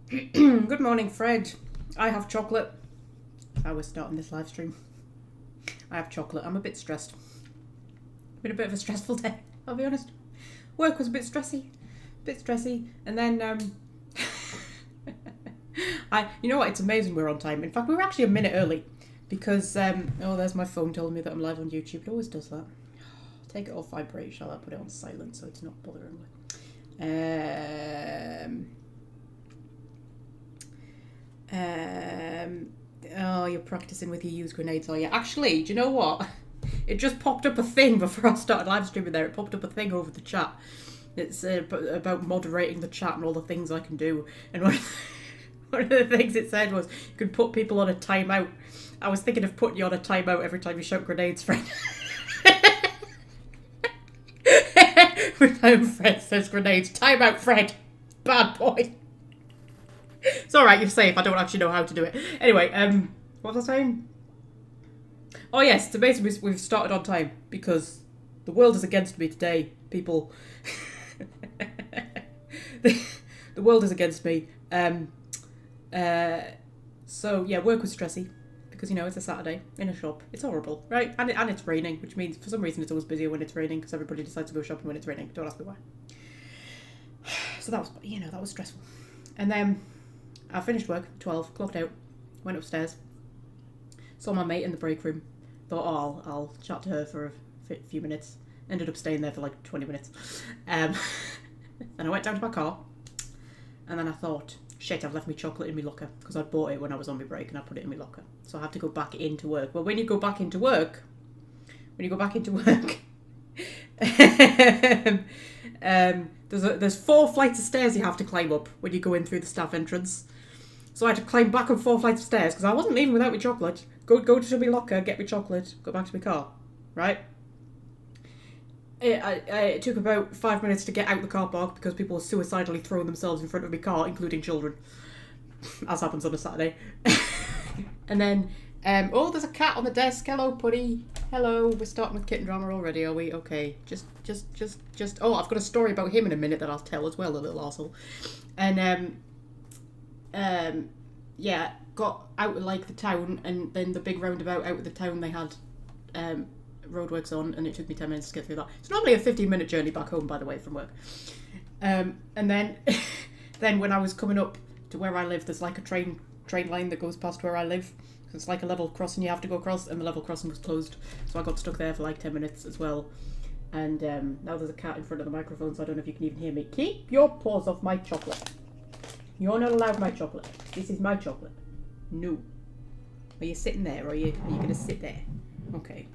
Good morning, Fred. I have chocolate. I was starting this live stream. I have chocolate. I'm a bit stressed. Been a bit of a stressful day, I'll be honest. Work was a bit stressy. And then, you know what? It's amazing we're on time. In fact, we were actually a minute early because, there's my phone telling me that I'm live on YouTube. It always does that. Take it off vibrate, shall I? Put it on silent so it's not bothering me. You're practicing with your used grenades, are you? Actually, do you know what? It just popped up a thing before I started live streaming there. It popped up a thing over the chat. It's about moderating the chat and all the things I can do. And one of the things it said was you could put people on a timeout. I was thinking of putting you on a timeout every time you shout grenades, Fred. Every time Fred says grenades, timeout, Fred. Bad boy. It's alright, you're safe. I don't actually know how to do it. Anyway, what was I saying? Oh yes, so basically we've started on time because the world is against me today, people. The world is against me. So yeah, work was stressy because it's a Saturday in a shop. It's horrible, right? And it's raining, which means for some reason it's always busier when it's raining because everybody decides to go shopping when it's raining. Don't ask me why. So that was stressful. And then I finished work, 12, clocked out, went upstairs, saw my mate in the break room, thought, I'll chat to her for a few minutes, ended up staying there for like 20 minutes. Then I went down to my car, and then I thought, shit, I've left my chocolate in my locker, because I'd bought it when I was on my break, and I put it in my locker. So I have to go back into work. Well, when you go back into work, there's 4 flights of stairs you have to climb up when you go in through the staff entrance. So I had to climb back up 4 flights of stairs because I wasn't leaving without my chocolate. Go to my locker, get my chocolate, go back to my car. Right? It took about 5 minutes to get out the car park because people were suicidally throwing themselves in front of my car, including children. As happens on a Saturday. And then, there's a cat on the desk. Hello, Putty. Hello. We're starting with kitten drama already, are we? Okay. Just. Oh, I've got a story about him in a minute that I'll tell as well, the little arsehole. And, got out of like the town, and then the big roundabout out of the town they had roadworks on, and it took me 10 minutes to get through that. It's normally a 15-minute journey back home, by the way, from work. And then then when I was coming up to where I live, there's like a train line that goes past where I live. So it's like a level crossing you have to go across, and the level crossing was closed, so I got stuck there for like 10 minutes as well. And now there's a cat in front of the microphone, so I don't know if you can even hear me. Keep your paws off my chocolate. You're not allowed my chocolate. This is my chocolate. No. Are you sitting there, or are you going to sit there? Okay.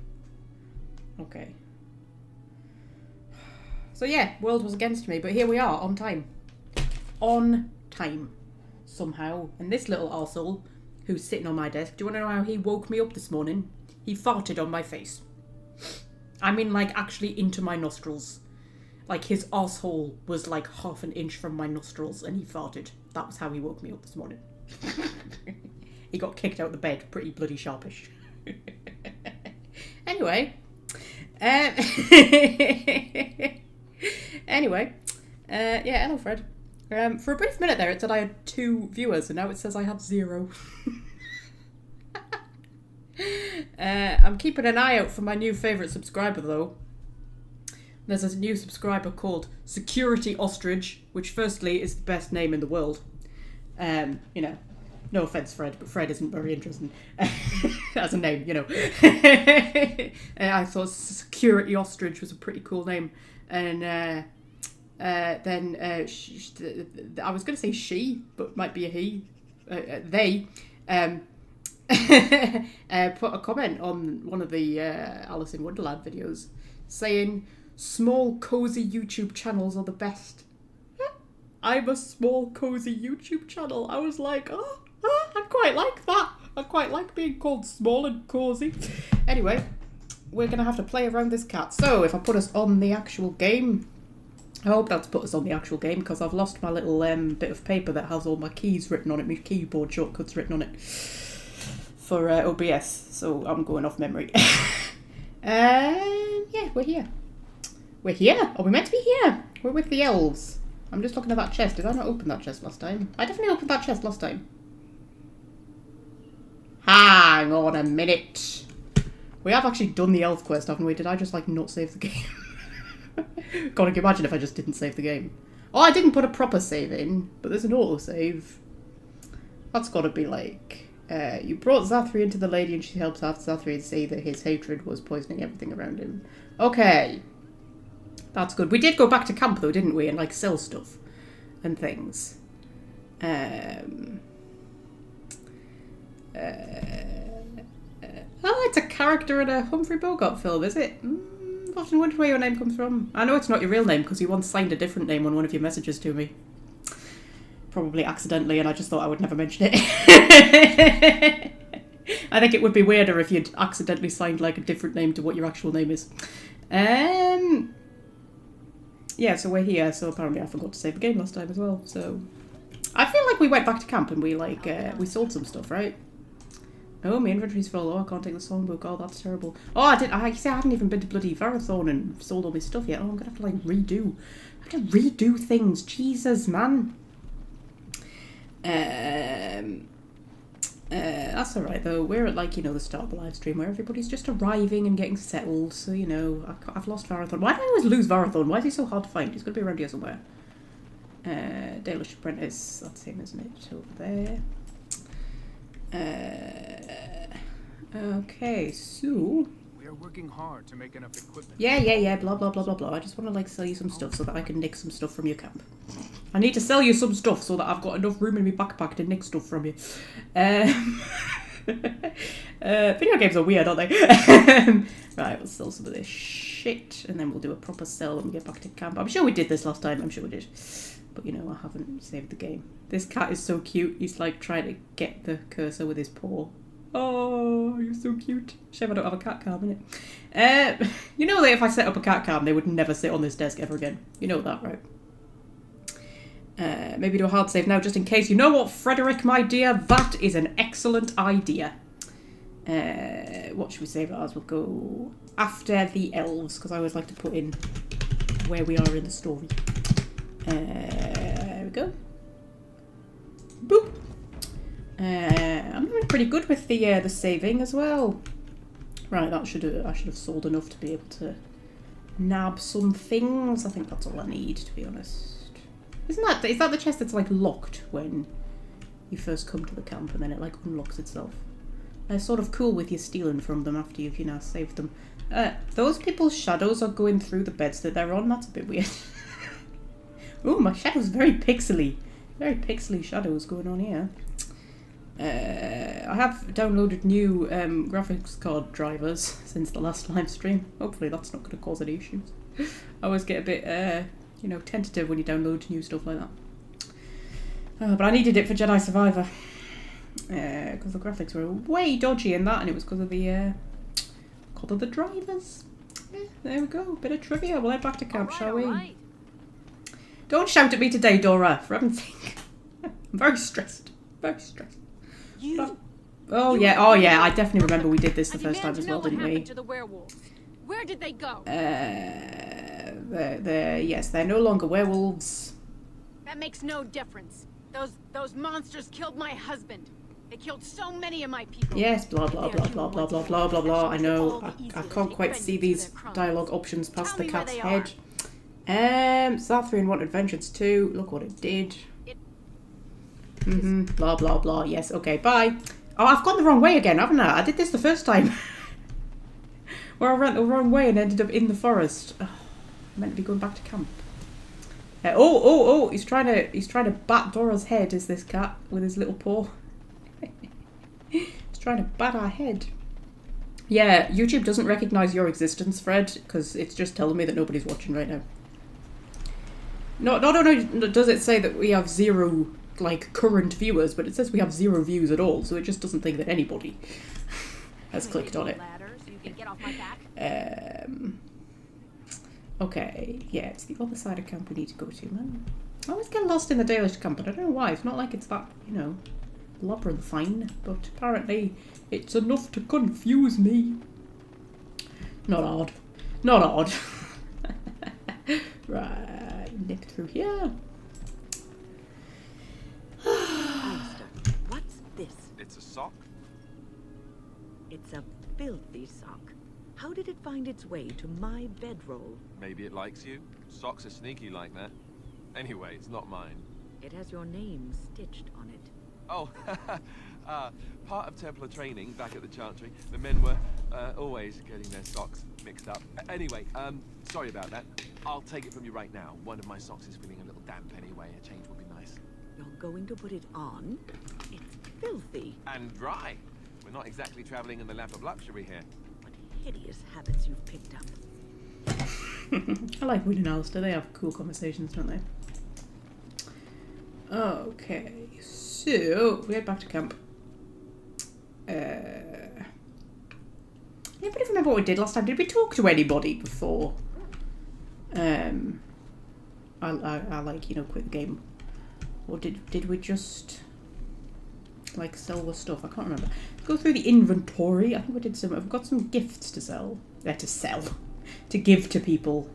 So yeah, world was against me, but here we are, on time. On time. Somehow. And this little arsehole, who's sitting on my desk, do you want to know how he woke me up this morning? He farted on my face. I mean, like, actually into my nostrils. Like, his arsehole was like half an inch from my nostrils, and he farted. That was how he woke me up this morning. He got kicked out of the bed pretty bloody sharpish. Anyway. Hello, Fred. For a brief minute there, it said I had 2 viewers, and now it says I have 0. I'm keeping an eye out for my new favourite subscriber, though. There's a new subscriber called Security Ostrich, which firstly is the best name in the world. No offence, Fred, but Fred isn't very interesting as a name, I thought Security Ostrich was a pretty cool name. And then I was going to say she, but might be a he. They put a comment on one of the Alice in Wonderland videos saying, small, cozy YouTube channels are the best. I'm a small, cozy YouTube channel. I was like, I quite like that. I quite like being called small and cozy. Anyway, we're going to have to play around this cat. So, if I put us on the actual game, I hope that's put us on the actual game, because I've lost my little bit of paper that has all my keys written on it, my keyboard shortcuts written on it for OBS. So, I'm going off memory. Yeah, we're here. We're here. Are we meant to be here? We're with the elves. I'm just looking at that chest. Did I not open that chest last time? I definitely opened that chest last time. Hang on a minute. We have actually done the elf quest, haven't we? Did I just, like, not save the game? God, imagine if I just didn't save the game. Oh, I didn't put a proper save in, but there's an auto-save. That's gotta be, like... you brought Zathri into the lady and she helps Zathri see that his hatred was poisoning everything around him. Okay. That's good. We did go back to camp, though, didn't we? And, like, sell stuff and things. Oh, it's a character in a Humphrey Bogart film, is it? I've often wondered where your name comes from. I know it's not your real name, because you once signed a different name on one of your messages to me. Probably accidentally, and I just thought I would never mention it. I think it would be weirder if you'd accidentally signed, like, a different name to what your actual name is. Yeah, so we're here, so apparently I forgot to save the game last time as well, so... I feel like we went back to camp and we, like, we sold some stuff, right? Oh, my inventory's full. Oh, I can't take the songbook. Oh, that's terrible. Oh, I hadn't even been to bloody Varathorn and sold all my stuff yet. Oh, I'm gonna have to, like, redo. I have to redo things. Jesus, man. That's alright, though. We're at, like, you know, the start of the live stream where everybody's just arriving and getting settled. So, you know, I've lost Varathorn. Why do I always lose Varathorn? Why is he so hard to find? He's got to be around here somewhere. Dalish Apprentice. That's him, isn't it? Over there. Okay, so... We are working hard to make enough equipment. Yeah, blah, blah, blah, blah, blah. I just want to, like, sell you some stuff so that I can nick some stuff from your camp. I need to sell you some stuff so that I've got enough room in my backpack to nick stuff from you. Video games are weird, aren't they? Right, we'll sell some of this shit, and then we'll do a proper sell when we get back to camp. I'm sure we did this last time, I'm sure we did. But, you know, I haven't saved the game. This cat is so cute. He's, like, trying to get the cursor with his paw. Oh, you're so cute. Shame I don't have a cat cam, innit? You know that if I set up a cat cam, they would never sit on this desk ever again. You know that, right? Maybe do a hard save now, just in case. You know what, Frederick, my dear? That is an excellent idea. What should we save it as? We'll go after the elves, because I always like to put in where we are in the story. There we go. Boop. I'm doing pretty good with the saving as well. Right, I should have sold enough to be able to nab some things. I think that's all I need, to be honest. Is that the chest that's, like, locked when you first come to the camp and then it, like, unlocks itself? They're sort of cool with you stealing from them after you've, you know, saved them. Those people's shadows are going through the beds that they're on. That's a bit weird. Ooh, my shadow's very pixely. Very pixely shadows going on here. I have downloaded new graphics card drivers since the last live stream. Hopefully that's not going to cause any issues. I always get a bit, you know, tentative when you download new stuff like that. But I needed it for Jedi Survivor. Because the graphics were way dodgy in that, and it was because of the drivers. Yeah, there we go. Bit of trivia. We'll head back to camp, shall we? Right. Don't shout at me today, Dora, for heaven's sake. I'm very stressed. Very stressed. Oh yeah, I definitely remember we did this the first time as well, didn't we? To the werewolves. Where did they go? Yes, they're no longer werewolves. That makes no difference. Those monsters killed my husband. They killed so many of my people. Yes, blah blah blah blah blah blah blah blah blah. I know. I can't quite see these dialogue options past the cat's head. Zathrian wanted vengeance too. Look what it did. Blah blah blah. Yes. Okay. Bye. Oh, I've gone the wrong way again, haven't I? I did this the first time. Where I ran the wrong way and ended up in the forest. Oh, I meant to be going back to camp. Oh! He's trying to bat Dora's head. Is this cat with his little paw? He's trying to bat our head. Yeah, YouTube doesn't recognise your existence, Fred, because it's just telling me that nobody's watching right now. Not only does it say that we have 0, like, current viewers, but it says we have 0 views at all, so it just doesn't think that anybody has clicked on it. Okay, yeah, it's the other side of camp we need to go to, man. I always get lost in the Dalish camp, but I don't know why. It's not like it's that, you know, labyrinthine, but apparently it's enough to confuse me. Not odd. Not odd. Right, nip through here. this? It's a sock? It's a filthy sock. How did it find its way to my bedroll? Maybe it likes you. Socks are sneaky like that. Anyway, it's not mine. It has your name stitched on it. Oh, part of Templar training back at the Chantry. The men were always getting their socks mixed up. Anyway, sorry about that. I'll take it from you right now. One of my socks is feeling a little damp anyway. A change would be nice. You're going to put it on? It's filthy. And dry. We're not exactly traveling in the lap of luxury here. What hideous habits you've picked up. I like Wynne and Alistair. They have cool conversations, don't they? Okay, so we head back to camp. Anybody remember what we did last time? Did we talk to anybody before? I like, you know, quit the game. Or did we just like sell the stuff? I can't remember. Let's go through the inventory. I think we did some. I've got some gifts to sell. To give to people.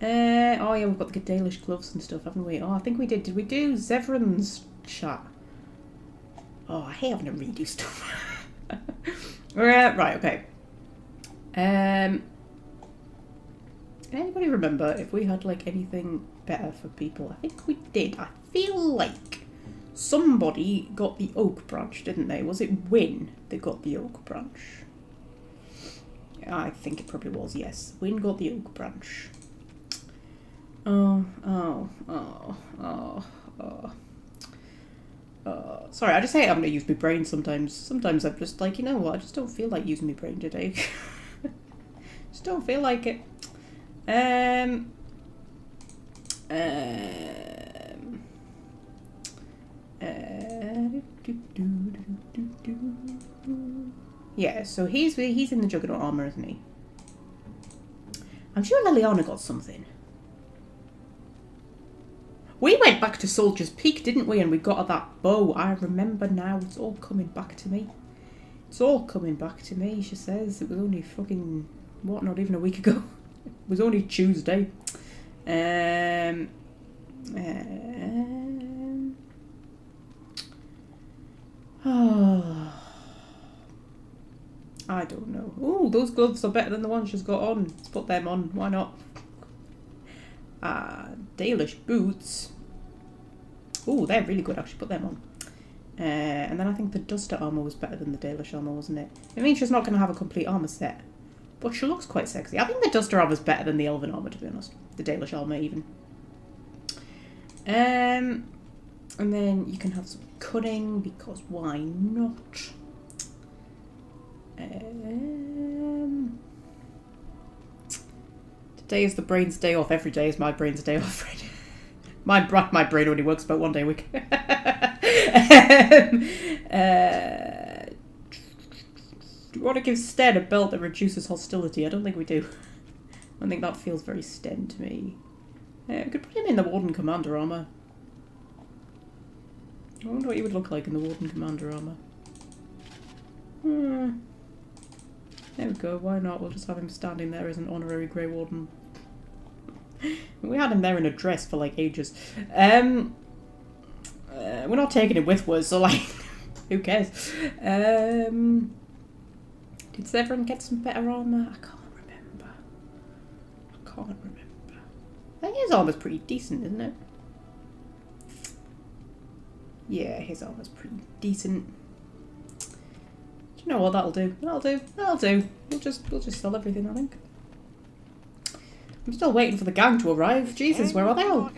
Oh yeah, we've got the Dalish gloves and stuff, haven't we? Oh, I think we did. Did we do Zevran's chat? Oh, I hate having to redo stuff. Right, okay. Anybody remember if we had like anything better for people? I think we did. I feel like somebody got the oak branch, didn't they? Was it Wynne that got the oak branch? I think it probably was, yes. Wynne got the oak branch. Sorry, I just hate having to use my brain sometimes. Sometimes I'm just like, you know what, I just don't feel like using my brain today. Just don't feel like it. Yeah, so he's in the Juggernaut armor, isn't he? I'm sure Liliana got something. We went back to Soldier's Peak, didn't we? And we got her that bow. I remember now. It's all coming back to me. It's all coming back to me, she says. It was only fucking, what, not even a week ago. It was only Tuesday. I don't know. Oh, those gloves are better than the ones she's got on. Let's put them on. Why not? Dalish boots. Oh, they're really good. Actually, put them on. And then I think the Duster armor was better than the Dalish armor, wasn't it? It means she's not going to have a complete armor set, but she looks quite sexy. I think the Duster armor is better than the Elven armor, to be honest. The Dalish armor, even. And then you can have some cutting, because why not? Today is the brain's day off. Every day is my brain's day off. My brain only works about one day a week. Do you want to give Sten a belt that reduces hostility? I don't think we do. I think that feels very Sten to me. We could put him in the Warden Commander armor. I wonder what he would look like in the Warden Commander armor. There we go, why not? We'll just have him standing there as an honorary Grey Warden. We had him there in a dress for like ages. We're not taking him with us, so like, who cares? Did Zevran get some better armour? I can't remember. I think his armour's pretty decent, isn't it? Yeah, his armour's pretty decent. Do you know what? That'll do. That'll do. We'll just sell everything, I think. I'm still waiting for the gang to arrive. Jesus, where are they all?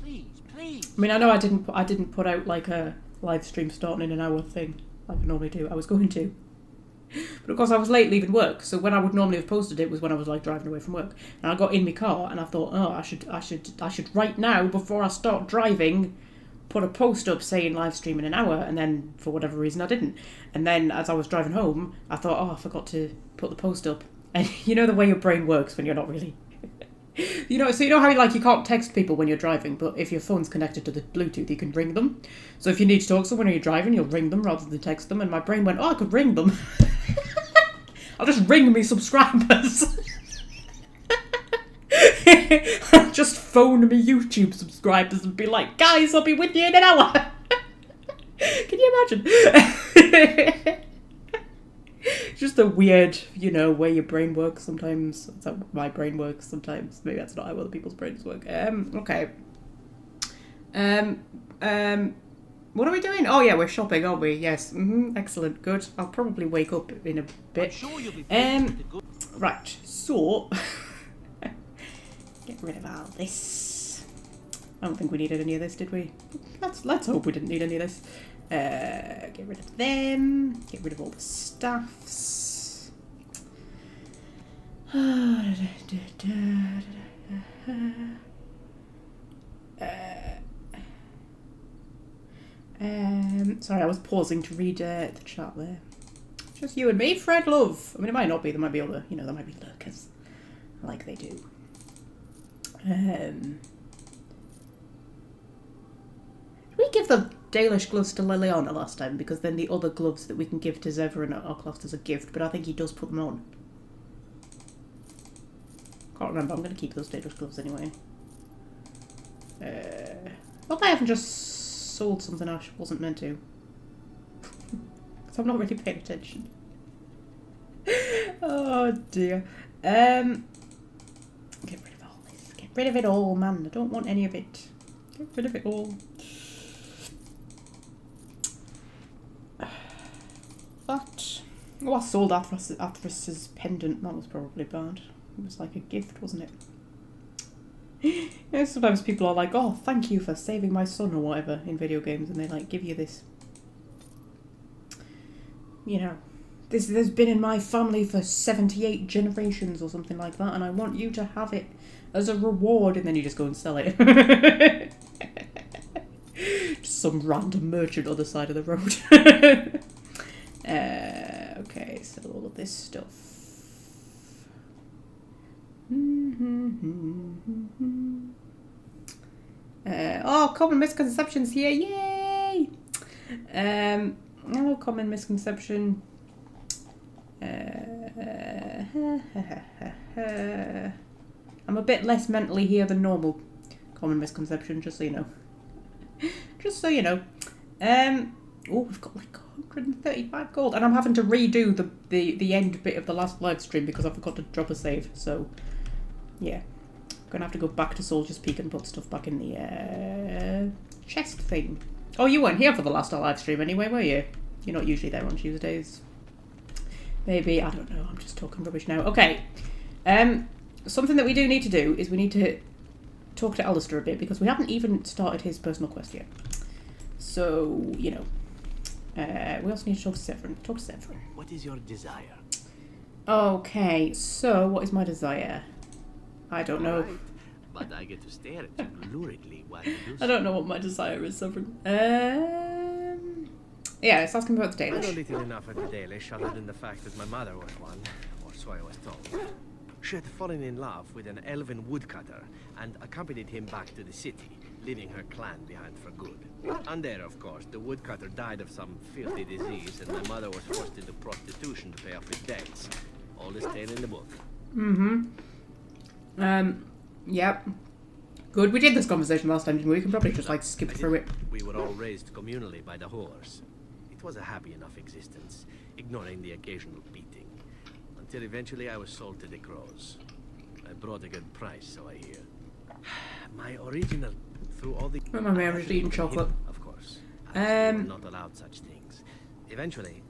Please. I mean, I know I didn't put out like a live stream starting in an hour thing like I normally do. I was going to, but of course I was late leaving work. So when I would normally have posted it was when I was like driving away from work, and I got in my car and I thought, oh, I should right now before I start driving, put a post up saying live stream in an hour, and then for whatever reason I didn't. And then as I was driving home, I thought, oh, I forgot to put the post up. And you know the way your brain works when you're not really. You know how like you can't text people when you're driving, but if your phone's connected to the Bluetooth, you can ring them. So if you need to talk to someone when you're driving, you'll ring them rather than text them. And my brain went, oh, I could ring them. I'll just ring me subscribers. I'll just phone me YouTube subscribers and be like, guys, I'll be with you in an hour. Can you imagine? Just a weird, you know, way your brain works sometimes. That's how my brain works sometimes. Maybe that's not how other people's brains work. Okay. What are we doing? Oh yeah, we're shopping, aren't we? Yes. Excellent. Good. I'll probably wake up in a bit. Sure you'll be Right. So, get rid of all this. I don't think we needed any of this, did we? Let's hope we didn't need any of this. Get rid of them. Get rid of all the staffs. Sorry, I was pausing to read the chat there. Just you and me, Fred, love. I mean, it might not be. There might be other, you know, there might be lurkers, like they do. Did we give the Dalish gloves to Liliana last time? Because then the other gloves that we can give to Zevran are classed as a gift, but I think he does put them on. Can't remember. I'm going to keep those Dalish gloves anyway. Hope I haven't just sold something I wasn't meant to. Because I'm not really paying attention. Oh dear. Get rid of all this. Get rid of it all, man. I don't want any of it. Get rid of it all. That. Oh, I sold Athras's pendant. That was probably bad. It was like a gift, wasn't it? Yeah, sometimes people are like, oh, thank you for saving my son or whatever in video games, and they like give you this, you know, this has been in my family for 78 generations or something like that, and I want you to have it as a reward, and then you just go and sell it. Just some random merchant other side of the road. Okay, so all of this stuff. Oh, common misconceptions here, yay! Hello, common misconception. I'm a bit less mentally here than normal. Common misconception, just so you know. Just so you know. Oh, we've got like 135 gold, and I'm having to redo the end bit of the last live stream because I forgot to drop a save. So, yeah, I'm gonna have to go back to Soldier's Peak and put stuff back in the chest thing. Oh, you weren't here for the last live stream anyway, were you? You're not usually there on Tuesdays. Maybe, I don't know. I'm just talking rubbish now. Okay. Something that we do need to do is we need to talk to Alistair a bit because we haven't even started his personal quest yet. So, you know. We also need to talk to Zevran. Talk to Zevran. What is your desire? Okay, so what is my desire? I don't know. Right. But I get to stare at you luridly while you do so. I don't know what my desire is, Zevran. Yeah, let's ask him about the I know Dalish. little enough of the Dalish other than the fact that my mother was one, or so I was told. She had fallen in love with an elven woodcutter and accompanied him back to the city, leaving her clan behind for good. And there, of course, the woodcutter died of some filthy disease and my mother was forced into prostitution to pay off his debts. All is tale in the book. Yep. Good. We did this conversation last time, didn't we? We can probably just like skip through it. We were all raised communally by the whores. It was a happy enough existence, ignoring the occasional beating. Until eventually I was sold to the crows. I brought a good price, so I hear. My original, through all the... Remember me, I was eating chocolate. Of course. As we were not allowed such things. Eventually,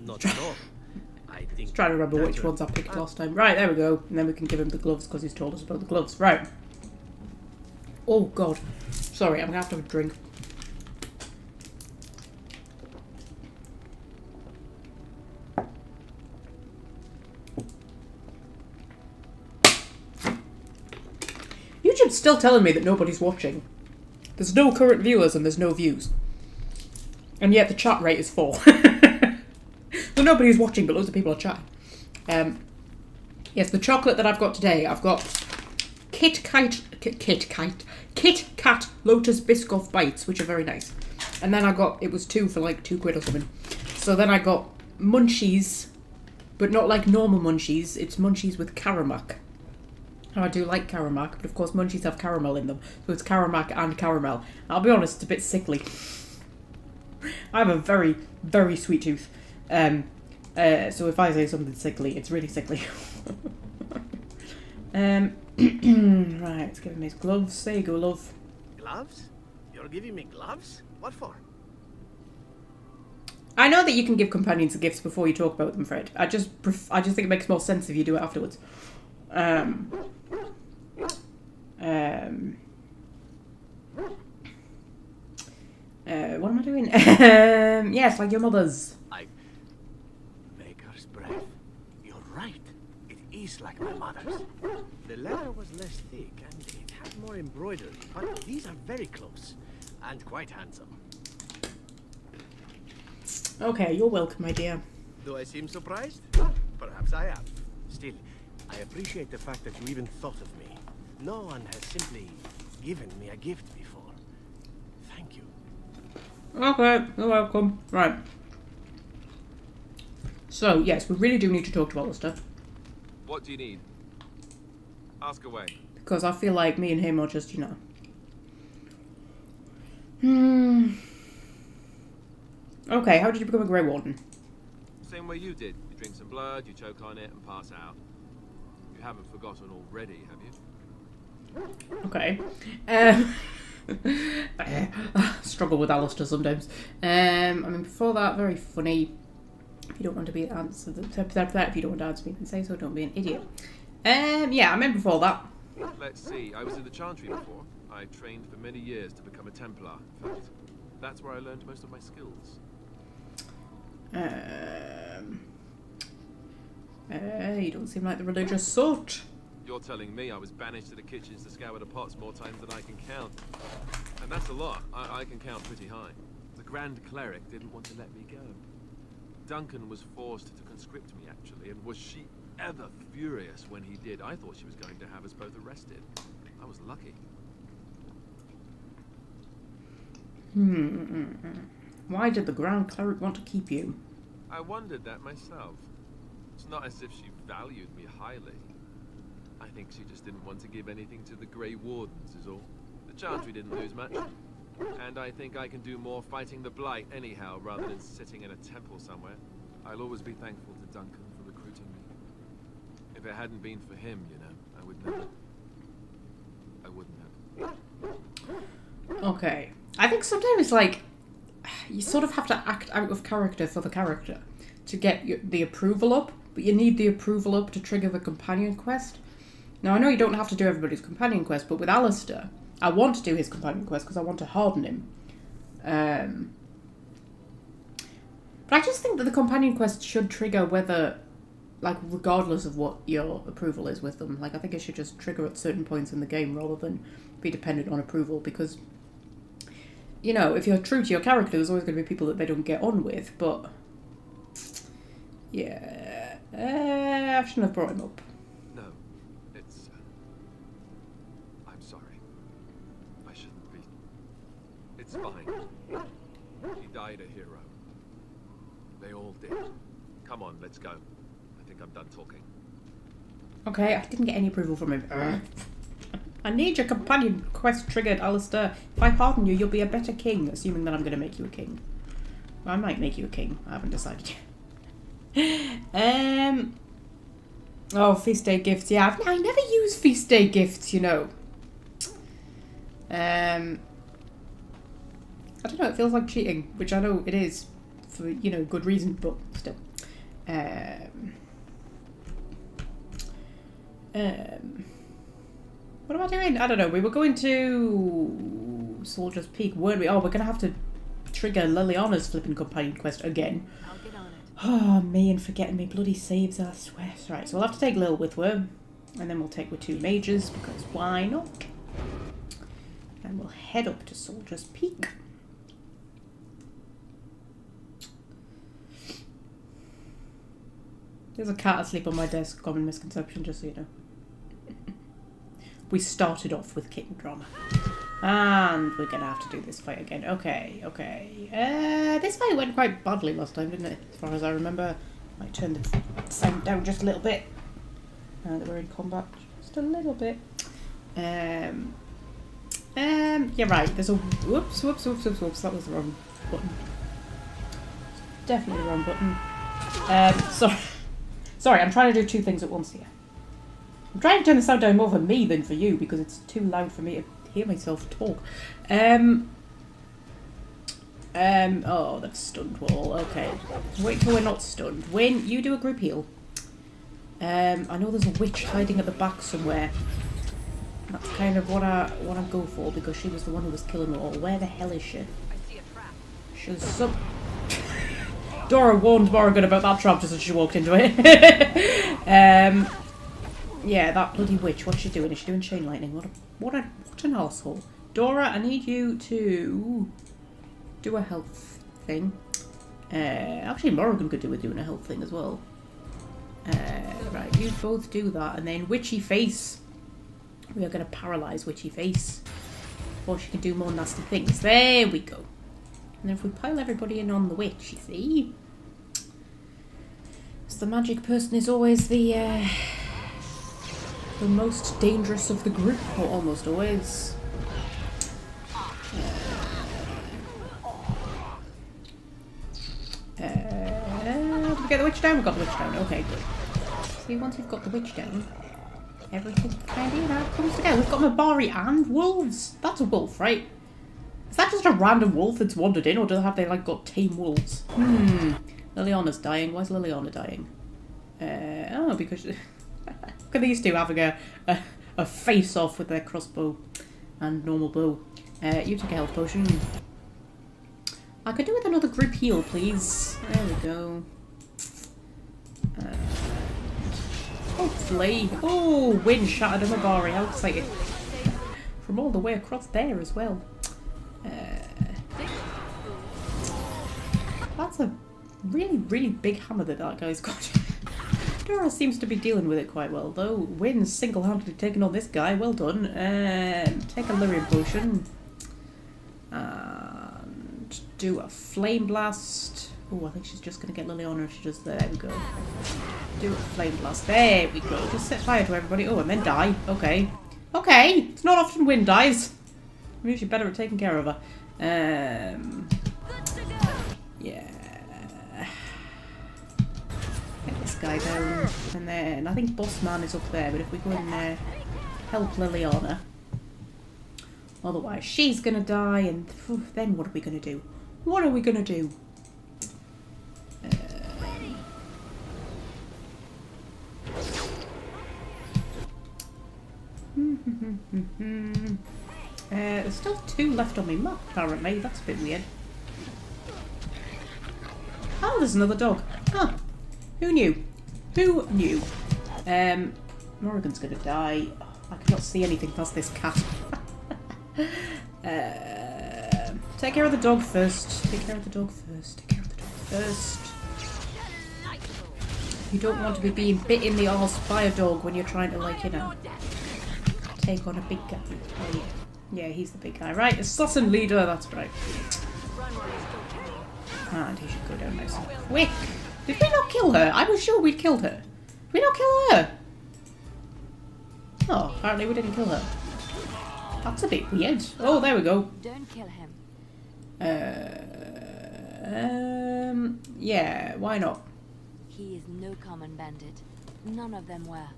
not at all. I think... Trying to remember which ones I picked last time. Right, there we go. And then we can give him the gloves because he's told us about the gloves. Right. Oh, God. Sorry, I'm going to have a drink. YouTube's still telling me that nobody's watching. There's no current viewers and there's no views. And yet the chat rate is 4. So nobody's watching, but loads of people are chatting. Yes, the chocolate that I've got today, I've got Kit Kat Lotus Biscoff Bites, which are very nice. And then I got, it was 2 for like £2 or something. So then I got munchies, but not like normal munchies. It's munchies with Karamak. And I do like Karamak, but of course munchies have caramel in them. So it's Karamak and caramel. I'll be honest, it's a bit sickly. I have a very, very sweet tooth. So if I say something sickly, it's really sickly. Right, let's give him his gloves. There you go, love. Gloves? You're giving me gloves? What for? I know that you can give companions gifts before you talk about them, Fred. I just think it makes more sense if you do it afterwards. What am I doing? Yes, like your mother's. Maker's breath. You're right. It is like my mother's. The leather was less thick and it had more embroidery, but these are very close and quite handsome. Okay, you're welcome, my dear. Do I seem surprised? Perhaps I am. Still, I appreciate the fact that you even thought of me. No one has simply given me a gift before. Thank you. Okay, you're welcome. Right. So, yes, we really do need to talk to Alistair. What do you need? Ask away. Because I feel like me and him are just, Okay, how did you become a Grey Warden? Same way you did. You drink some blood, you choke on it, and pass out. You haven't forgotten already, have you? Okay. Struggle with Alistair sometimes. I mean, before that, very funny. If you don't want to be if you don't want to answer me, then say so. Don't be an idiot. Yeah, I remember before that. Let's see. I was in the Chantry before. I trained for many years to become a Templar. In fact, that's where I learned most of my skills. You don't seem like the religious sort. You're telling me I was banished to the kitchens to scour the pots more times than I can count. And that's a lot. I can count pretty high. The Grand Cleric didn't want to let me go. Duncan was forced to conscript me, actually, and was she ever furious when he did? I thought she was going to have us both arrested. I was lucky. Why did the Grand Cleric want to keep you? I wondered that myself. It's not as if she valued me highly. I think she just didn't want to give anything to the Grey Wardens is all. The Chantry didn't lose much. And I think I can do more fighting the Blight anyhow, rather than sitting in a temple somewhere. I'll always be thankful to Duncan for recruiting me. If it hadn't been for him, I wouldn't have. Okay. I think sometimes, you sort of have to act out of character for the character to get the approval up, but you need the approval up to trigger the companion quest. Now, I know you don't have to do everybody's companion quest, but with Alistair, I want to do his companion quest because I want to harden him. But I just think that the companion quest should trigger whether, regardless of what your approval is with them. I think it should just trigger at certain points in the game rather than be dependent on approval because, if you're true to your character, there's always going to be people that they don't get on with, but yeah, I shouldn't have brought him up. No, it's... I'm sorry. I shouldn't be. It's fine. He died a hero. They all did. Come on, let's go. I think I'm done talking. Okay, I didn't get any approval from him. I need your companion quest triggered, Alistair. If I harden you, you'll be a better king, assuming that I'm going to make you a king. Well, I might make you a king. I haven't decided yet. Oh, feast day gifts. Yeah, I never use feast day gifts, I don't know, it feels like cheating, which I know it is for, good reason, but still. What am I doing? I don't know. We were going to Soldier's Peak, weren't we? Oh, we're going to have to trigger Liliana's flipping companion quest again. I'll get on it. Oh, me and forgetting me bloody saves, I swear. Right, so we'll have to take Lil with her, and then we'll take with 2 mages, because why not? And we'll head up to Soldier's Peak. There's a cat asleep on my desk, common misconception, just so you know. We started off with kitten drama. And we're going to have to do this fight again. Okay. This fight went quite badly last time, didn't it? As far as I remember. Might turn the sound down just a little bit. Now that we're in combat. Just a little bit. Yeah, right. There's a... Whoops. That was the wrong button. definitely the wrong button. Sorry, I'm trying to do two things at once here. I'm trying to turn the sound down more for me than for you because it's too loud for me to hear myself talk. Oh, that's stunned wall. Okay. Wait till we're not stunned. Win, you do a group heal. I know there's a witch hiding at the back somewhere. That's kind of what I go for because she was the one who was killing them all. Where the hell is she? I see a trap. She was some... Dora warned Morrigan about that trap just as she walked into it. Yeah, that bloody witch. What's she doing? Is she doing chain lightning? What an arsehole. Dora, I need you to do a health thing. Actually, Morrigan could do with doing a health thing as well. Right, you both do that, and then Witchy Face. We are going to paralyse Witchy Face before she can do more nasty things. There we go. And then if we pile everybody in on the witch, you see, the magic person is always the most dangerous of the group, or almost always. Did we get the witch down? We got the witch down. Okay, good. See, once we've got the witch down, everything kind of, you know, comes together. We've got Mabari and wolves. That's a wolf, right? Is that just a random wolf that's wandered in, or have they like got tame wolves? Liliana's dying. Why is Liliana dying? Oh, because look at these two having a face-off with their crossbow and normal bow. You take a health potion. I could do with another group heal, please. There we go. Hopefully. Oh, wind shattered a Mabari. How exciting. From all the way across there as well. That's a really, really big hammer that guy's got. Dora seems to be dealing with it quite well, though. Wynn's single-handedly taking on this guy. Well done. Take a lyrium potion. And do a flame blast. Oh, I think she's just going to get Liliana if she does that. There we go. Do a flame blast. There we go. Just set fire to everybody. Oh, and then die. Okay. Okay. It's not often Wynn dies. I'm usually better at taking care of her. Yeah. Get this guy down. And then I think Boss Man is up there, but if we go in there, help Liliana. Otherwise, she's gonna die, and then what are we gonna do? What are we gonna do? There's still 2 left on my map, apparently. That's a bit weird. Oh, there's another dog. Huh. Who knew? Who knew? Morrigan's gonna die. Oh, I cannot see anything past this cat. Take care of the dog first. Take care of the dog first. Take care of the dog first. You don't want to be being bit in the arse by a dog when you're trying to, like, you know, take on a big guy. Oh, yeah. Yeah, he's the big guy. Right, assassin leader, that's right. And he should go down nice and quick. Did we not kill her? I was sure we'd killed her. Did we not kill her? Oh, apparently we didn't kill her. That's a bit weird. Oh, there we go. Don't kill him. Yeah, why not? He is no common bandit. None of them were.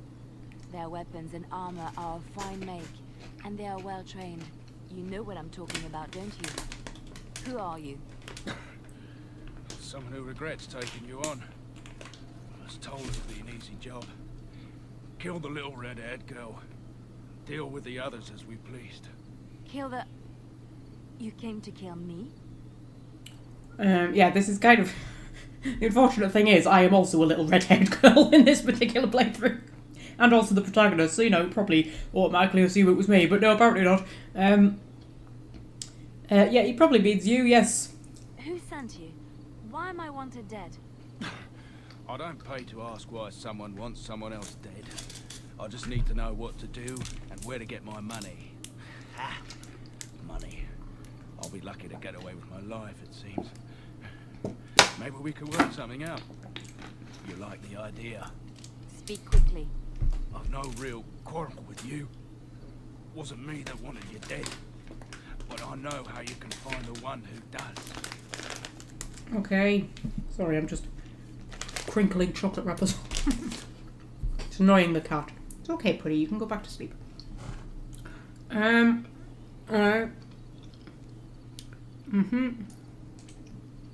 Their weapons and armor are of fine make, and they are well trained. You know what I'm talking about, don't you? Who are you? Someone who regrets taking you on. I was told it would be an easy job. Kill the little red-haired girl. Deal with the others as we pleased. Kill the... You came to kill me? Yeah, this is kind of... The unfortunate thing is, I am also a little red-haired girl in this particular playthrough. And also the protagonist, so, you know, probably automatically assume it was me, but no, apparently not. Yeah, he probably means you, yes. Who sent you? Why am I wanted dead? I don't pay to ask why someone wants someone else dead. I just need to know what to do and where to get my money. Ha! Money. I'll be lucky to get away with my life, it seems. Maybe we could work something out. You like the idea? Speak quickly. I've no real quarrel with you. Wasn't me that wanted you dead. But I know how you can find the one who does. Okay. Sorry, I'm just crinkling chocolate wrappers. It's annoying the cat. It's okay, Putty. You can go back to sleep. Alright.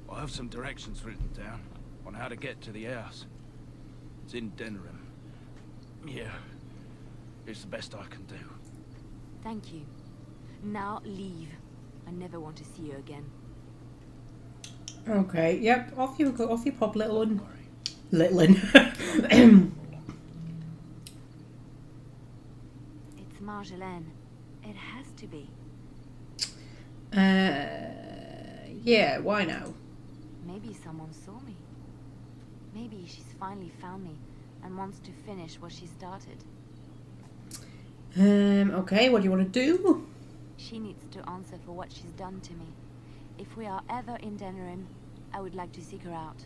I have some directions written down on how to get to the house. It's in Denerim. Yeah, it's the best I can do. Thank you. Now leave. I never want to see you again. Okay, yep. Off you go. Off you pop, little one. Don't worry. Little one. It's Marjolaine. It has to be. Yeah, why now? Maybe someone saw me. Maybe she's finally found me and wants to finish what she started. Okay, what do you want to do? She needs to answer for what she's done to me. If we are ever in Denerim, I would like to seek her out.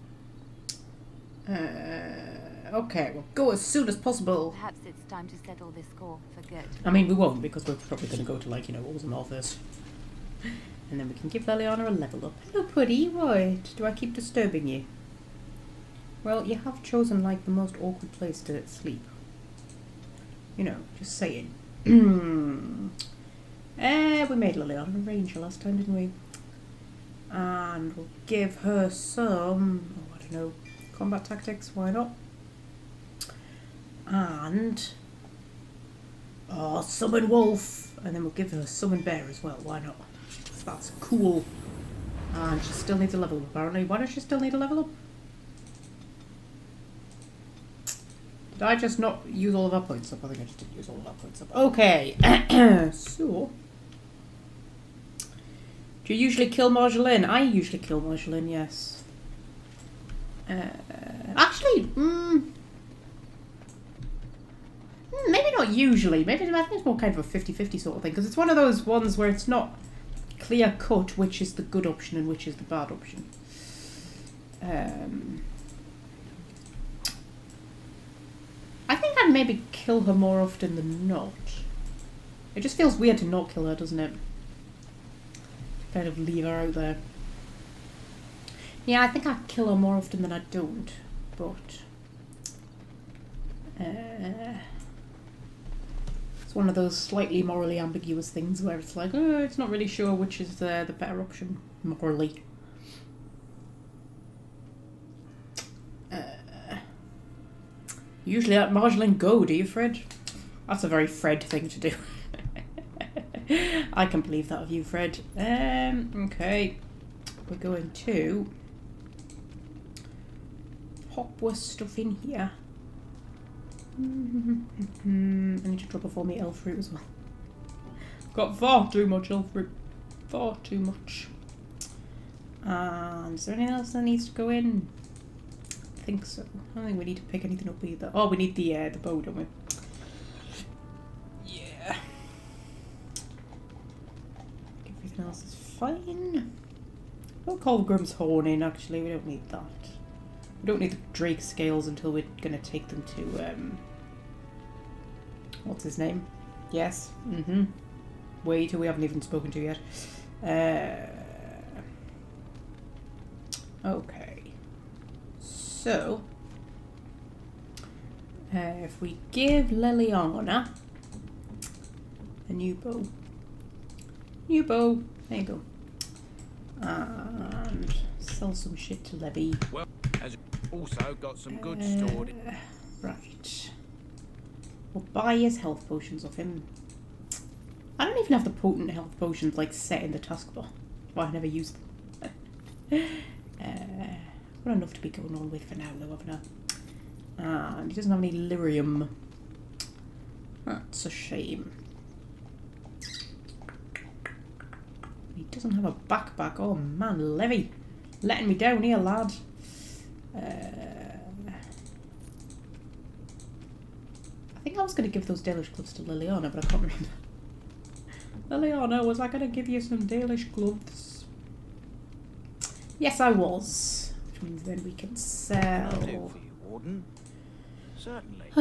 Okay, well, go as soon as possible. Perhaps it's time to settle this score for good. I mean, we won't, because we're probably going to go to, like, you know, Orzammar first. And then we can give Leliana a level up. Hello, Puddy. Right. Do I keep disturbing you? Well, you have chosen, like, the most awkward place to sleep. You know, just saying. We made Leliana a ranger last time, didn't we? And we'll give her some, oh, I don't know, combat tactics, why not? And summon wolf, and then we'll give her summon bear as well, why not? That's cool. And she still needs a level up apparently. Why does she still need a level up? Did I just not use all of our points up? I think I just didn't use all of our points up. Okay. So do you usually kill Marjolaine? I usually kill Marjolaine, yes. Actually, maybe not usually. Maybe I think it's more kind of a 50-50 sort of thing. Because it's one of those ones where it's not clear cut which is the good option and which is the bad option. I think I'd maybe kill her more often than not. It just feels weird to not kill her, doesn't it? Kind of leave her out there. Yeah, I think I kill her more often than I don't, but it's one of those slightly morally ambiguous things where it's like, oh, it's not really sure which is the better option morally. Usually let Marjolaine go, do you, Fred? That's a very Fred thing to do. I can believe that of you, Fred. Okay. We're going to pop our stuff in here. I need to drop a 4-meter elf fruit as well. Got far too much elf fruit. Far too much. And is there anything else that needs to go in? I think so. I don't think we need to pick anything up either. Oh, we need the bow, don't we? Yeah. Everything else is fine. We'll call Grimm's Horn in, actually. We don't need that. We don't need the Drake scales until we're going to take them to, what's his name? Yes. Wait, who we haven't even spoken to yet. Okay. So, if we give Leliana a new bow. New bow. There you go. And sell some shit to Levy. Well, has also got some good stored. Right. We'll buy his health potions off him. I don't even have the potent health potions like set in the taskbar. Well, I never used them. Got enough to be going on with for now, though, haven't I? And he doesn't have any lyrium. That's a shame. He doesn't have a backpack. Oh man, Levy, letting me down here, lad. I think I was going to give those Dalish gloves to Leliana, but I can't remember. Leliana, was I going to give you some Dalish gloves? Yes, I was. Which means then we can sell. I'll do for you, Warden. Certainly.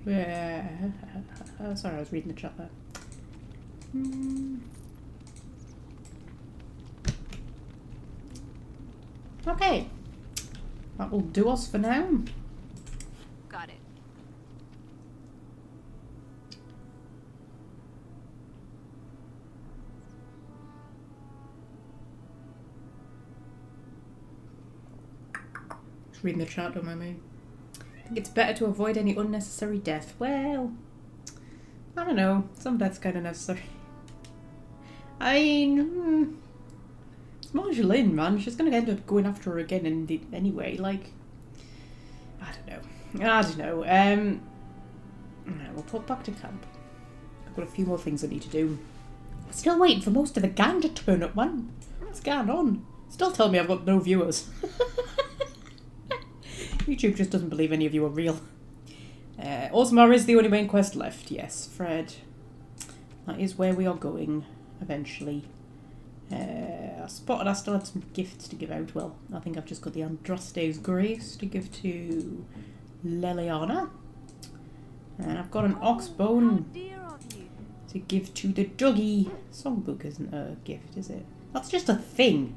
Sorry, I was reading the chat there. Okay. That will do us for now. Got it. Just reading the chat, don't mind me. I think it's better to avoid any unnecessary death. Well, I don't know. Some death's kind of necessary. I mean, it's Marjolaine, man. She's gonna end up going after her again anyway. Like, I don't know. No, we'll put back to camp. I've got a few more things I need to do. Still waiting for most of the gang to turn up, man. What's going on? Still tell me I've got no viewers. YouTube just doesn't believe any of you are real. Orzammar is the only main quest left. Yes, Fred. That is where we are going eventually. I spotted I still had some gifts to give out. Well, I think I've just got the Andraste's Grace to give to Leliana. And I've got an oxbone to give to the Dougie. Songbook isn't a gift, is it? That's just a thing.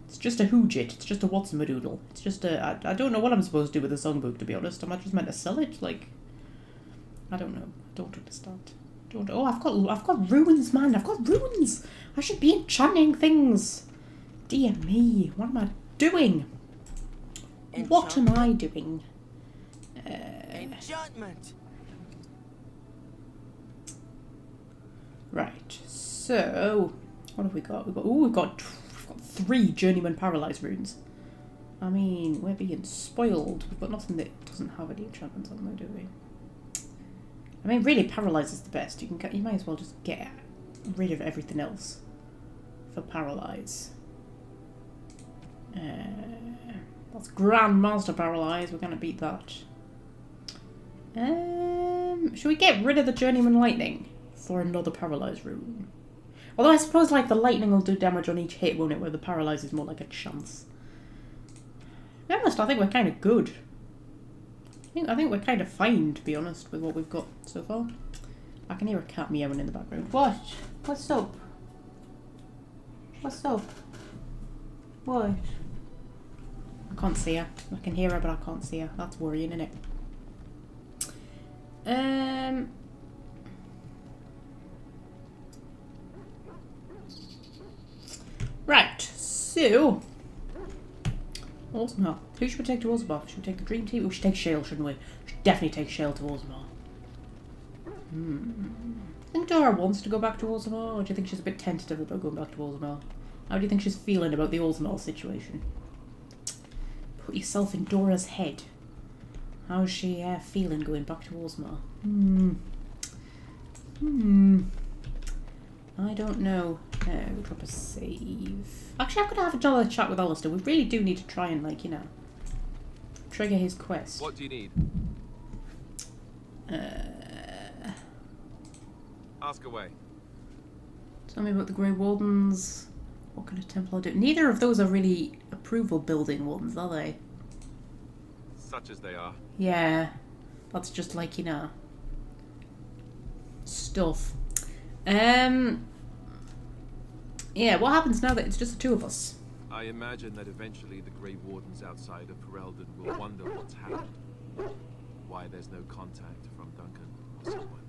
It's just a hoojit. It's just a Watsamadoodle. It's just a... I don't know what I'm supposed to do with a songbook, to be honest. Am I just meant to sell it? Like... I don't know. I don't understand. Oh, I've got runes, man. I've got runes. I should be enchanting things. Dear me. What am I doing? What am I doing? Enchantment. Right. So, what have we got? We've got 3 journeyman paralyzed runes. I mean, we're being spoiled. We've got nothing that doesn't have any enchantments on there, do we? I mean, really, paralyze is the best. You might as well just get rid of everything else for paralyze. That's Grandmaster Paralyze. We're gonna beat that. Should we get rid of the Journeyman Lightning for another paralyze rune? Although I suppose like the lightning will do damage on each hit, won't it? Where the paralyze is more like a chance. To be honest, I think we're kind of good. I think we're kind of fine, to be honest, with what we've got so far. I can hear a cat meowing in the background. What? What's up? What's up? What? I can't see her. I can hear her, but I can't see her. That's worrying, isn't it? Right, so... Orzammar. Who should we take to Orzammar? Should we take the Dream Team? We should take Shale, shouldn't we? We should definitely take Shale to Orzammar. I think Dora wants to go back to Orzammar, or do you think she's a bit tentative about going back to Orzammar? How do you think she's feeling about the Orzammar situation? Put yourself in Dora's head. How's she feeling going back to Orzammar? I don't know. We'll drop a save. Actually, I'm going to have another chat with Alistair. We really do need to try and, like, you know, trigger his quest. What do you need? Ask away. Tell me about the Grey Wardens. What can a Templar do? Neither of those are really approval building ones, are they? Such as they are. Yeah. That's just like, you know, stuff. Yeah, what happens now that it's just the 2 of us? I imagine that eventually the Grey Wardens outside of Ferelden will wonder what's happened. Why there's no contact from Duncan or someone.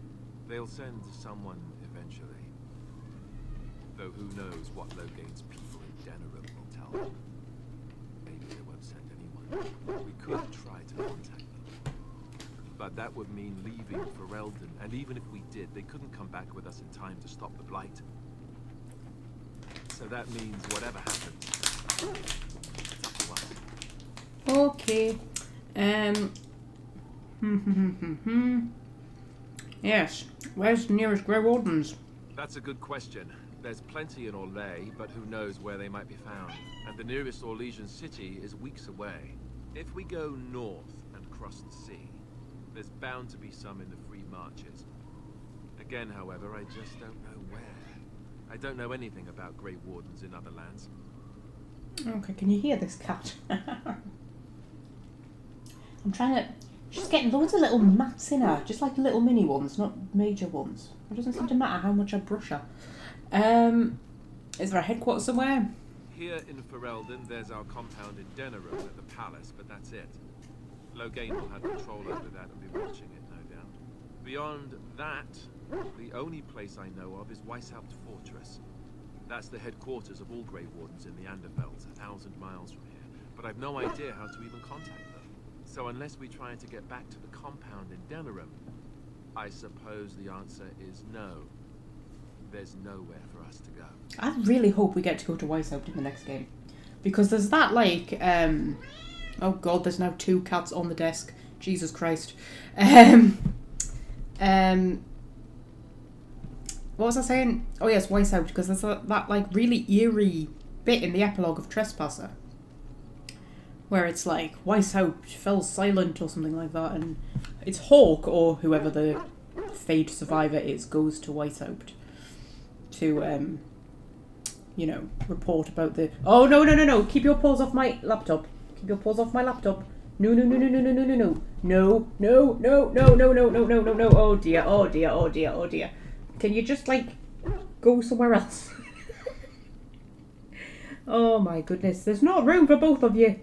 They'll send someone eventually. Though who knows what Logain's people in Denerim will tell them. Maybe they won't send anyone. We could try to contact them. But that would mean leaving Ferelden, and even if we did, they couldn't come back with us in time to stop the Blight. So that means whatever happens, it's up to us. Okay. Yes. Where's the nearest Grey Wardens? That's a good question. There's plenty in Orlais, but who knows where they might be found. And the nearest Orlesian city is weeks away. If we go north and cross the sea, there's bound to be some in the Free Marches. Again, however, I just don't know where. I don't know anything about Grey Wardens in other lands. Okay, can you hear this cat? I'm trying to She's getting loads of little mats in her, just like little mini ones, not major ones. It doesn't seem to matter how much I brush her. Is there a headquarters somewhere? Here in Ferelden, there's our compound in Denerim at the palace, but that's it. Loghain will have control over that and be watching it, no doubt. Beyond that, the only place I know of is Weishaupt Fortress. That's the headquarters of all Grey Wardens in the Anderveld, 1,000 miles from here. But I've no idea how to even contact them. So unless we try to get back to the compound in Denerim, I suppose the answer is no. There's nowhere for us to go. I really hope we get to go to Weishaupt in the next game. Because there's that, like, oh god, there's now 2 cats on the desk. Jesus Christ. What was I saying? Oh yes, Weishaupt, because there's that, like, really eerie bit in the epilogue of Trespasser. Where it's like, Weishaupt fell silent or something like that, and it's Hawk, or whoever the Fade survivor is, goes to Weishaupt to, you know, report about the... Oh, no, keep your paws off my laptop. Keep your paws off my laptop. No. No. Oh dear. Can you just, like, go somewhere else? Oh my goodness, there's not room for both of you.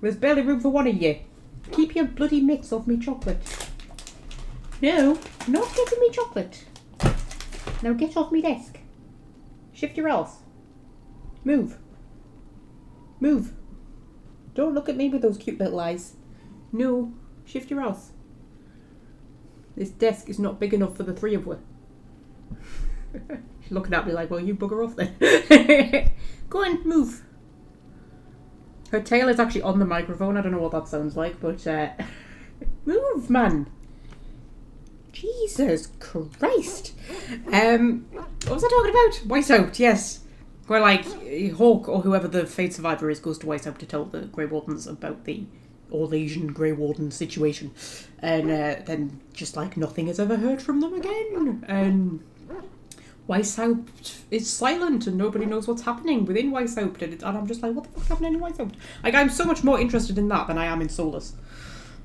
There's barely room for one of you. Keep your bloody mitts off me chocolate. No, not getting me chocolate. Now get off me desk. Shift your ass. Move. Don't look at me with those cute little eyes. No, shift your ass. This desk is not big enough for the 3 of us. She's looking at me like, well, you bugger off then. Go on, move. Her tail is actually on the microphone. I don't know what that sounds like, but move, man. Jesus Christ. What was I talking about? Weishaupt, yes. Where, like, Hawk or whoever the Fate survivor is goes to Weishaupt to tell the Grey Wardens about the All-Asian Grey Warden situation. And then just, like, nothing is ever heard from them again. And Weishaupt is silent and nobody knows what's happening within Weishaupt. And I'm just like, what the fuck's happening in Weishaupt? Like, I'm so much more interested in that than I am in Solus.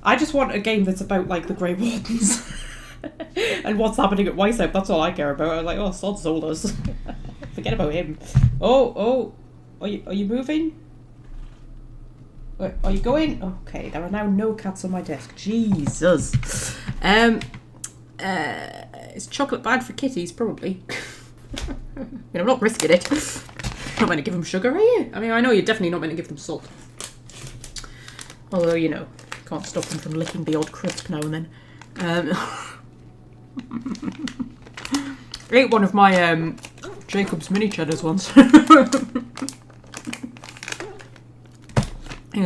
I just want a game that's about, like, the Grey Wardens. And what's happening at Weishaupt, that's all I care about. I'm like, oh, sod Solus. Forget about him. Oh, are you moving? Are you going? Okay, there are now no cats on my desk. Jesus. Is chocolate bad for kitties? Probably. I mean, I'm not risking it. Not meant to give them sugar, are you? I mean, I know you're definitely not meant to give them salt. Although, you know, can't stop them from licking the odd crisp now and then. I ate one of my Jacob's mini cheddars once. Oh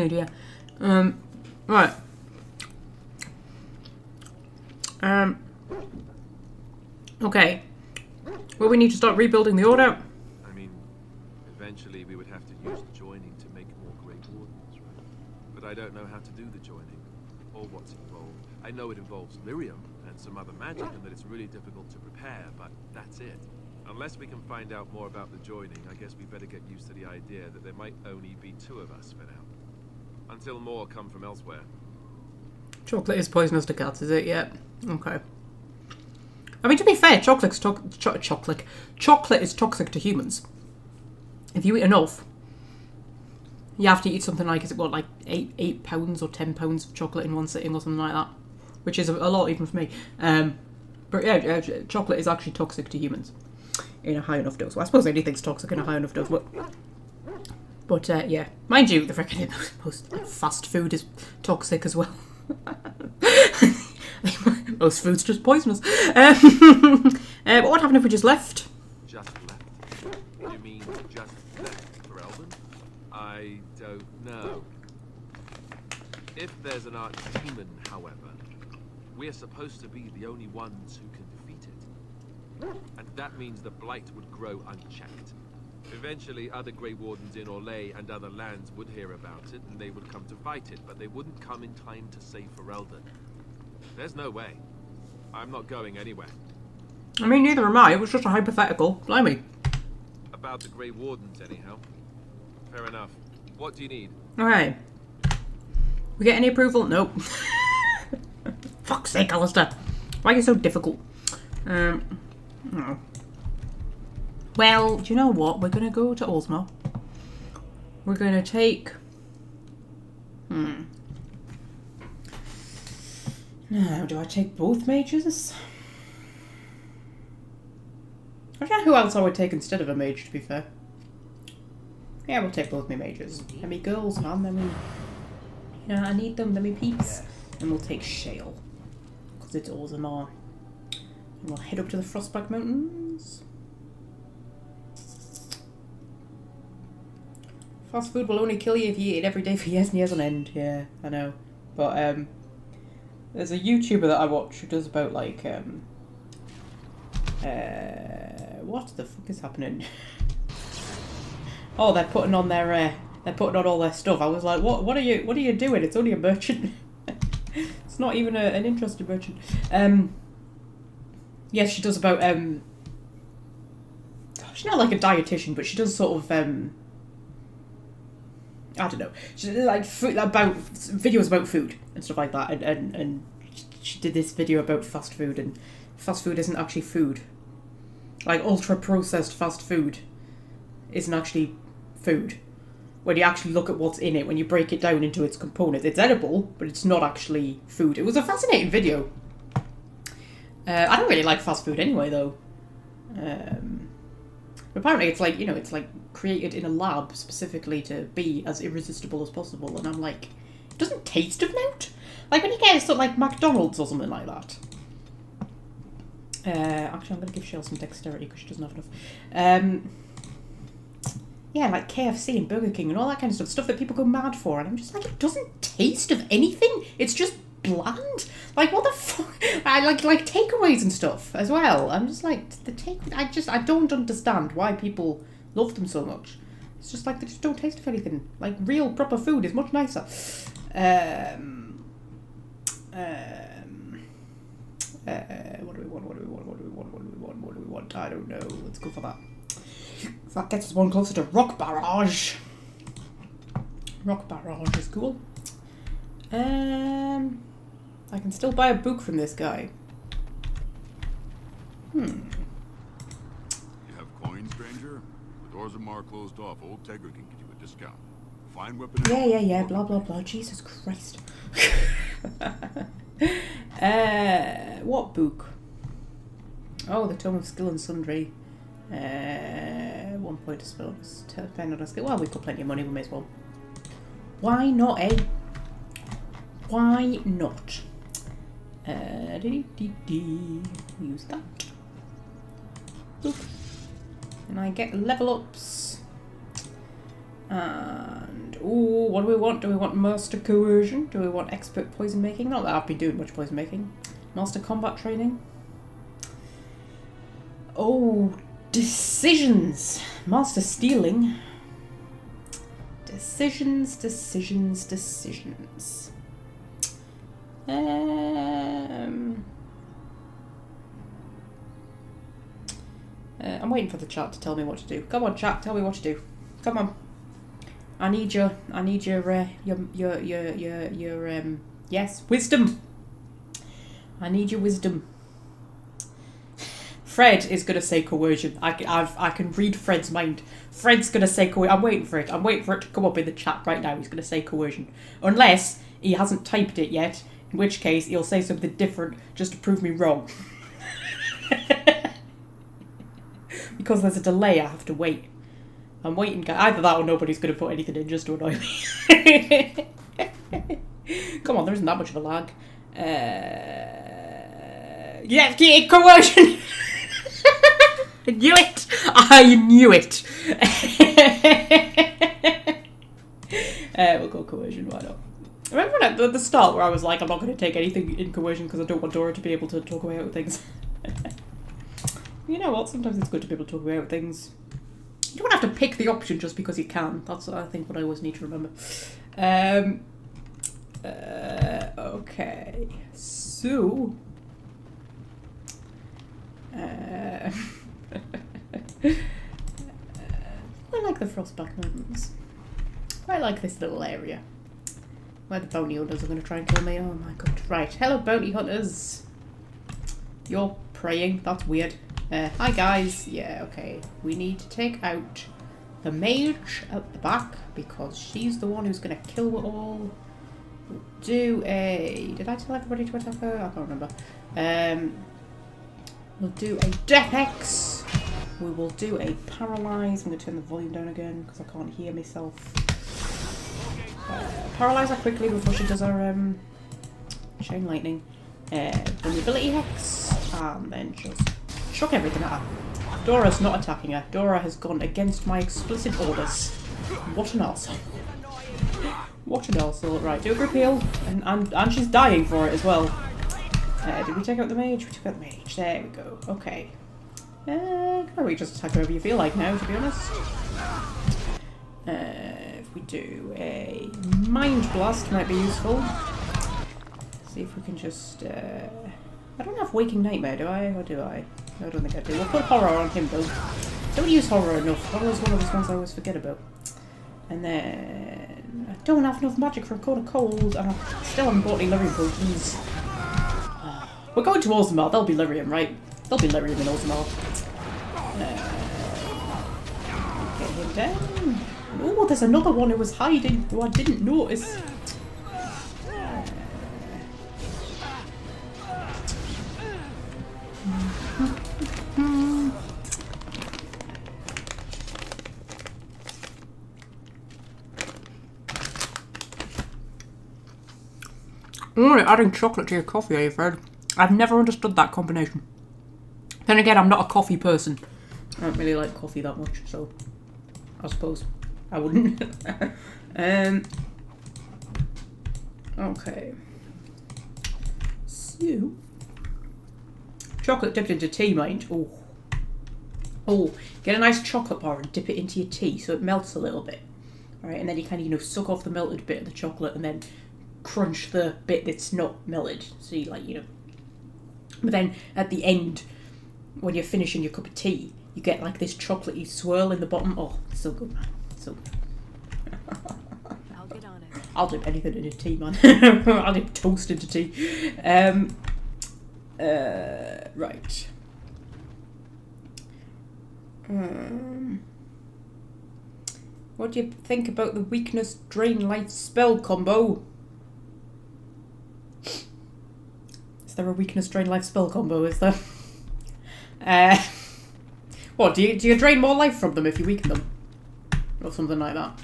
dear. Right. Okay. Well, we need to start rebuilding the order. I mean, eventually we would have to use the joining to make more Grey Wardens, right? But I don't know how to do the joining, or what's involved. I know it involves lyrium and some other magic, and that it's really difficult to prepare, but that's it. Unless we can find out more about the joining, I guess we better get used to the idea that there might only be 2 of us for now. Until more come from elsewhere. Chocolate is poisonous to cats, is it? Yeah. Okay. I mean, to be fair, chocolate is toxic to humans. If you eat enough, you have to eat something like, is it what, like 8 pounds or 10 pounds of chocolate in one sitting or something like that? Which is a lot even for me. But yeah, chocolate is actually toxic to humans in a high enough dose. Well, I suppose anything's toxic in a high enough dose, but yeah. Mind you, the freaking most fast food is toxic as well. Most food's just poisonous. But what happened if we just left? Just left? You mean just left Ferelden? I don't know. If there's an archdemon, however, we're supposed to be the only ones who can defeat it. And that means the blight would grow unchecked. Eventually, other Grey Wardens in Orlais and other lands would hear about it, and they would come to fight it, but they wouldn't come in time to save Ferelden. There's no way. I'm not going anywhere. I mean, neither am I. It was just a hypothetical. Blimey. About the Grey Wardens, anyhow. Fair enough. What do you need? Okay. We get any approval? Nope. Fuck's sake, Alistair. Why are you so difficult? No. Well, do you know what? We're going to go to Orzammar. We're going to take... Now, do I take both mages? I don't know who else I would take instead of a mage, to be fair. Yeah, we'll take both my mages. Let me girls, man. Let me... Yeah, I need them. Let me peeps. And we'll take Shale. Because it's Orzammar. And we'll head up to the Frostback Mountains. Fast food will only kill you if you eat it every day for years and years on end. Yeah, I know. But, there's a YouTuber that I watch who does about, like, what the fuck is happening? Oh, they're putting on their, they're putting on all their stuff. I was like, what are you doing? It's only a merchant. It's not even an interesting merchant. Yeah, she does about, she's not like a dietitian, but she does sort of, I don't know. She did like food, about videos about food and stuff like that, and she did this video about fast food, and fast food isn't actually food. Like ultra processed fast food isn't actually food. When you actually look at what's in it, when you break it down into its components, it's edible, but it's not actually food. It was a fascinating video. I don't really like fast food anyway, though. Apparently it's like, you know, it's like created in a lab specifically to be as irresistible as possible, and I'm like, it doesn't taste of note. Like when you get stuff like McDonald's or something like that. Actually, I'm going to give Shell some dexterity because she doesn't have enough. Yeah, like KFC and Burger King and all that kind of stuff that people go mad for, and I'm just like, it doesn't taste of anything. It's just bland. Like, what the fuck? I like takeaways and stuff as well. I'm just like, I don't understand why people love them so much. It's just like they just don't taste of anything. Like real proper food is much nicer. What do we want? I don't know. Let's go for that. That gets us one closer to Rock Barrage. Rock Barrage is cool. I can still buy a book from this guy. You have coins, stranger? With Orzammar closed off, old Tegra can give you a discount. Fine weapon. Yeah. Blah blah blah. Jesus Christ. What book? Oh, the Tome of Skill and Sundry. 1 point to spell. Depend on a skill. Well, we've got plenty of money. We may as well. Why not, eh? Why not? Use that. Boop. And I get level ups. And ooh, what do we want? Do we want Master Coercion? Do we want Expert Poison Making? Not that I've been doing much poison making. Master Combat Training. Oh, Decisions. Master Stealing. Decisions. I'm waiting for the chat to tell me what to do. Come on, chat, tell me what to do. Come on. I need your yes, wisdom. I need your wisdom. Fred is gonna say coercion. I can read Fred's mind. Fred's gonna say coercion. I'm waiting for it. I'm waiting for it to come up in the chat right now. He's gonna say coercion, unless he hasn't typed it yet. In which case, he'll say something different just to prove me wrong. Because there's a delay, I have to wait. I'm waiting. Either that or nobody's going to put anything in just to annoy me. Come on, there isn't that much of a lag. Yeah, coercion! I knew it! I knew it! We'll go coercion, why not? Remember at the start where I was like, I'm not going to take anything in coercion because I don't want Dora to be able to talk away with things. You know what? Sometimes it's good to be able to talk away with things. You don't have to pick the option just because you can. That's, I think, what I always need to remember. Okay. So... I like the Frostback Mountains. I like this little area. Where the bounty hunters are going to try and kill me. Oh my god. Right. Hello, bounty hunters. You're praying. That's weird. Hi, guys. Yeah, okay. We need to take out the mage at the back because she's the one who's going to kill it all. We'll do a... Did I tell everybody to attack her? I can't remember. We'll do a Death Hex. We will do a Paralyze. I'm going to turn the volume down again because I can't hear myself. Paralyze her quickly before she does her Chain Lightning. Vulnerability Hex. And then just chuck everything at her. Dora's not attacking her. Dora has gone against my explicit orders. What an arsehole. What an arsehole. Right, do a group heal. And she's dying for it as well. Did we take out the mage? We took out the mage. There we go. Okay. We just attack whoever you feel like now, to be honest. If we do a Mind Blast, might be useful. See if we can just... I don't have Waking Nightmare, do I? Or do I? No, I don't think I do. We'll put Horror on him, though. Don't use Horror enough. Horror is one of those ones I always forget about. And then... I don't have enough magic for a Cone of Cold, and I still haven't bought any Lyrium potions. We're going to Orzammar. There'll be Lyrium, right? There'll be Lyrium in Orzammar. Get him down. Oh, there's another one who was hiding, who I didn't notice. Only adding chocolate to your coffee, are you, Fred? I've never understood that combination. Then again, I'm not a coffee person. I don't really like coffee that much, so I suppose I wouldn't. Okay. So, chocolate dipped into tea, mind. Oh. Oh, get a nice chocolate bar and dip it into your tea so it melts a little bit. Alright, and then you kind of, you know, suck off the melted bit of the chocolate and then crunch the bit that's not melted. So you like, you know. But then at the end, when you're finishing your cup of tea, you get like this chocolatey swirl in the bottom. Oh, so good, man. So good. I'll get on it. I'll dip anything into tea, man. I'll dip toast into tea. Right. What do you think about the weakness drain life spell combo? Is there a weakness drain life spell combo? Is there? What do you drain more life from them if you weaken them, or something like that?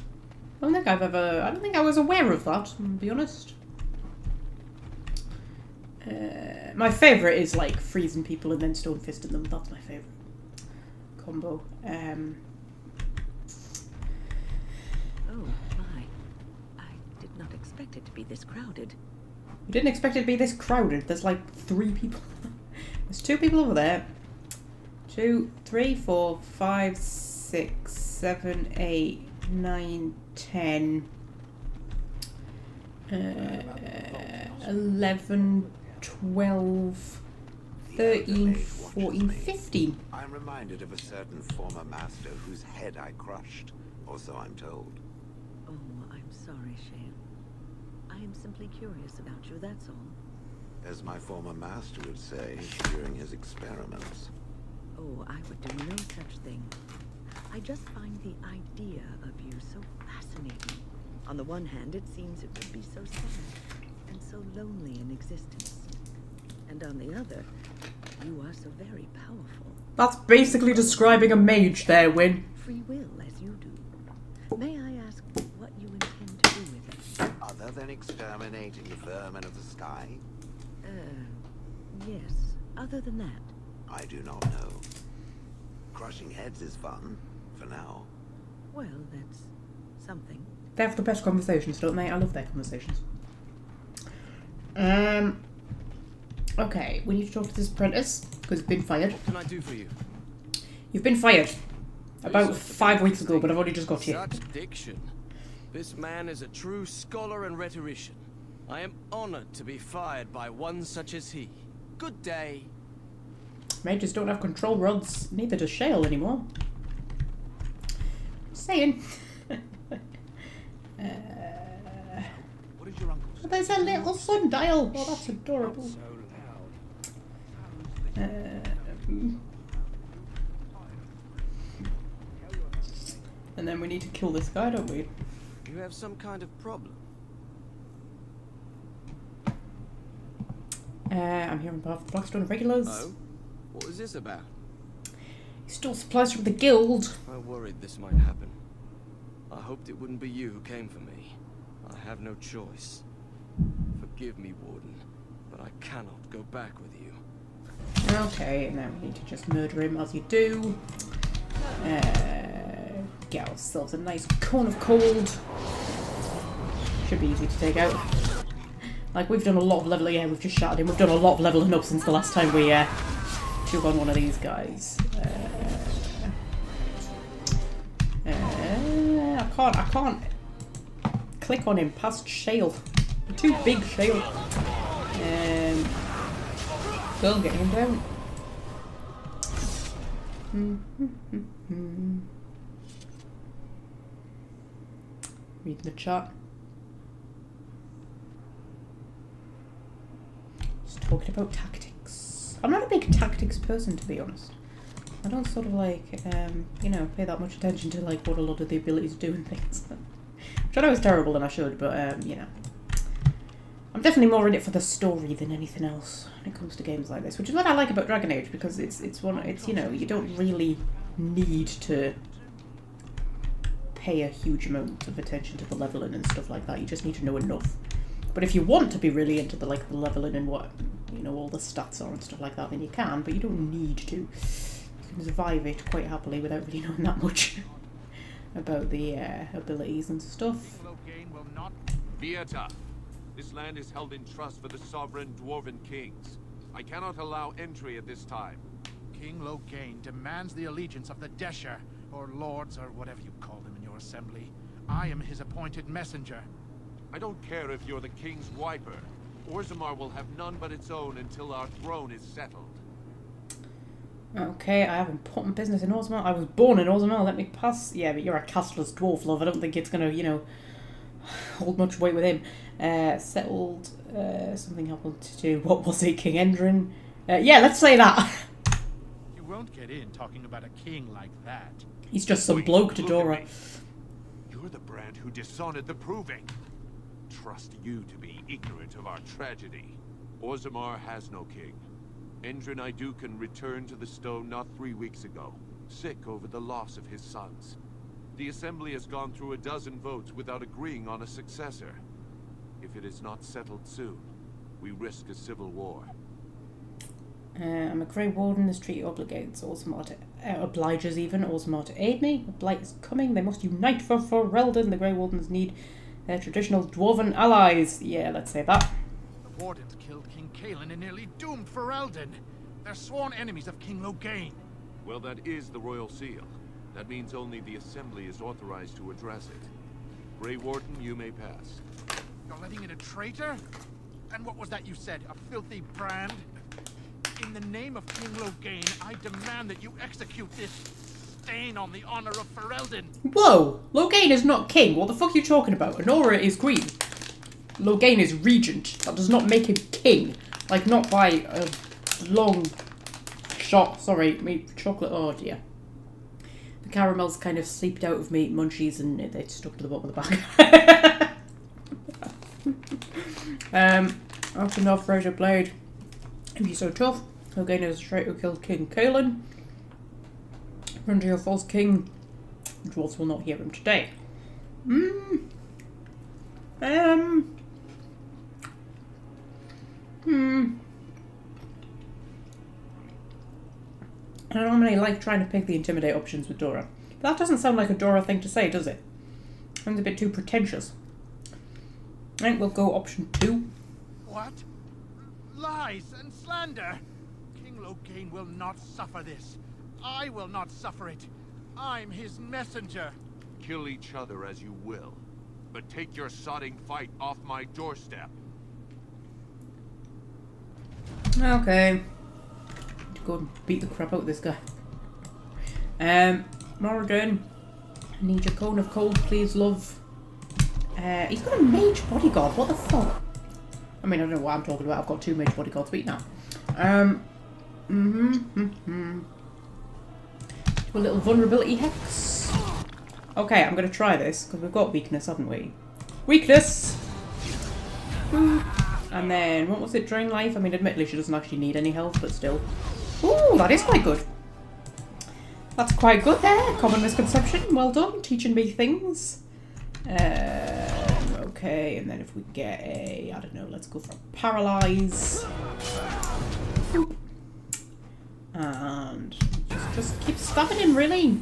I don't think I was aware of that. To be honest. My favourite is like freezing people and then stone fisting them. That's my favourite combo. Oh my! I did not expect it to be this crowded. You didn't expect it to be this crowded. There's like 3 people. There's 2 people over there. 2, 3, 4, 5, 6, 7, 8, 9, 10, 11, 12, 13, 14, 15. I'm reminded of a certain former master whose head I crushed, or so I'm told. Oh, I'm sorry, Shale. I am simply curious about you, that's all. As my former master would say during his experiments. Oh, I would do no such thing. I just find the idea of you so fascinating. On the one hand, it seems it would be so sad and so lonely in existence. And on the other, you are so very powerful. That's basically describing a mage there, Win. Free will, as you do. May I ask what you intend to do with it? Other than exterminating the vermin of the sky? Yes. Other than that. I do not know. Crushing heads is fun, for now. Well, that's something. They have the best conversations, don't they? I love their conversations. Okay, we need to talk to this apprentice, because he's been fired. What can I do for you? You've been fired. About 5 weeks ago, but I've only just got here. Such diction. This man is a true scholar and rhetorician. I am honored to be fired by one such as he. Good day. Mages don't have control rods, neither does Shale anymore. Just saying. What did your uncle Oh, there's a little sundial. Oh, that's adorable. So loud. And then we need to kill this guy, don't we? You have some kind of problem. I'm here on behalf of the Blackstone Regulars. Oh? What was this about? He stole supplies from the guild. I worried this might happen. I hoped it wouldn't be you who came for me. I have no choice. Forgive me, Warden, but I cannot go back with you. Okay, and then we need to just murder him as you do. Get ourselves a nice cone of cold. Should be easy to take out. Like, we've done a lot of leveling. Yeah, we've just shattered him. We've done a lot of leveling up since the last time we took on one of these guys. I can't click on him past Shale. Too big, Shale. Go get him down. Read the chat. Just talking about tactics. I'm not a big tactics person, to be honest. I don't sort of like, you know, pay that much attention to like what a lot of the abilities do and things. Which I know is terrible and I should, but you know. I'm definitely more in it for the story than anything else when it comes to games like this, which is what I like about Dragon Age, because it's you know, you don't really need to pay a huge amount of attention to the leveling and stuff like that. You just need to know enough. But if you want to be really into the the leveling and what, you know, all the stats are and stuff like that, then you can, but you don't need to. You can survive it quite happily without really knowing that much about the abilities and stuff. Vieta, this land is held in trust for the sovereign Dwarven kings. I cannot allow entry at this time. King Loghain demands the allegiance of the Desher, or lords, or whatever you call them in your assembly. I am his appointed messenger. I don't care if you're the king's wiper. Orzammar will have none but its own until our throne is settled. Okay, I have important business in Orzammar. I was born in Orzammar, let me pass. Yeah, but you're a castless dwarf, love. I don't think it's gonna, you know, hold much weight with him. Settled, something happened to, what was it, King Endrin? Yeah, let's say that. You won't get in talking about a king like that. He's just some bloke to Dora. You're the brand who dishonored the Proving. Trust you to be ignorant of our tragedy. Orzammar has no king. Endrin Idukan returned to the stone not 3 weeks ago, sick over the loss of his sons. The Assembly has gone through a dozen votes without agreeing on a successor. If it is not settled soon, we risk a civil war. I'm a Grey Warden. This treaty obligates Orzammar to, obliges even Orzammar to aid me. A blight is coming. They must unite for Ferelden. The Grey Wardens need their traditional dwarven allies. Yeah, let's say that. The Wardens killed King Cailan and nearly doomed Ferelden. They're sworn enemies of King Loghain. Well, that is the royal seal. That means only the Assembly is authorized to address it. Grey Warden, you may pass. You're letting in a traitor? And what was that you said? A filthy brand? In the name of King Loghain, I demand that you execute this stain on the honor of Ferelden. Whoa! Loghain is not king. What the fuck are you talking about? Honora is queen. Loghain is regent. That does not make him king. Like, not by a long shot. Sorry, me chocolate. Oh dear. The caramels kind of seeped out of me munchies and they stuck to the bottom of the bag. After North Fraser Blade. If you're so tough, Loghain is a traitor who killed King Cailan. Run to your false king. The dwarves will not hear him today. I don't normally like trying to pick the intimidate options with Dora. But that doesn't sound like a Dora thing to say, does it? Sounds a bit too pretentious. I think we'll go option 2. What? Lies and slander! King Loghain will not suffer this. I will not suffer it. I'm his messenger. Kill each other as you will, but take your sodding fight off my doorstep. Okay. Go and beat the crap out of this guy. Morrigan, I need your cone of cold, please, love. He's got a mage bodyguard. What the fuck? I mean, I don't know what I'm talking about. I've got 2 major bodyguards beat now. Do a little vulnerability hex. Okay, I'm going to try this, because we've got weakness, haven't we? Weakness! Ooh. And then, what was it? Drain life? I mean, admittedly, she doesn't actually need any health, but still. Ooh, that is quite good. That's quite good there. Common misconception. Well done. Teaching me things. Okay, and then if we get a... I don't know, let's go for paralyze. Boop. And just keep stabbing him, really.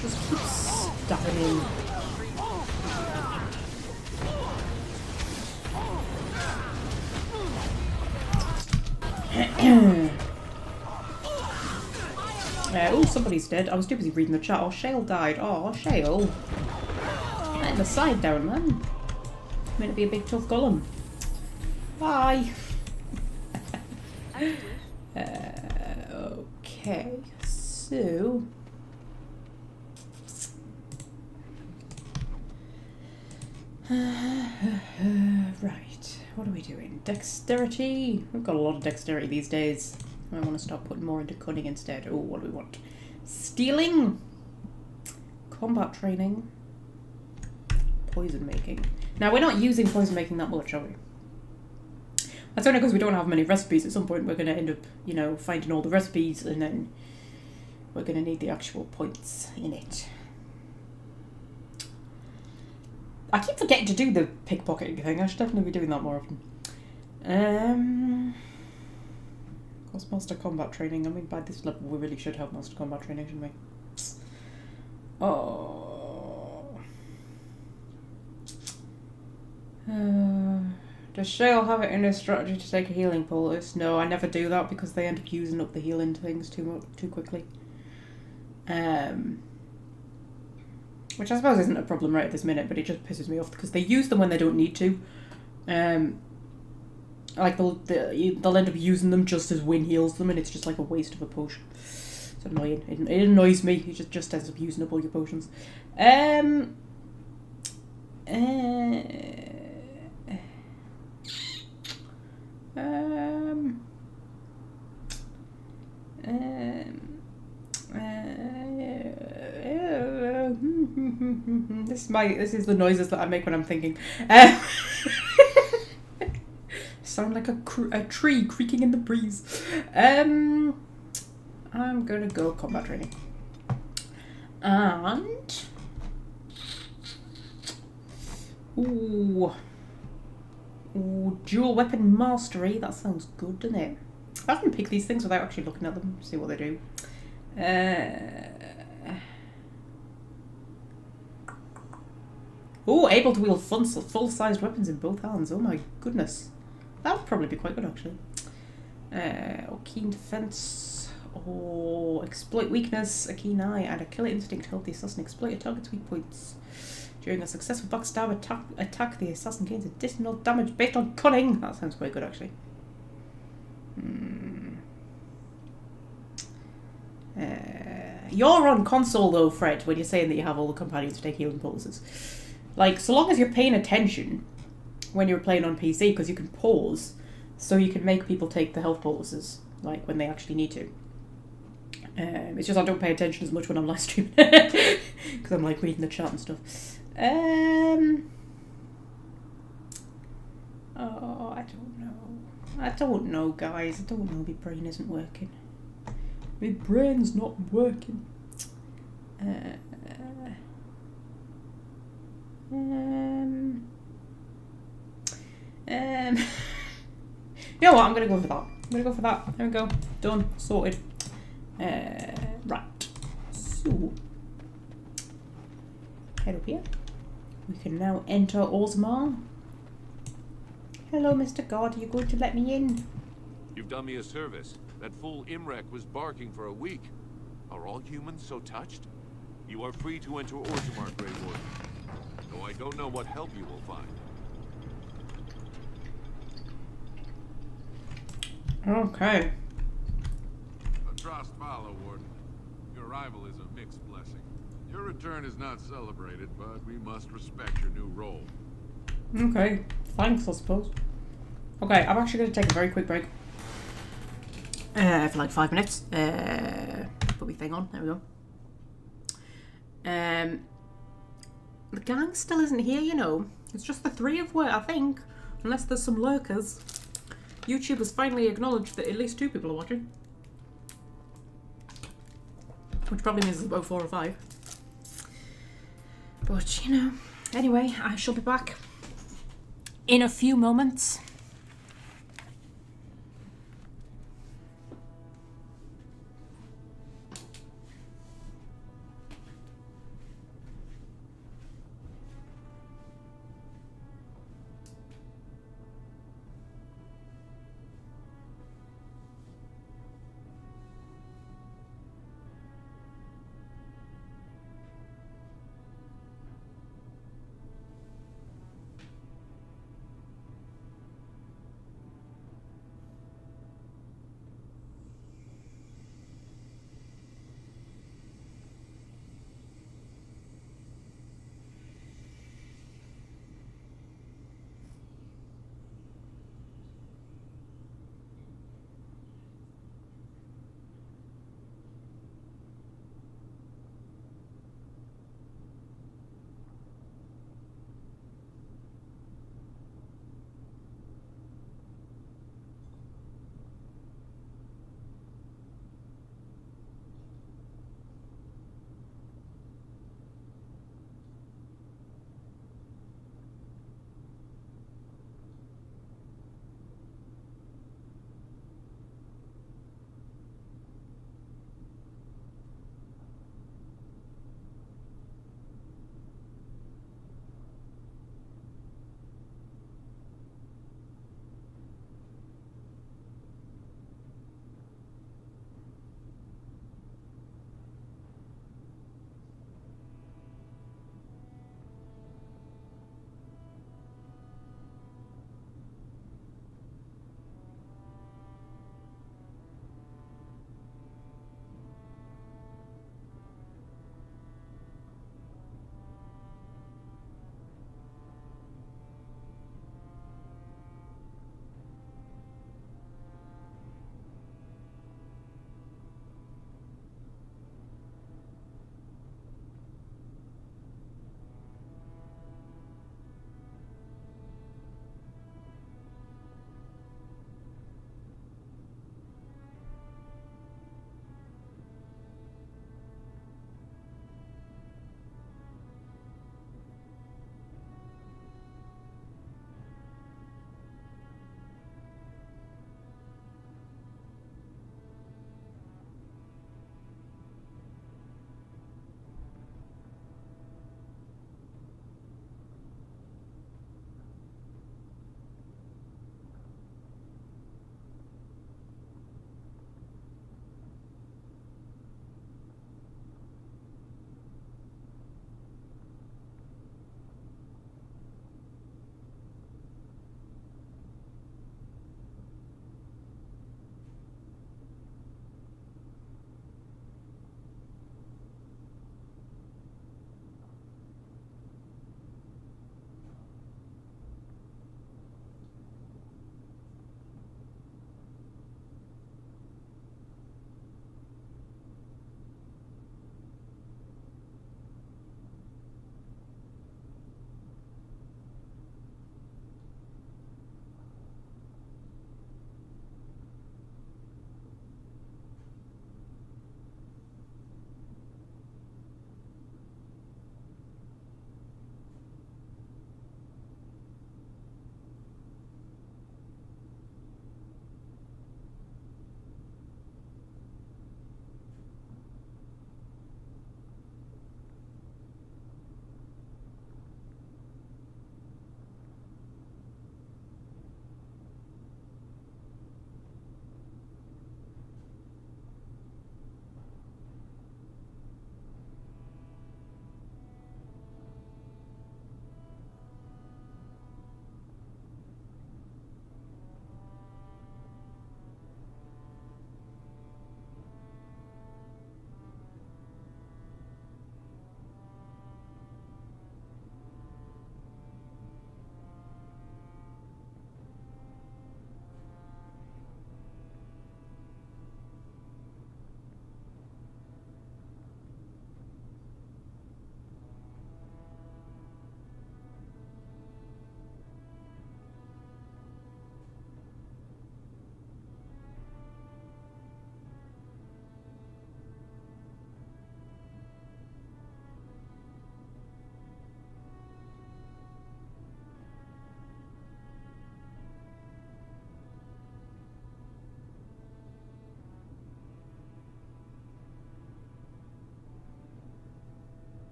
Just keep stabbing him. Oh, somebody's dead. I was too busy reading the chat. Oh, Shale died. Oh, Shale. Let the side down, man. Meant to be a big tough golem. Bye. Okay, so... right, what are we doing? Dexterity? We've got a lot of dexterity these days. I want to start putting more into cunning instead. Oh, what do we want? Stealing! Combat training. Poison making. Now, we're not using poison making that much, are we? That's only because we don't have many recipes. At some point we're going to end up, you know, finding all the recipes and then we're going to need the actual points in it. I keep forgetting to do the pickpocketing thing. I should definitely be doing that more often. Of course, Master Combat Training. I mean, by this level we really should have Master Combat Training, shouldn't we? Oh. Does Shale have it in his strategy to take a healing poultice? No, I never do that because they end up using up the healing things too quickly. Which I suppose isn't a problem right at this minute, but it just pisses me off because they use them when they don't need to. Like they'll end up using them just as Win heals them, and it's just like a waste of a potion. It's annoying. It annoys me. It just ends up using up all your potions. This is the noises that I make when I'm thinking. Sound like a tree creaking in the breeze. I'm gonna go combat training. And ooh, dual weapon mastery. That sounds good, doesn't it? I often pick these things without actually looking at them, see what they do. Oh, able to wield full-sized weapons in both hands. Oh my goodness. That would probably be quite good, actually. Or keen defense, or exploit weakness, a keen eye, and a killer instinct help the assassin exploit a target's weak points. During a successful backstab attack, the assassin gains additional damage based on cunning. That sounds quite good, actually. You're on console though, Fred, when you're saying that you have all the companions to take healing pulses. Like, so long as you're paying attention when you're playing on PC, because you can pause, so you can make people take the health pulses, like, when they actually need to. It's just I don't pay attention as much when I'm live streaming, because I'm, like, reading the chat and stuff. Oh, I don't know. I don't know, guys. I don't know. My brain isn't working. My brain's not working. You know what? I'm gonna go for that. I'm gonna go for that. There we go. Done. Sorted. Right. So, head up here. We can now enter Orzammar. Hello, Mr. God. Are you going to let me in? You've done me a service. That fool Imrek was barking for a week. Are all humans so touched? You are free to enter Orzammar, Grey Warden. Though I don't know what help you will find. Okay. Atrost follow, Warden. Your arrival is a mixed blessing. Your return is not celebrated, but we must respect your new role. Okay. Thanks, I suppose. Okay, I'm actually going to take a very quick break. For like 5 minutes. Put my thing on. There we go. The gang still isn't here, you know. It's just the three of us, I think. Unless there's some lurkers. YouTube has finally acknowledged that at least 2 people are watching. Which probably means there's about 4 or 5. But, you know. Anyway, I shall be back in a few moments.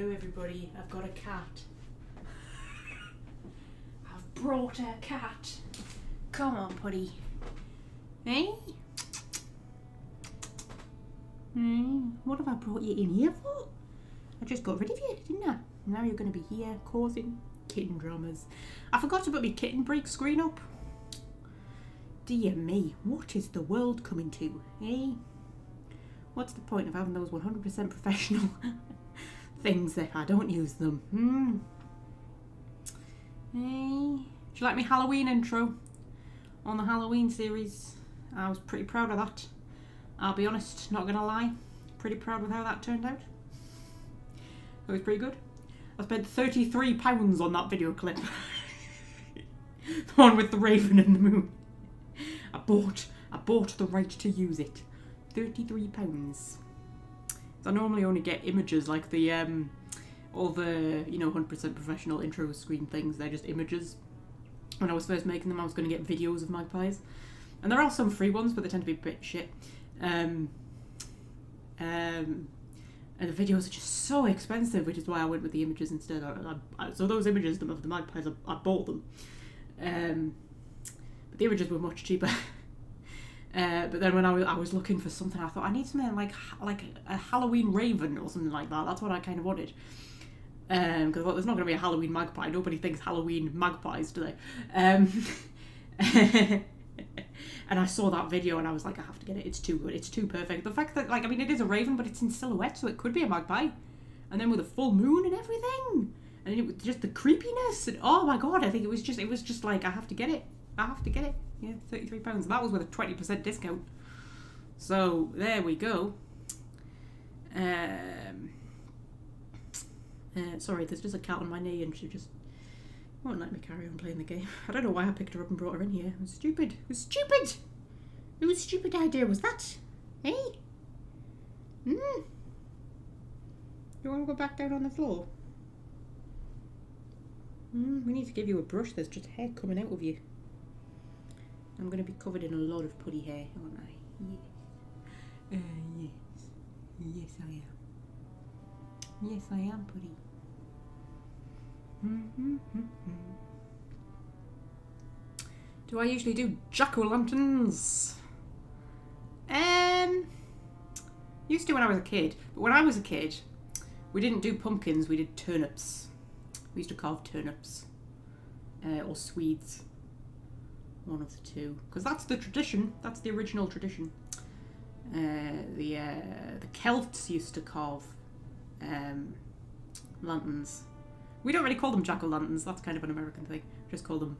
Hello everybody, I've got a cat. I've brought a cat. Come on, Putty. Hey? What have I brought you in here for? I just got rid of you, didn't I? Now you're going to be here causing kitten dramas. I forgot to put my kitten break screen up. Dear me, what is the world coming to, eh? What's the point of having those 100% professional things if I don't use them? Hey, do you like my Halloween intro on the Halloween series? I was pretty proud of that. I'll be honest, not gonna lie. Pretty proud with how that turned out. It was pretty good. I spent £33 on that video clip. The one with the raven and the moon. I bought the right to use it. £33. I normally only get images like the all the 100% professional intro screen things. They're just images. When I was first making them, I was going to get videos of magpies, and there are some free ones, but they tend to be a bit shit. And the videos are just so expensive, which is why I went with the images instead. So those images of the magpies, I bought them, but the images were much cheaper. But then when I was looking for something, I thought I need something like a Halloween raven or something like that. That's what I kind of wanted. Because there's not going to be a Halloween magpie. Nobody thinks Halloween magpies, do they? And I saw that video and I was like, I have to get it. It's too good. It's too perfect. The fact that, it is a raven, but it's in silhouette, so it could be a magpie. And then with a full moon and everything. And it was just the creepiness. And oh my god, I think it was just like, I have to get it. I have to get it. Yeah, £33. That was with a 20% discount. So there we go. Sorry, there's just a cat on my knee and she just won't let me carry on playing the game. I don't know why I picked her up and brought her in here. It was stupid. It was stupid. It was a stupid idea, was that? Hey? You want to go back down on the floor? We need to give you a brush. There's just hair coming out of you. I'm going to be covered in a lot of putty hair, aren't I? Yes. Yes. Yes, I am. Yes, I am, putty. Do I usually do jack-o'-lanterns? Used to when I was a kid. But when I was a kid, we didn't do pumpkins, we did turnips. We used to carve turnips. Or Swedes. One of the two. Because that's the tradition. That's the original tradition. The Celts used to carve lanterns. We don't really call them jack-o'-lanterns. That's kind of an American thing. Just call them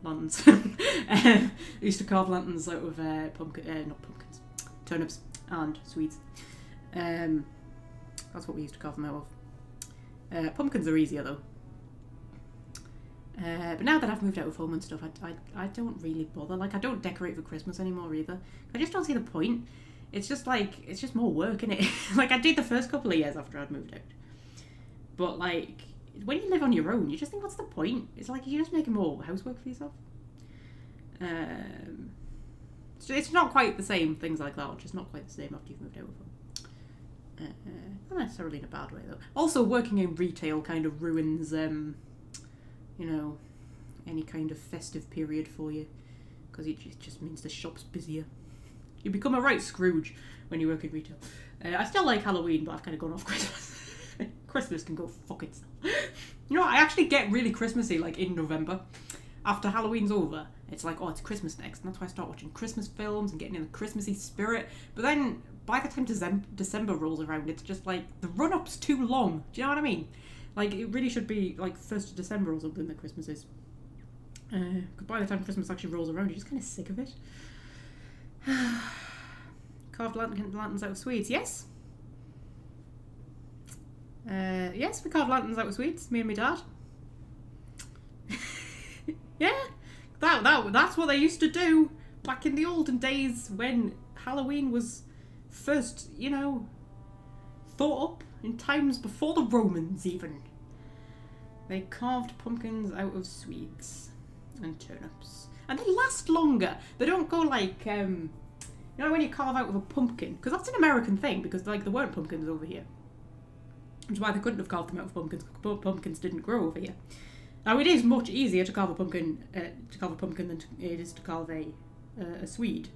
lanterns. They used to carve lanterns out of not pumpkins. Turnips and Swedes. That's what we used to carve them out of. Pumpkins are easier though. But now that I've moved out of home and stuff, I don't really bother. I don't decorate for Christmas anymore either. I just don't see the point. It's just it's just more work, innit? I did the first couple of years after I'd moved out. But when you live on your own, you just think, what's the point? It's you're just making more housework for yourself. It's not quite the same, things like that. Just not quite the same after you've moved out of home. Not necessarily in a bad way though. Also, working in retail kind of ruins any kind of festive period for you, because it just means the shop's busier. You become a right Scrooge when you work in retail. I still like Halloween, but I've kind of gone off Christmas. Christmas can go fuck itself. I actually get really Christmassy in November. After Halloween's over, it's it's Christmas next, and that's why I start watching Christmas films and getting in the Christmassy spirit. But then, by the time December rolls around, it's just the run-up's too long. Do you know what I mean? It really should be 1st of December or something that Christmas is. Because by the time Christmas actually rolls around, you're just kind of sick of it. Carved lanterns out of Swedes, yes? Yes, we carved lanterns out of Swedes, me and my dad. Yeah, that's what they used to do back in the olden days when Halloween was first, thought up in times before the Romans even. They carved pumpkins out of Swedes and turnips. And they last longer. They don't go when you carve out of a pumpkin, because that's an American thing, because there weren't pumpkins over here. Which is why they couldn't have carved them out of pumpkins, because pumpkins didn't grow over here. Now, it is much easier to carve a pumpkin than it is to carve a Swede.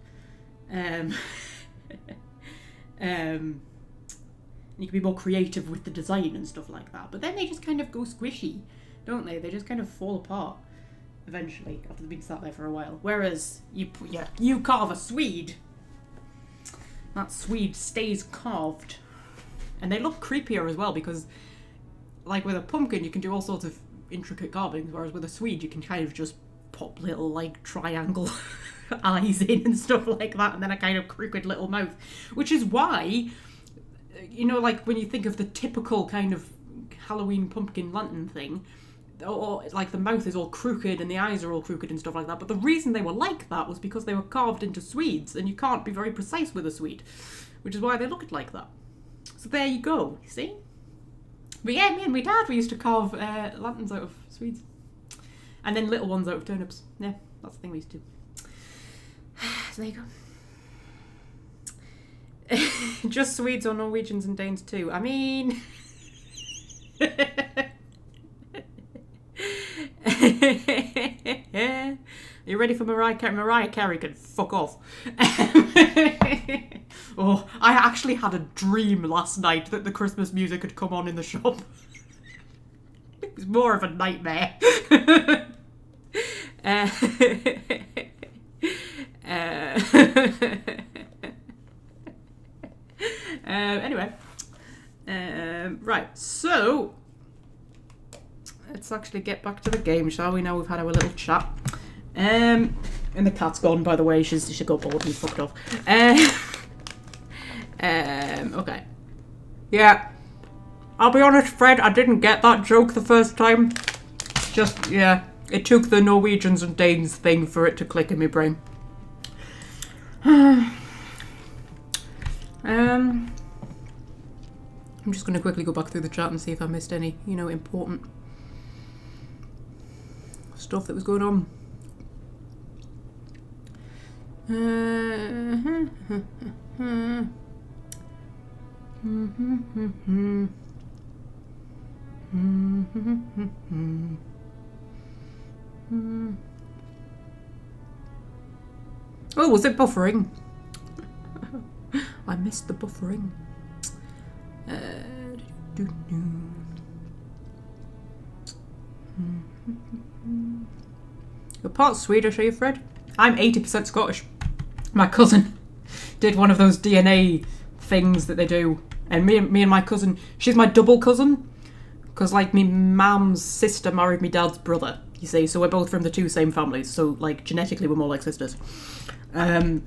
You can be more creative with the design and stuff like that. But then they just kind of go squishy, don't they? They just kind of fall apart eventually after they've been sat there for a while. Whereas you carve a Swede, that Swede stays carved. And they look creepier as well because, like with a pumpkin, you can do all sorts of intricate carvings, whereas with a Swede, you can kind of just pop little, like, triangle eyes in and stuff like that, and then a kind of crooked little mouth. Which is why, you know, like, when you think of the typical kind of Halloween pumpkin lantern thing, or like the mouth is all crooked and the eyes are all crooked and stuff like that, but the reason they were like that was because they were carved into Swedes, and you can't be very precise with a Swede, which is why they looked like that. So there you go, you see? But yeah, me and my dad, we used to carve lanterns out of Swedes. And then little ones out of turnips. Yeah, that's the thing we used to do. So there you go. Just Swedes or Norwegians and Danes too. I mean... You ready for Mariah Carey? Mariah Carey can fuck off. Oh, I actually had a dream last night that the Christmas music had come on in the shop. It was more of a nightmare. Anyway. Right, so... Let's actually get back to the game, shall we? Now we've had our little chat. And the cat's gone, by the way. She got bored and fucked off. Okay. Yeah. I'll be honest, Fred, I didn't get that joke the first time. Just, yeah. It took the Norwegians and Danes thing for it to click in my brain. I'm just going to quickly go back through the chat and see if I missed any, you know, important stuff that was going on. Oh, was it buffering? I missed the buffering. You're part Swedish, are you, Fred? I'm 80% Scottish. My cousin did one of those DNA things that they do. And me and my cousin, she's my double cousin. Because, like, me mum's sister married me dad's brother, you see. So we're both from the two same families. So, like, genetically we're more like sisters. And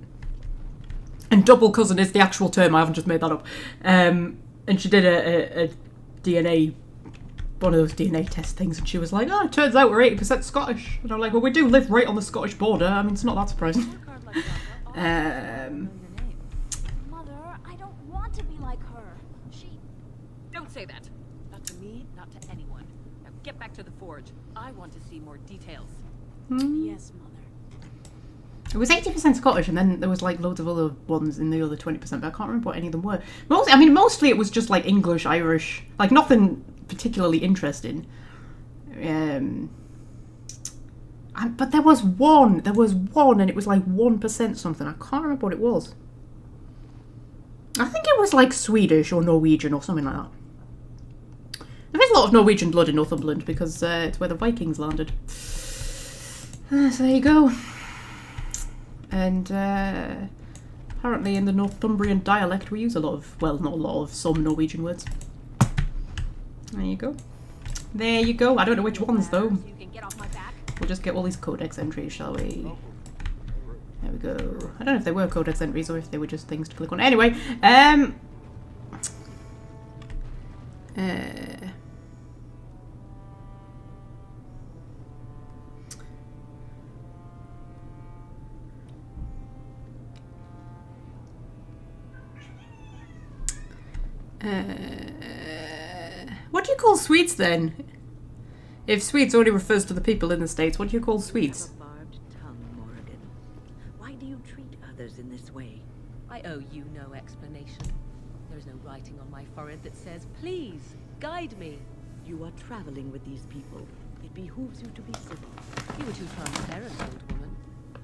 double cousin is the actual term, I haven't just made that up. And she did a DNA, one of those DNA test things, and she was like, oh, it turns out we're 80% Scottish. And I'm like, well, we do live right on the Scottish border. I mean, it's not that surprising. Mother, I don't want to be like her. Don't say that. Not to me, not to anyone. Now get back to the forge. I want to see more details. Yes, Mother. It was 80% Scottish, and then there was like loads of other ones in the other 20%, but I can't remember what any of them were. Mostly it was just like English, Irish, like nothing particularly interesting. But there was one, and it was like 1% something. I can't remember what it was. I think it was like Swedish or Norwegian or something like that. There is a lot of Norwegian blood in Northumberland because it's where the Vikings landed. So there you go. And apparently in the Northumbrian dialect we use a lot of, well, not a lot of, some Norwegian words. There you go. There you go. I don't know which ones though. We'll just get all these codex entries, shall we? There we go. I don't know if they were codex entries or if they were just things to click on. Anyway, what do you call Swedes then? If Swedes only refers to the people in the States, what do you call Swedes? Barbed tongue, Morrigan. Why do you treat others in this way? I owe you no explanation. There's no writing on my forehead that says, please, Guide me. You are traveling with these people. It behooves you to be civil. You were too transparent, old woman.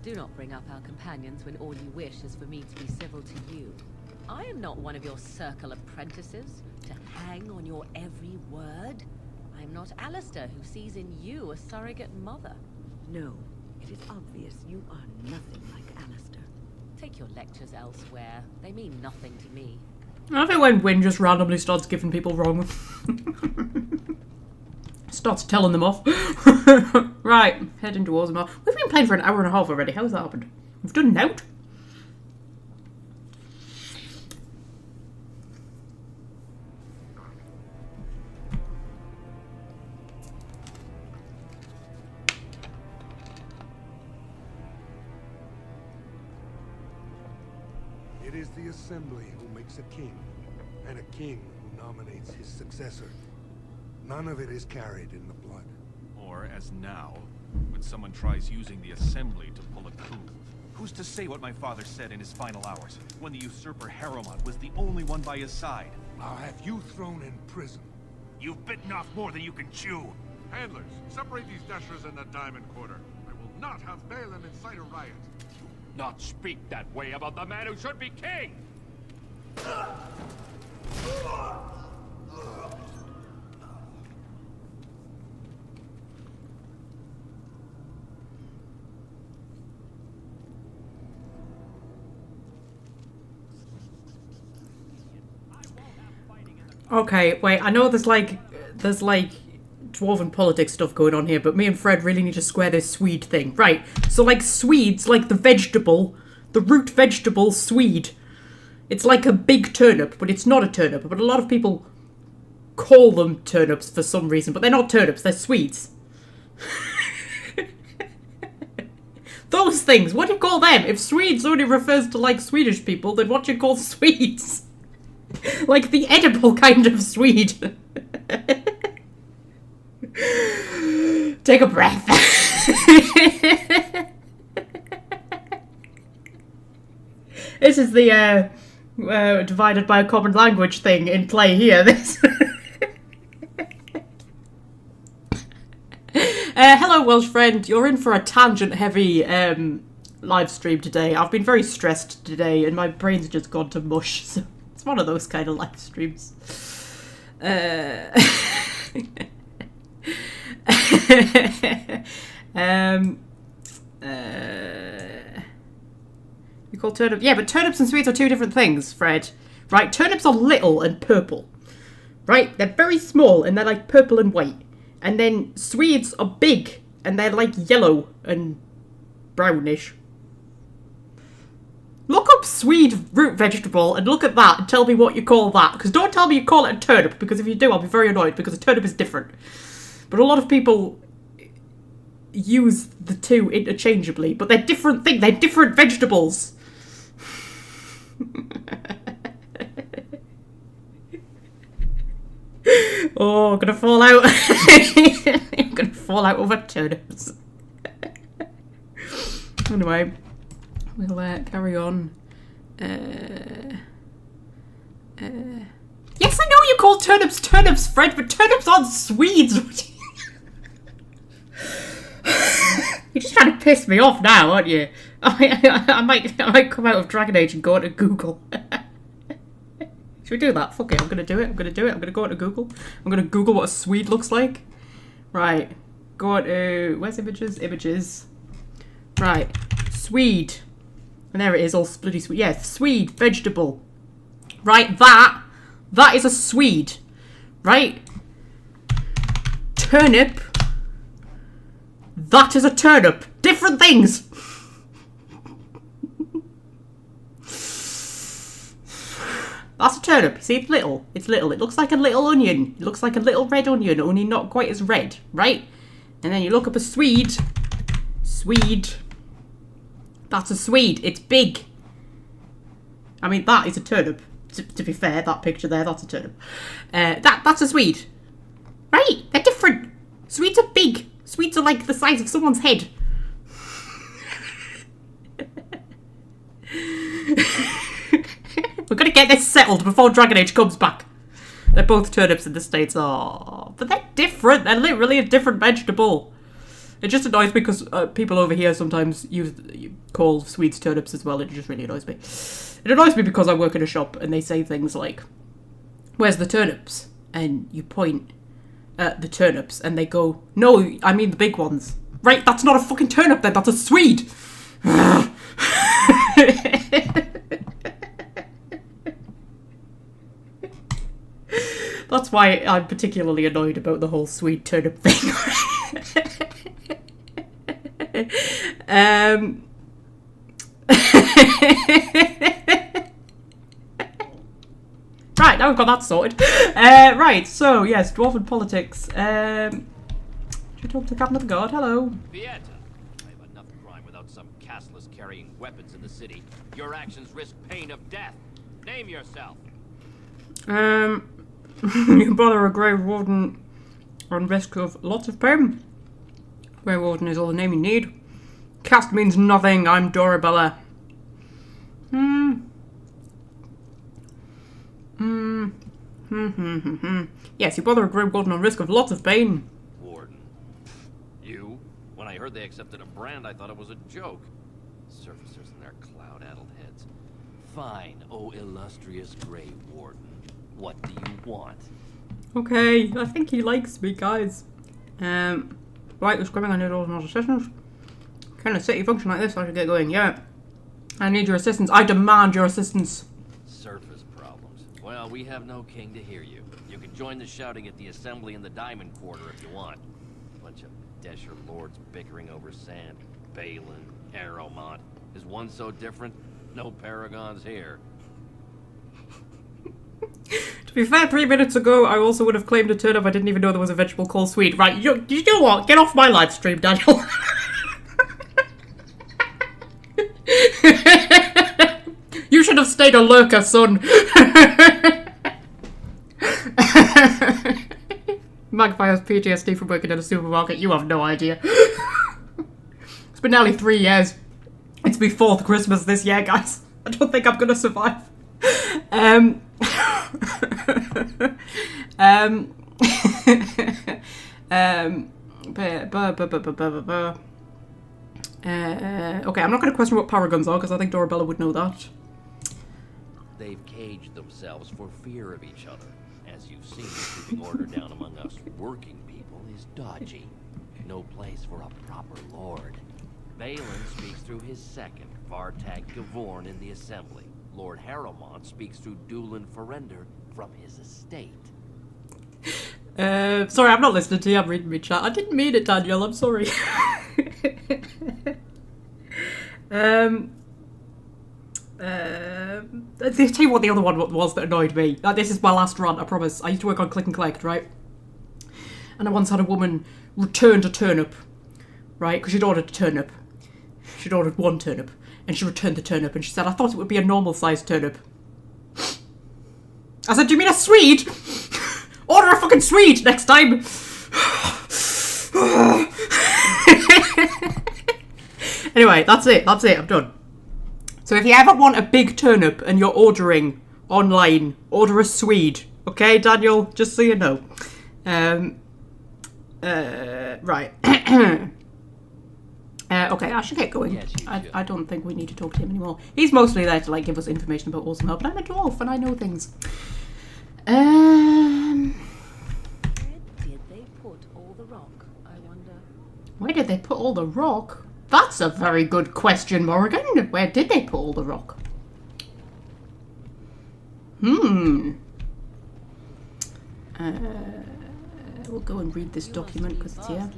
Do not bring up our companions when all you wish is for me to be civil to you. I am not one of your circle apprentices to hang on your every word. I am not Alistair, who sees in you a surrogate mother. No, it is obvious you are nothing like Alistair. Take your lectures elsewhere. They mean nothing to me. I think when Wynne just randomly starts giving people wrong. Starts telling them off. Right, heading towards Orzammar. We've been playing for an hour and a half already. How's that happened? We've done note. It is the Assembly who makes a king, and a king who nominates his successor. None of it is carried in the blood. Or, as now, when someone tries using the Assembly to pull a coup. Who's to say what my father said in his final hours, when the usurper Harrowmont was the only one by his side? I'll have you thrown in prison. You've bitten off more than you can chew. Handlers, separate these dashers in the diamond quarter. I will not have Balin incite a riot. Not speak that way about the man who should be king! Okay, wait, I know there's like dwarven politics stuff going on here, but me and Fred really need to square this Swede thing. Right, so like Swedes, like the vegetable, the root vegetable Swede. It's like a big turnip, but it's not a turnip. But a lot of people call them turnips for some reason, but they're not turnips, they're Swedes. Those things, what do you call them? If Swedes only refers to like Swedish people, then what do you call Swedes? Like the edible kind of Swede. Take a breath. This is the divided by a common language thing in play here. This. Hello, Welsh friend. You're in for a tangent-heavy live stream today. I've been very stressed today, and my brain's just gone to mush. So it's one of those kind of live streams. You call turnip? Yeah, but turnips and Swedes are two different things, Fred. Right? Turnips are little and purple. Right? They're very small and they're like purple and white. And then Swedes are big and they're like yellow and brownish. Look up Swede root vegetable and look at that and tell me what you call that. Because don't tell me you call it a turnip, because if you do, I'll be very annoyed, because a turnip is different. But a lot of people use the two interchangeably, but they're different things. They're different vegetables. Oh, I'm gonna fall out. I'm gonna fall out over turnips. Anyway, we'll carry on. Yes, I know you call turnips turnips, Fred, but turnips aren't Swedes. You're just trying to piss me off now, aren't you? I might come out of Dragon Age and go onto Google. Should we do that? Fuck it, I'm gonna do it. I'm gonna go onto Google. I'm gonna Google what a Swede looks like. Right. Go on to... Where's images? Images. Right. Swede. And there it is, all bloody Swede. Yeah, Swede. Vegetable. Right, that is a Swede. Right? Turnip. That is a turnip. Different things. That's a turnip. See, it's little. It's little. It looks like a little onion. It looks like a little red onion, only not quite as red, right? And then you look up a Swede. Swede. That's a Swede. It's big. I mean, that is a turnip. To be fair, that picture there, that's a turnip. That's a Swede. Right? They're different. Swedes are big. Swedes are like the size of someone's head. We're gonna get this settled before Dragon Age comes back. They're both turnips in the States. Oh, but they're different. They're literally a different vegetable. It just annoys me because people over here sometimes call Swedes turnips as well. It just really annoys me. It annoys me because I work in a shop and they say things like, "Where's the turnips?" And you point at the turnips and they go, "No, I mean the big ones." Right, that's not a fucking turnip then, that's a Swede! That's why I'm particularly annoyed about the whole Swede turnip thing. Right, now we've got that sorted. Right, so yes, dwarven politics. Should we talk to Captain of the Guard? Hello. Vieta, I have enough crime without some castless carrying weapons in the city. Your actions risk pain of death. Name yourself. You bother a Grey Warden on risk of lots of pain. Grey Warden is all the name you need. Cast means nothing. I'm Dorabella. Yes, you bother a Grey Warden on risk of lots of pain. Warden. You? When I heard they accepted a brand, I thought it was a joke. Surfacers and their cloud-addled heads. Fine, oh illustrious Grey Warden. What do you want? Okay, I think he likes me, guys. Right, we're scrimming on noodles and assistance. Can a city function like this? I should get going, yeah. I need your assistance. I demand your assistance. Surface problems. Well, we have no king to hear you. You can join the shouting at the assembly in the Diamond Quarter if you want. Bunch of Desher lords bickering over sand. Balin, Arrowmont. Is one so different? No paragons here. To be fair, 3 minutes ago, I also would have claimed a turnip. I didn't even know there was a vegetable called Swede. Right, you know what? Get off my live stream, Daniel. You should have stayed a lurker, son. Magpie has PTSD from working in a supermarket. You have no idea. It's been nearly 3 years. It's my 4th Christmas this year, guys. I don't think I'm gonna survive. Okay, I'm not going to question what paragons are because I think Dorabella would know that. They've caged themselves for fear of each other. As you've seen, keeping order down among us working people is dodgy. No place for a proper lord. Balin speaks through his second, Vartag Gavorn, in the assembly. Lord Harrowmont speaks through Doolin Ferender from his estate. Sorry, I'm not listening to you. I'm reading my chat. I didn't mean it, Daniel. I'm sorry. I'll tell you what the other one was that annoyed me. This is my last rant, I promise. I used to work on Click and Collect, right? And I once had a woman return a turnip, right? Because she'd ordered a turnip. She'd ordered 1 turnip. And she returned the turnip and she said, I thought it would be a normal-sized turnip. I said, do you mean a Swede? Order a fucking Swede next time! Anyway, that's it, I'm done. So if you ever want a big turnip and you're ordering online, order a Swede. Okay, Daniel? Just so you know. Right. Okay, I should get going. Yes, I don't think we need to talk to him anymore. He's mostly there to like give us information about Orzammar, but I'm a dwarf and I know things. Where did they put all the rock, I wonder? Where did they put all the rock? That's a very good question, Morrigan. Where did they put all the rock? We'll go and read this document because it's here.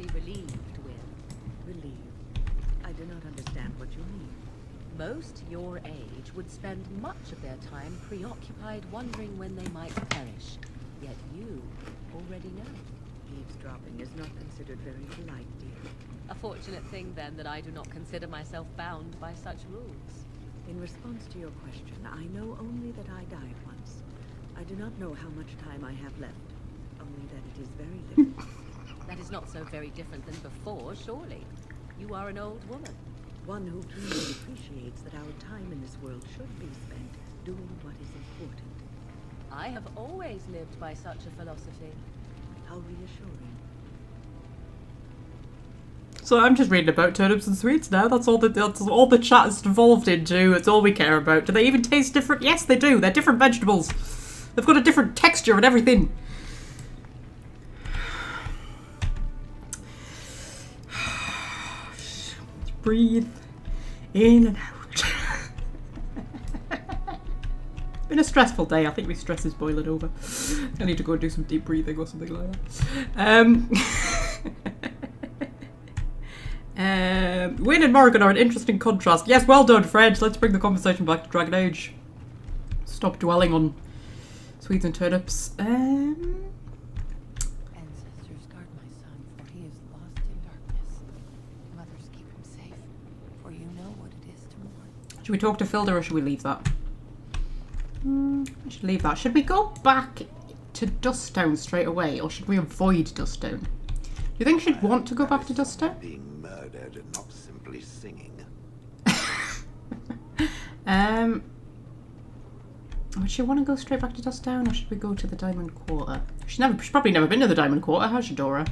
Most your age would spend much of their time preoccupied wondering when they might perish. Yet you already know. Eavesdropping is not considered very polite, dear. A fortunate thing, then, that I do not consider myself bound by such rules. In response to your question, I know only that I died once. I do not know how much time I have left. Only that it is very little. That is not so very different than before, surely. You are an old woman. One who keenly appreciates that our time in this world should be spent doing what is important. I have always lived by such a philosophy. How reassuring. So I'm just reading about turnips and sweets now. That's all the chat is devolved into. It's all we care about. Do they even taste different? Yes, they do. They're different vegetables. They've got a different texture and everything. Breathe in and out. It's been a stressful day. I think my stress is boiling over. I need to go and do some deep breathing or something like that. Wynne and Morrigan are an interesting contrast. Yes, well done, Fred. Let's bring the conversation back to Dragon Age. Stop dwelling on sweets and turnips. Ancestors, guard my son, for he is lost in darkness. Mothers, keep him safe, for you know what it is to mourn. Should we talk to Filda or should we leave that? I should leave that. Should we go back to Dusttown straight away, or should we avoid Dusttown? Do you think she'd want to go back to Dusttown? Being murdered and not simply singing. Would she want to go straight back to Dusttown, or should we go to the Diamond Quarter? She's probably never been to the Diamond Quarter, has she, Dora?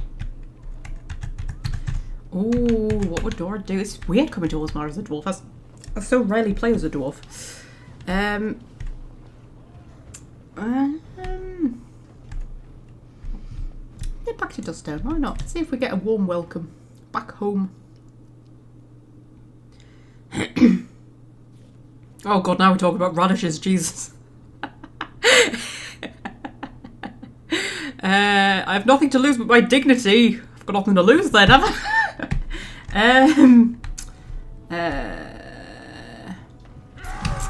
Oh, what would Dora do? It's weird coming to Orzammar as a dwarf. I so rarely play as a dwarf. Get back to Dusttown, why not? See if we get a warm welcome back home. Oh god, now we're talking about radishes, Jesus. I have nothing to lose but my dignity. I've got nothing to lose then, have I?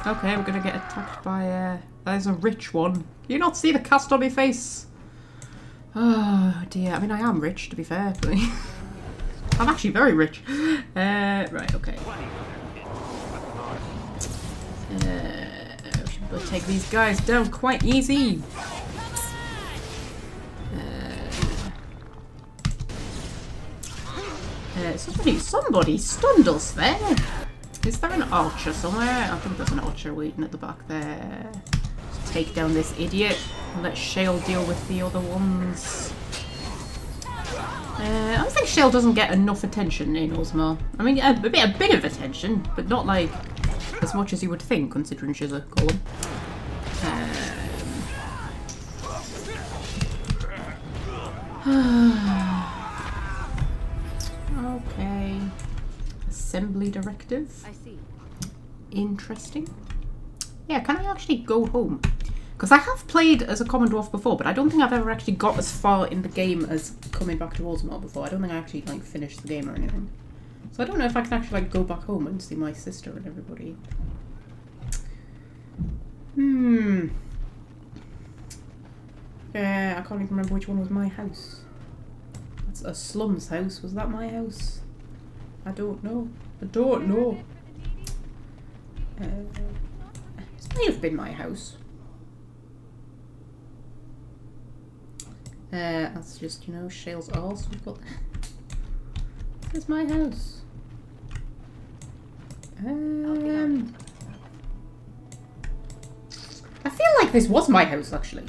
Okay, we're gonna get attacked by, there's a rich one. Can you not see the cast on my face? Oh dear, I mean I am rich, to be fair. I'm actually very rich. Right, okay. We'll take these guys down quite easy. Somebody stunned us there. Is there an archer somewhere? I think there's an archer waiting at the back there. Just take down this idiot and let Shale deal with the other ones. I don't think Shale doesn't get enough attention in Orzammar. I mean, a bit of attention, but not like as much as you would think, considering she's a golem. Okay. Assembly directive. I see. Interesting. Yeah, can I actually go home? Because I have played as a common dwarf before, but I don't think I've ever actually got as far in the game as coming back to Orzammar before. I don't think I actually like finished the game or anything. So I don't know if I can actually like go back home and see my sister and everybody. I can't even remember which one was my house. That's a slum's house. Was that my house? I don't know. I don't know. This may have been my house. That's just, you know, Shale's arse. We've got. This is my house. I feel like this was my house actually.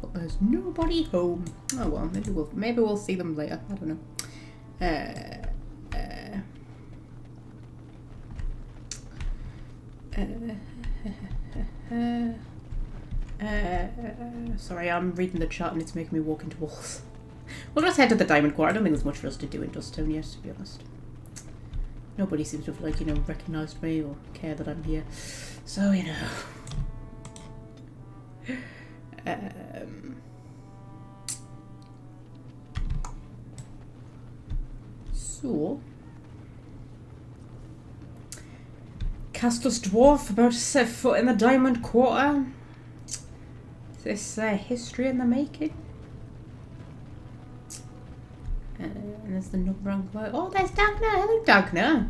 But there's nobody home. Oh well, maybe we'll see them later. I don't know. Sorry, I'm reading the chat and it's making me walk into walls. We'll just head to the Diamond Quarter. I don't think there's much for us to do in Dusttown yet, to be honest. Nobody seems to have, like, you know, recognised me or care that I'm here. So, you know. So. Castus Dwarf about to set foot in the Diamond Quarter. Is this history in the making? And there's the number on quote. Oh, there's Dagna. Hello, Dagna.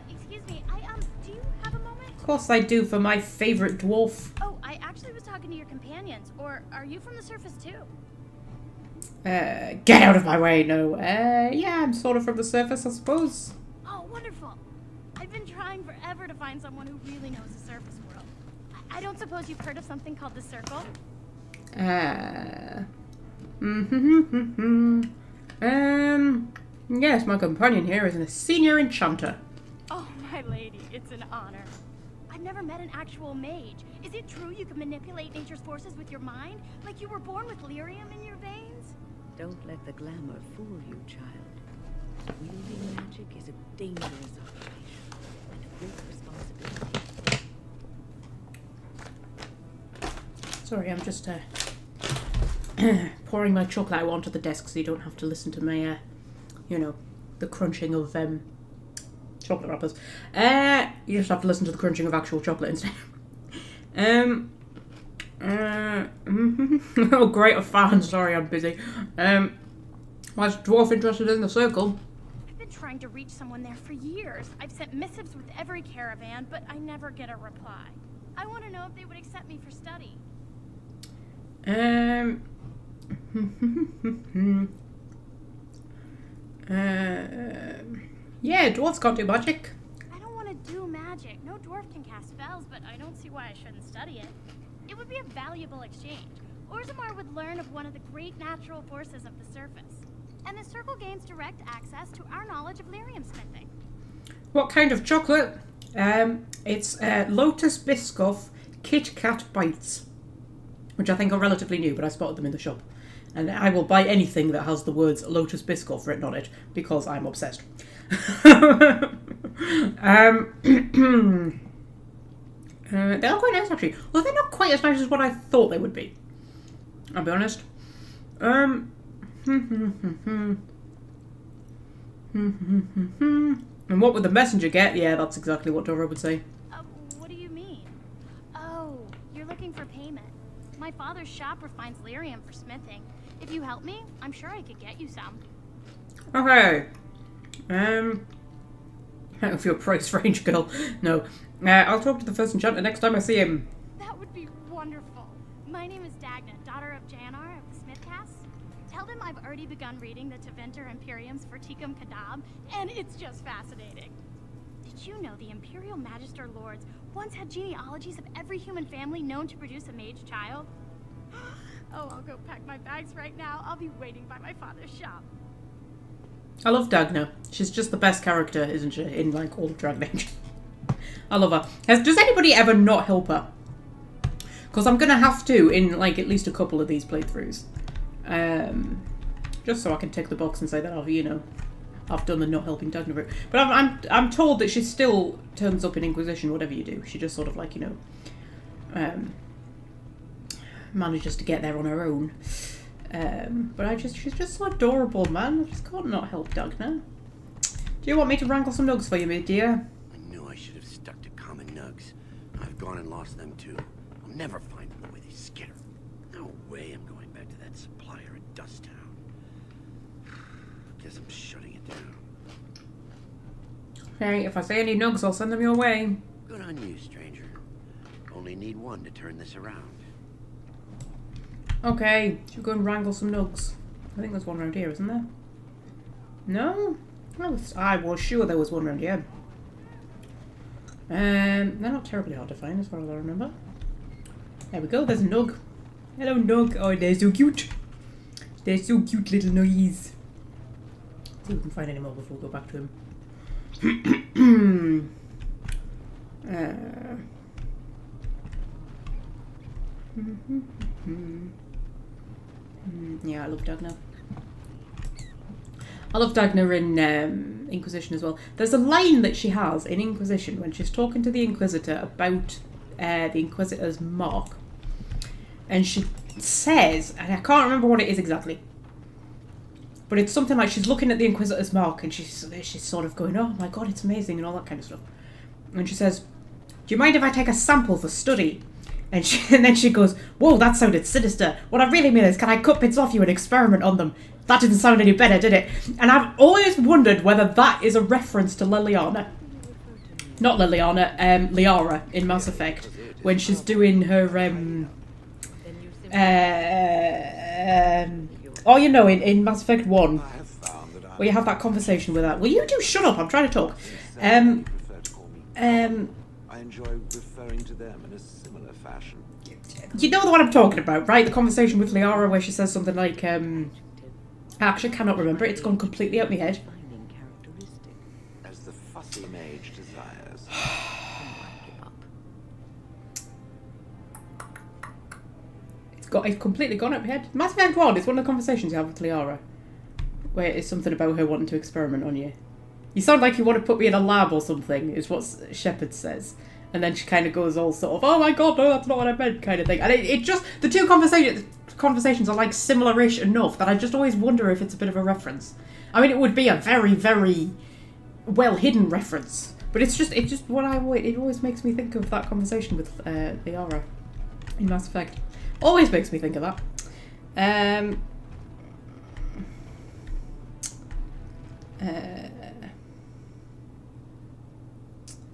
Excuse me. Do you have a moment? Of course I do, for my favourite dwarf. Oh, I actually was talking to your companions. Or are you from the surface too? Get out of my way. No. Yeah, I'm sort of from the surface, I suppose. Oh, wonderful. I've been trying forever to find someone who really knows the surface world. I don't suppose you've heard of something called the Circle? Yes, my companion here is a senior enchanter. Oh, my lady, it's an honor. I've never met an actual mage. Is it true you can manipulate nature's forces with your mind? Like you were born with lyrium in your veins? Don't let the glamour fool you, child. Wielding magic is a dangerous operation and a great responsibility. Sorry, I'm just pouring my chocolate out onto the desk so you don't have to listen to my, you know, the crunching of chocolate wrappers. You just have to listen to the crunching of actual chocolate instead. Oh, great, a fan. Sorry, I'm busy. Was Dwarf interested in the Circle? I've been trying to reach someone there for years. I've sent missives with every caravan, but I never get a reply. I want to know if they would accept me for study. Yeah, dwarves can't do magic. I don't want to do magic. No dwarf can cast spells, but I don't see why I shouldn't study it. It would be a valuable exchange. Orzammar would learn of one of the great natural forces of the surface. And the Circle gains direct access to our knowledge of lyrium smithing. What kind of chocolate? It's Lotus Biscoff Kit Kat Bites, which I think are relatively new, but I spotted them in the shop. And I will buy anything that has the words Lotus Biscoff written on it, because I'm obsessed. They are quite nice, actually. Well, they're not quite as nice as what I thought they would be. I'll be honest. And what would the messenger get? Yeah, that's exactly what Dora would say. What do you mean? Oh, you're looking for payment. My father's shop refines lyrium for smithing. If you help me, I'm sure I could get you some. Okay. Of your price range, girl. No. I'll talk to the first enchanter next time I see him. That would be wonderful. My name is Dagna, daughter of Janar of the Smithcast. Tell them I've already begun reading the Teventer Imperiums for Tikum Kadab, and it's just fascinating. Did you know the Imperial Magister Lords once had genealogies of every human family known to produce a mage child? Oh, I'll go pack my bags right now. I'll be waiting by my father's shop. I love Dagna. She's just the best character, isn't she, in like all of Dragon Age. I love her. Does anybody ever not help her? Because I'm gonna have to in like at least a couple of these playthroughs, just so I can tick the box and say that I've done the not helping Dagna route. But I'm told that she still turns up in Inquisition, whatever you do. She just sort of like manages to get there on her own. But she's just so adorable, man. I just can't not help Dagna. Do you want me to wrangle some nugs for you, my dear? I knew I should have stuck to common nugs. I've gone and lost them too. I'll never find them the way they skitter. No way I'm going back to that supplier in Dust Town. Guess I'm shutting it down. Okay, if I see any nugs, I'll send them your way. Good on you, stranger. Only need one to turn this around. Okay, should go and wrangle some nugs. I think there's one around here, isn't there? No? I was sure there was one around here. They're not terribly hard to find as far as I remember. There we go, there's a nug. Hello, nug. Oh, they're so cute. They're so cute little nuggies. See if we can find any more before we go back to him. Yeah, I love Dagna. I love Dagna in Inquisition as well. There's a line that she has in Inquisition when she's talking to the Inquisitor about the Inquisitor's mark. And she says, and I can't remember what it is exactly, but it's something like she's looking at the Inquisitor's mark and she's sort of going, oh my god, it's amazing and all that kind of stuff. And she says, do you mind if I take a sample for study? And then she goes, whoa, that sounded sinister. What I really mean is, can I cut bits off you and experiment on them? That didn't sound any better, did it? And I've always wondered whether that is a reference to Liliana. Not Liliana, Liara in Mass Effect. When she's doing her, in Mass Effect 1. Where you have that conversation with her. Will you do shut up, I'm trying to talk. I enjoy referring to them in a similar fashion. You know what I'm talking about, right? The conversation with Liara where she says something like, I actually cannot remember. It's gone completely out my head. As the fussy mage desires. It's completely gone out my head. Mass Effect 1 is one of the conversations you have with Liara, where it's something about her wanting to experiment on you. You sound like you want to put me in a lab or something, is what Shepard says. And then she kind of goes all sort of, oh my god, no, that's not what I meant, kind of thing. And it just, the two conversations are like similar-ish enough that I just always wonder if it's a bit of a reference. I mean, it would be a very, very well-hidden reference. But it's just it always makes me think of that conversation with Liara in Mass Effect. Always makes me think of that.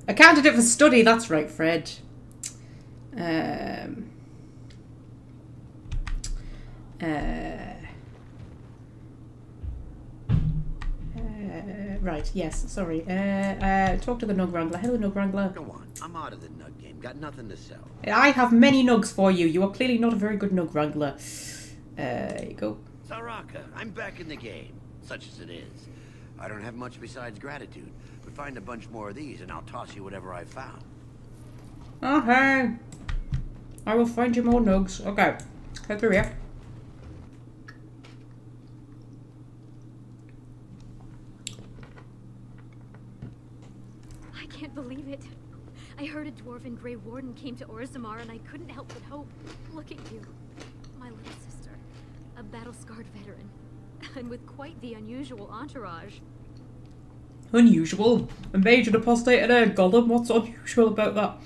A candidate for study, that's right, Fred. Right, yes, sorry. Talk to the Nug Wrangler. Hello, Nug Wrangler. Go on, I'm out of the nug game. Got nothing to sell. I have many nugs for you. You are clearly not a very good Nug Wrangler. Here you go. Saraka, I'm back in the game, such as it is. I don't have much besides gratitude, but find a bunch more of these and I'll toss you whatever I found. Okay. I will find you more nugs. Okay. Head through here. I can't believe it. I heard a dwarf and Grey Warden came to Orzammar and I couldn't help but hope. Look at you. My little sister. A battle-scarred veteran. And with quite the unusual entourage. Unusual? A mage and apostate and a golem? What's unusual about that?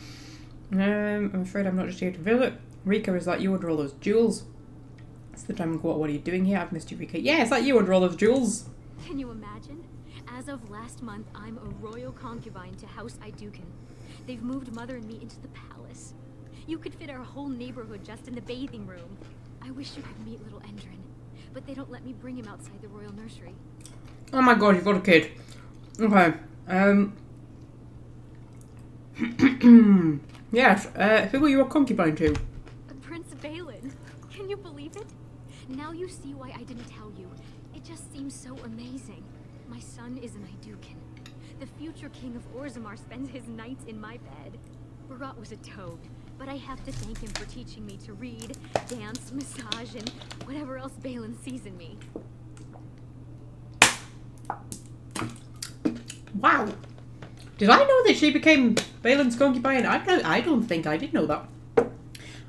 I'm afraid I'm not just here to visit. Rika, is that you under all those jewels? It's the time and quarter. What are you doing here? I've missed you, Rika. Yeah, is that you under all those jewels? Can you imagine? As of last month, I'm a royal concubine to House Iduken. They've moved Mother and me into the palace. You could fit our whole neighborhood just in the bathing room. I wish you could meet little Endrin, but they don't let me bring him outside the royal nursery. Oh my god, you've got a kid. Okay. Yes, who are you a concubine to? Prince Balin. Can you believe it? Now you see why I didn't tell you. It just seems so amazing. My son is an Iduken. The future king of Orzammar spends his nights in my bed. Barat was a toad, but I have to thank him for teaching me to read, dance, massage, and whatever else Balin sees in me. Wow. Did I know that she became Balin's concubine? I don't think I did know that.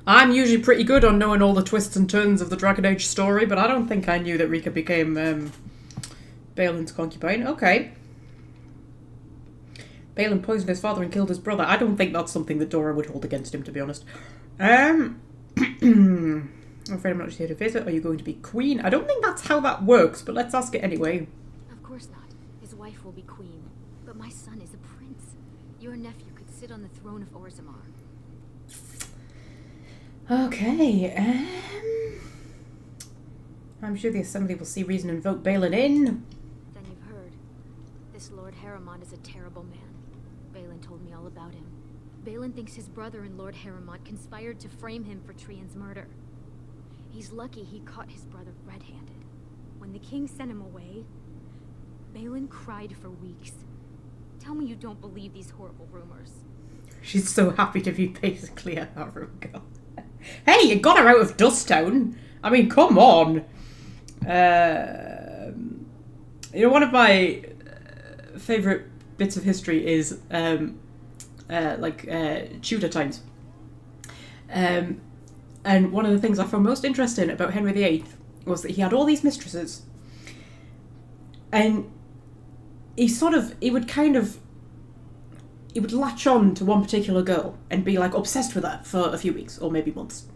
I'm usually pretty good on knowing all the twists and turns of the Dragon Age story, but I don't think I knew that Rika became Balin's concubine. Okay. Balin poisoned his father and killed his brother. I don't think that's something that Dora would hold against him, to be honest. I'm afraid I'm not just here to visit. Are you going to be queen? I don't think that's how that works, but let's ask it anyway. Of course not. His wife will be queen. But my son is a prince. Your nephew could sit on the throne of Orzammar. Okay, I'm sure the Assembly will see reason and vote Balin in. Then you've heard. This Lord Harrimont is a terrible man. Balin told me all about him. Balin thinks his brother and Lord Harrimont conspired to frame him for Trian's murder. He's lucky he caught his brother red-handed. When the king sent him away, Balin cried for weeks. Tell me you don't believe these horrible rumors. She's so happy to be basically a Harrow girl. Hey, you got her out of Dusttown. I mean, come on. You know, one of my favourite bits of history is Tudor times. And one of the things I found most interesting about Henry VIII was that he had all these mistresses. And he would latch on to one particular girl and be like obsessed with her for a few weeks or maybe months.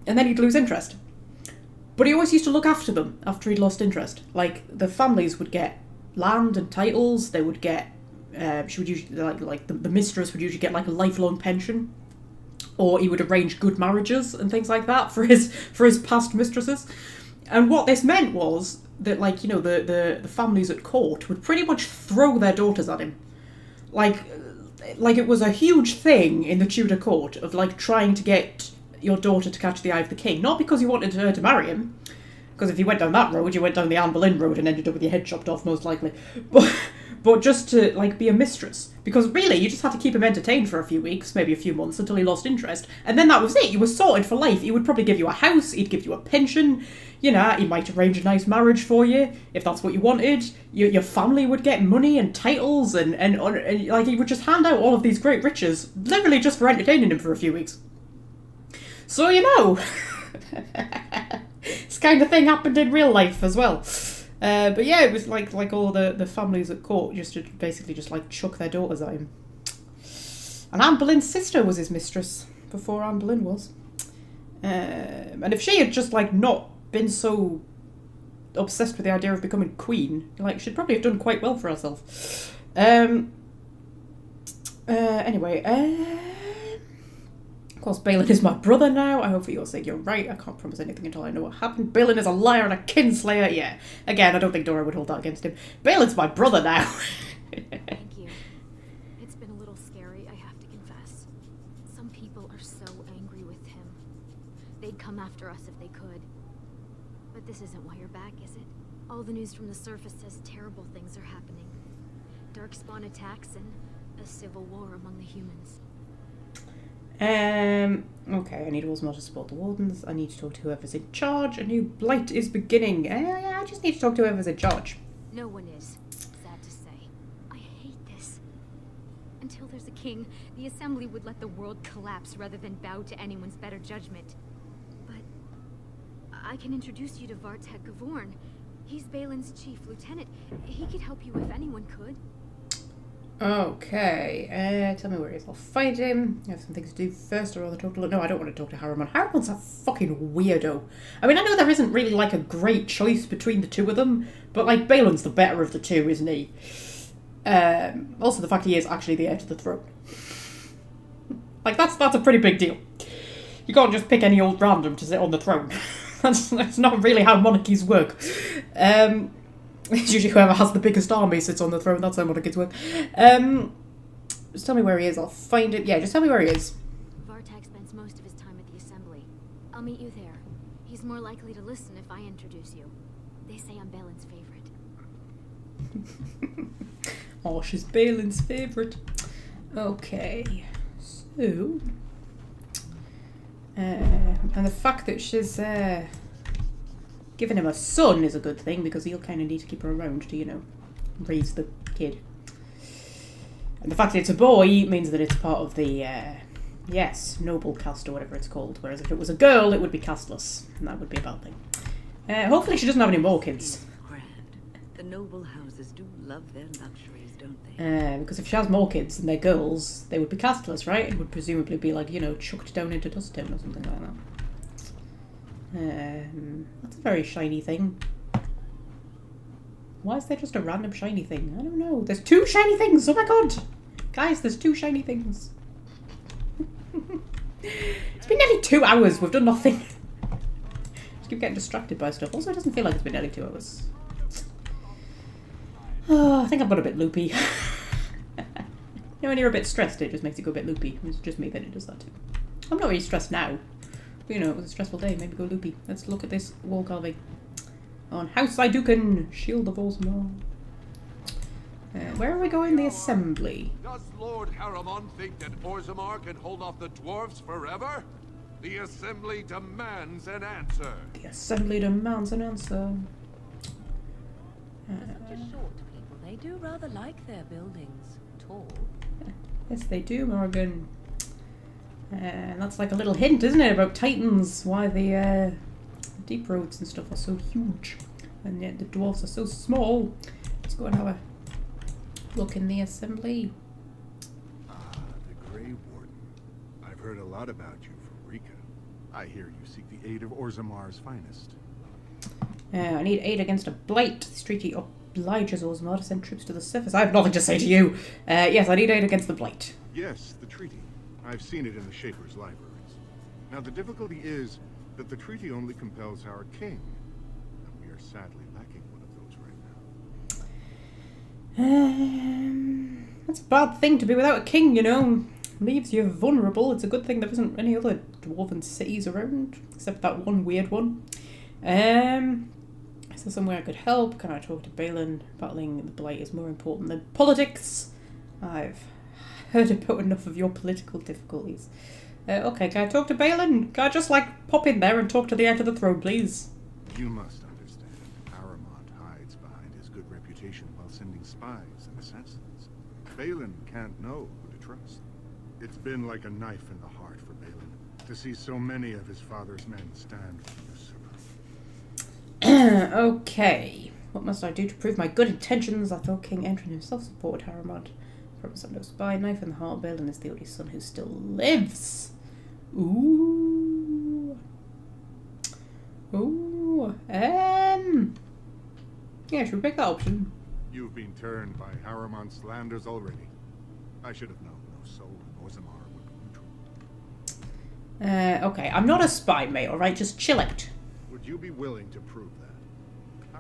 And then he'd lose interest. But he always used to look after them after he'd lost interest. Like, the families would get land and titles, they would get, she would usually, the mistress would usually get like a lifelong pension. Or he would arrange good marriages and things like that for his past mistresses. And what this meant was that, like, you know, the families at court would pretty much throw their daughters at him. Like, like, it was a huge thing in the Tudor court of, like, trying to get your daughter to catch the eye of the king. Not because you wanted her to marry him, because if you went down that road, you went down the Anne Boleyn road and ended up with your head chopped off, most likely. But just to, like, be a mistress. Because really, you just had to keep him entertained for a few weeks, maybe a few months, until he lost interest. And then that was it. You were sorted for life. He would probably give you a house, he'd give you a pension, you know, he might arrange a nice marriage for you, if that's what you wanted. Your family would get money and titles, and like, he would just hand out all of these great riches, literally just for entertaining him for a few weeks. So, you know, this kind of thing happened in real life as well. But yeah, it was like all the families at court just to basically just like chuck their daughters at him. And Anne Boleyn's sister was his mistress before Anne Boleyn was. And if she had just like not been so obsessed with the idea of becoming queen, like, she'd probably have done quite well for herself. Anyway, of course, Balin is my brother now. I hope for your sake you're right. I can't promise anything until I know what happened. Balin is a liar and a kinslayer. Yeah. Again, I don't think Dora would hold that against him. Balin's my brother now. Thank you. It's been a little scary, I have to confess. Some people are so angry with him. They'd come after us if they could. But this isn't why you're back, is it? All the news from the surface says terrible things are happening. Darkspawn attacks and a civil war among the humans. Okay, I need Orzammar to support the Wardens. I need to talk to whoever's in charge. A new blight is beginning. I just need to talk to whoever's in charge. No one is. Sad to say. I hate this. Until there's a king, the Assembly would let the world collapse rather than bow to anyone's better judgment. But I can introduce you to Vartag Gavorn. He's Balin's chief lieutenant. He could help you if anyone could. Okay, tell me where he is. I'll find him. I have some things to do first. I'd rather talk to... No, I don't want to talk to Harriman. Harriman's a fucking weirdo. I mean, I know there isn't really, like, a great choice between the two of them, but, like, Balin's the better of the two, isn't he? Also, the fact he is actually the heir to the throne. Like, that's a pretty big deal. You can't just pick any old random to sit on the throne. That's not really how monarchies work. It's usually whoever has the biggest army sits on the throne. That's how monarchies work. Just tell me where he is. I'll find it. Yeah, just tell me where he is. Vartag spends most of his time at the Assembly. I'll meet you there. He's more likely to listen if I introduce you. They say I'm Balin's favorite. Oh, she's Balin's favourite. Okay. So... and the fact that she's... giving him a son is a good thing, because he'll kind of need to keep her around to, you know, raise the kid. And the fact that it's a boy means that it's part of the, yes, noble caste or whatever it's called. Whereas if it was a girl, it would be casteless, and that would be a bad thing. Hopefully she doesn't have any more kids. Grand. The noble houses do love their luxuries, don't they? Because if she has more kids and they're girls, they would be casteless, right? It would presumably be like, you know, chucked down into Dustin or something like that. That's a very shiny thing. Why is there just a random shiny thing? I don't know. There's 2 shiny things! Oh my god! Guys, there's 2 shiny things. It's been nearly 2 hours. We've done nothing. Just keep getting distracted by stuff. Also, it doesn't feel like it's been nearly 2 hours. Oh, I think I've got a bit loopy. You know, when you're a bit stressed, it just makes you go a bit loopy. It's just me that it does that too. I'm not really stressed now. You know, it was a stressful day, maybe go loopy. Let's look at this wall carving. On House Iduken, Shield of Orzammar. Where are we going? The Assembly. Does Lord Harriman think that Orzammar can hold off the dwarves forever? The Assembly demands an answer. The Assembly demands an answer. Such a short people. They do rather like their buildings tall. Yes, they do, Morrigan. And that's like a little hint, isn't it, about Titans, why the deep roads and stuff are so huge, and yet the dwarves are so small. Let's go and have a look in the Assembly. Ah, the Grey Warden. I've heard a lot about you from Rika. I hear you seek the aid of Orzammar's finest. I need aid against a blight. This treaty obliges Orzammar to send troops to the surface. I have nothing to say to you. Yes, I need aid against the blight. Yes, the treaty. I've seen it in the Shaper's libraries. Now, the difficulty is that the treaty only compels our king, and we are sadly lacking one of those right That's a bad thing to be without a king, you know. Leaves you vulnerable. It's a good thing there isn't any other dwarven cities around, except that one weird one. Is there somewhere I could help? Can I talk to Balin? Battling the Blight is more important than politics. I've heard about enough of your political difficulties. Okay, can I talk to Balin? Can I just, like, pop in there and talk to the heir to the throne, please? You must understand. Harrowmont hides behind his good reputation while sending spies and assassins. Balin can't know who to trust. It's been like a knife in the heart for Balin to see so many of his father's men stand for usurper. Okay. What must I do to prove my good intentions? I thought King Endrin himself supported Harrowmont. Promise I'm no spy. Knife in the heart. Balin is the only son who still lives. Ooh. Ooh. Yeah, should we pick that option? You've been turned by Harrowmont's slanders already. I should have known no soul in Orzammar would be neutral. Okay. I'm not a spy, mate, alright? Just chill out. Would you be willing to prove that?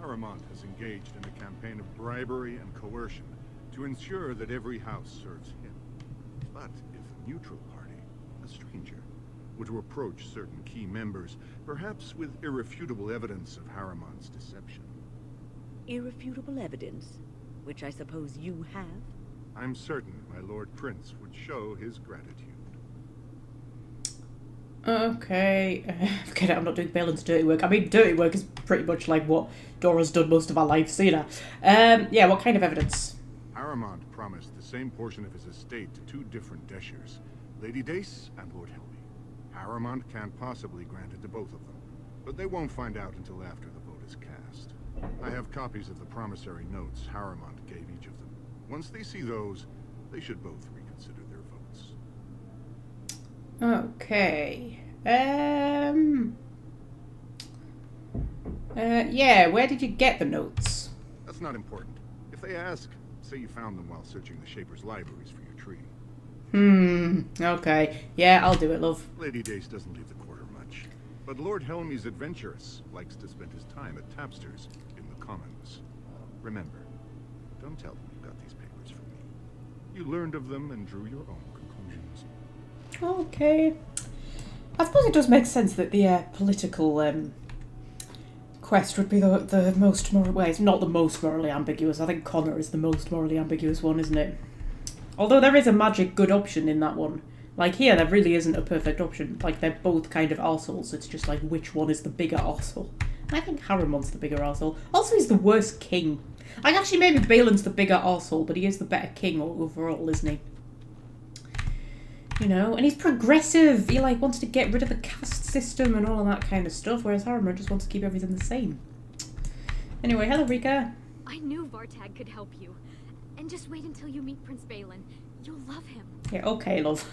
Harrowmont has engaged in a campaign of bribery and coercion to ensure that every house serves him. But if a neutral party, a stranger, were to approach certain key members, perhaps with irrefutable evidence of Harrowmont's deception. Irrefutable evidence? Which I suppose you have? I'm certain my Lord Prince would show his gratitude. Okay. Forget it, I'm not doing Balin's dirty work. I mean, dirty work is pretty much like what Dora's done most of our life, so you know. Yeah, what kind of evidence? Harrowmont promised the same portion of his estate to two different Deshers, Lady Dace and Lord Helmy. Harrowmont can't possibly grant it to both of them, but they won't find out until after the vote is cast. I have copies of the promissory notes Harrowmont gave each of them. Once they see those, they should both reconsider their votes. Okay. Yeah, where did you get the notes? That's not important. If they ask, say you found them while searching the Shaper's libraries for your tree. Okay. Yeah, I'll do it, love. Lady Dace doesn't leave the quarter much, but Lord Helmy's adventurous, likes to spend his time at tapsters in the Commons. Remember, don't tell them you got these papers from me. You learned of them and drew your own conclusions. Okay. I suppose it does make sense that the political quest would be the most moral. Well, it's not the most morally ambiguous. I think Connor is the most morally ambiguous one, isn't it? Although there is a magic good option in that one. Like here, there really isn't a perfect option. Like they're both kind of arseholes. It's just like which one is the bigger arsehole. I think Harrowmont's the bigger arsehole. Also, he's the worst king. Like actually, maybe Balin's the bigger arsehole, but he is the better king overall, isn't he? You know, and he's progressive. He like wants to get rid of the caste system and all of that kind of stuff, whereas Harrowmont just wants to keep everything the same. Anyway, hello Rika. I knew Vartag could help you. And just wait until you meet Prince Balin. You'll love him. Yeah, okay, love.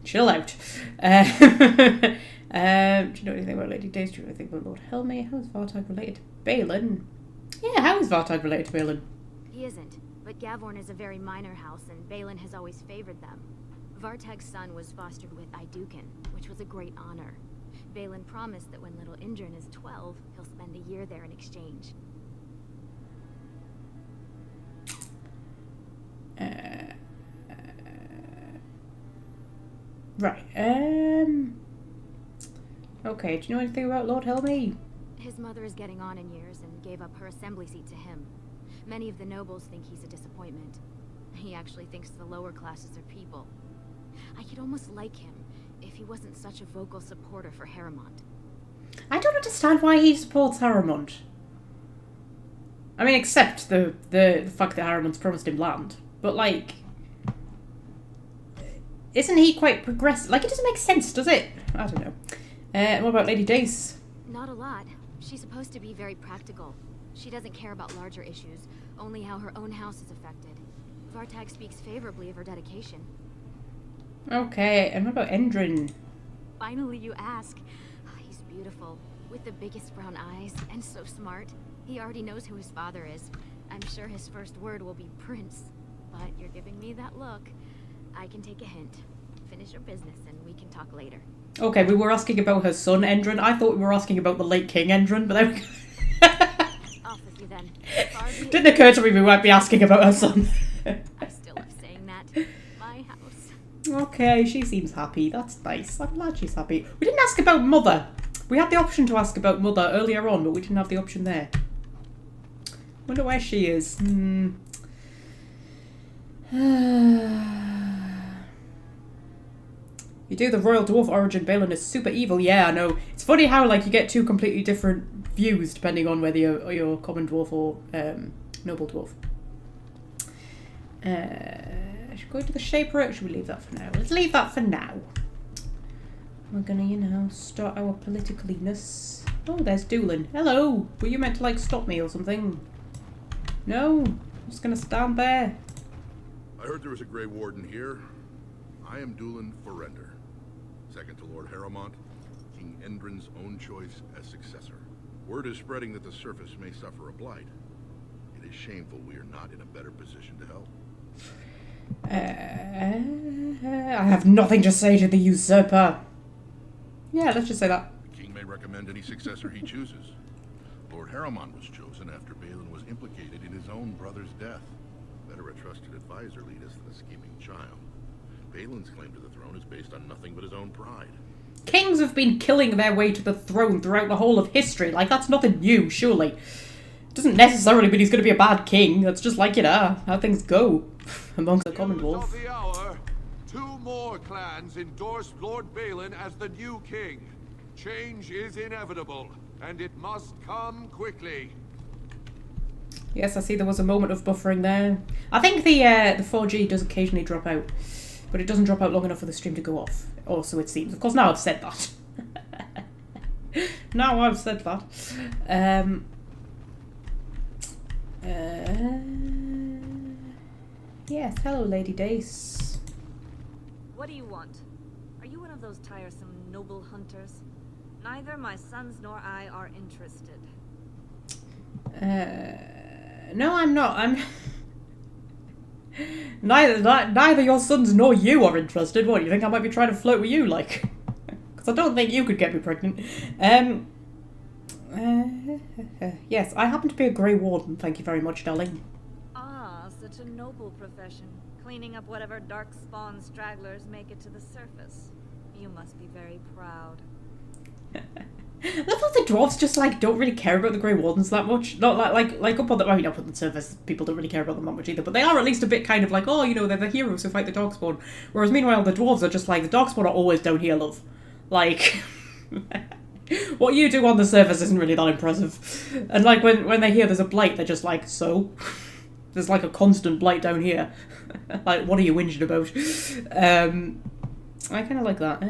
Chill out. Do you know anything about Lady Dace? Do you know anything about Lord Helmy? How is Vartag related to Balin? Yeah, how is Vartag related to Balin? He isn't, but Gavorn is a very minor house, and Balin has always favored them. Vartag's son was fostered with Iduken, which was a great honor. Balin promised that when little Indrin is 12, he'll spend a year there in exchange. Right, okay, do you know anything about Lord Helmy? His mother is getting on in years and gave up her assembly seat to him. Many of the nobles think he's a disappointment. He actually thinks the lower classes are people. I could almost like him if he wasn't such a vocal supporter for Harrowmont. I don't understand why he supports Harrowmont. I mean, except the fact that Harrowmont's promised him land. But, like, isn't he quite progressive? Like, it doesn't make sense, does it? I don't know. What about Lady Dace? Not a lot. She's supposed to be very practical. She doesn't care about larger issues, only how her own house is affected. Vartag speaks favorably of her dedication. Okay, and what about Endrin? Finally you ask. He's beautiful, with the biggest brown eyes, and so smart. He already knows who his father is. I'm sure his first word will be Prince. But you're giving me that look. I can take a hint. Finish your business and we can talk later. Okay, we were asking about her son, Endrin. I thought we were asking about the late King Endrin, but then Off with you then. Didn't occur to me we might be asking about her son. I still have Okay, she seems happy. That's nice. I'm glad she's happy. We didn't ask about Mother. We had the option to ask about Mother earlier on, but we didn't have the option there. Wonder where she is. You do the Royal Dwarf origin, Balin is super evil. Yeah, I know. It's funny how like you get two completely different views depending on whether you're common dwarf or noble dwarf. Should we go to the shaper or should we leave that for now? Let's leave that for now. We're gonna, you know, start our politicalness. Oh, there's Doolin. Hello! Were you meant to like stop me or something? No, I'm just gonna stand there. I heard there was a Grey Warden here. I am Doolin Forrender, second to Lord Harrowmont, King Endrin's own choice as successor. Word is spreading that the surface may suffer a blight. It is shameful we are not in a better position to help. I have nothing to say to the usurper. Yeah, let's just say that. The king may recommend any successor he chooses. Lord Harrowmont was chosen after Balin was implicated in his own brother's death. Better a trusted advisor lead us than a scheming child. Balin's claim to the throne is based on nothing but his own pride. Kings have been killing their way to the throne throughout the whole of history. Like, that's nothing new, surely. It doesn't necessarily mean he's going to be a bad king. That's just like, you know, how things go amongst the Commonwealth. News of the hour. 2 more clans endorsed Lord Balin as the new king. Change is inevitable, and it must come quickly. Yes, I see there was a moment of buffering there. I think the 4G does occasionally drop out, but it doesn't drop out long enough for the stream to go off. Or so it seems. Of course, now I've said that. Now I've said that. Yes, hello, Lady Dace. What do you want? Are you one of those tiresome noble hunters? Neither my sons nor I are interested. No, I'm not. I'm neither your sons nor you are interested. What, you think I might be trying to flirt with you, like? Because I don't think you could get me pregnant. Yes, I happen to be a Grey Warden. Thank you very much, darling. Ah, such a noble profession. Cleaning up whatever dark-spawn stragglers make it to the surface. You must be very proud. I thought the dwarves just like don't really care about the Grey Wardens that much. Not like up on the, I mean, up on the surface, people don't really care about them that much either. But they are at least a bit kind of like, oh, you know, they're the heroes who fight the Darkspawn. Whereas meanwhile, the dwarves are just like, the Darkspawn are always down here, love. Like, what you do on the surface isn't really that impressive. And like when they hear there's a blight, they're just like, so there's like a constant blight down here. Like, what are you whinging about? I kind of like that.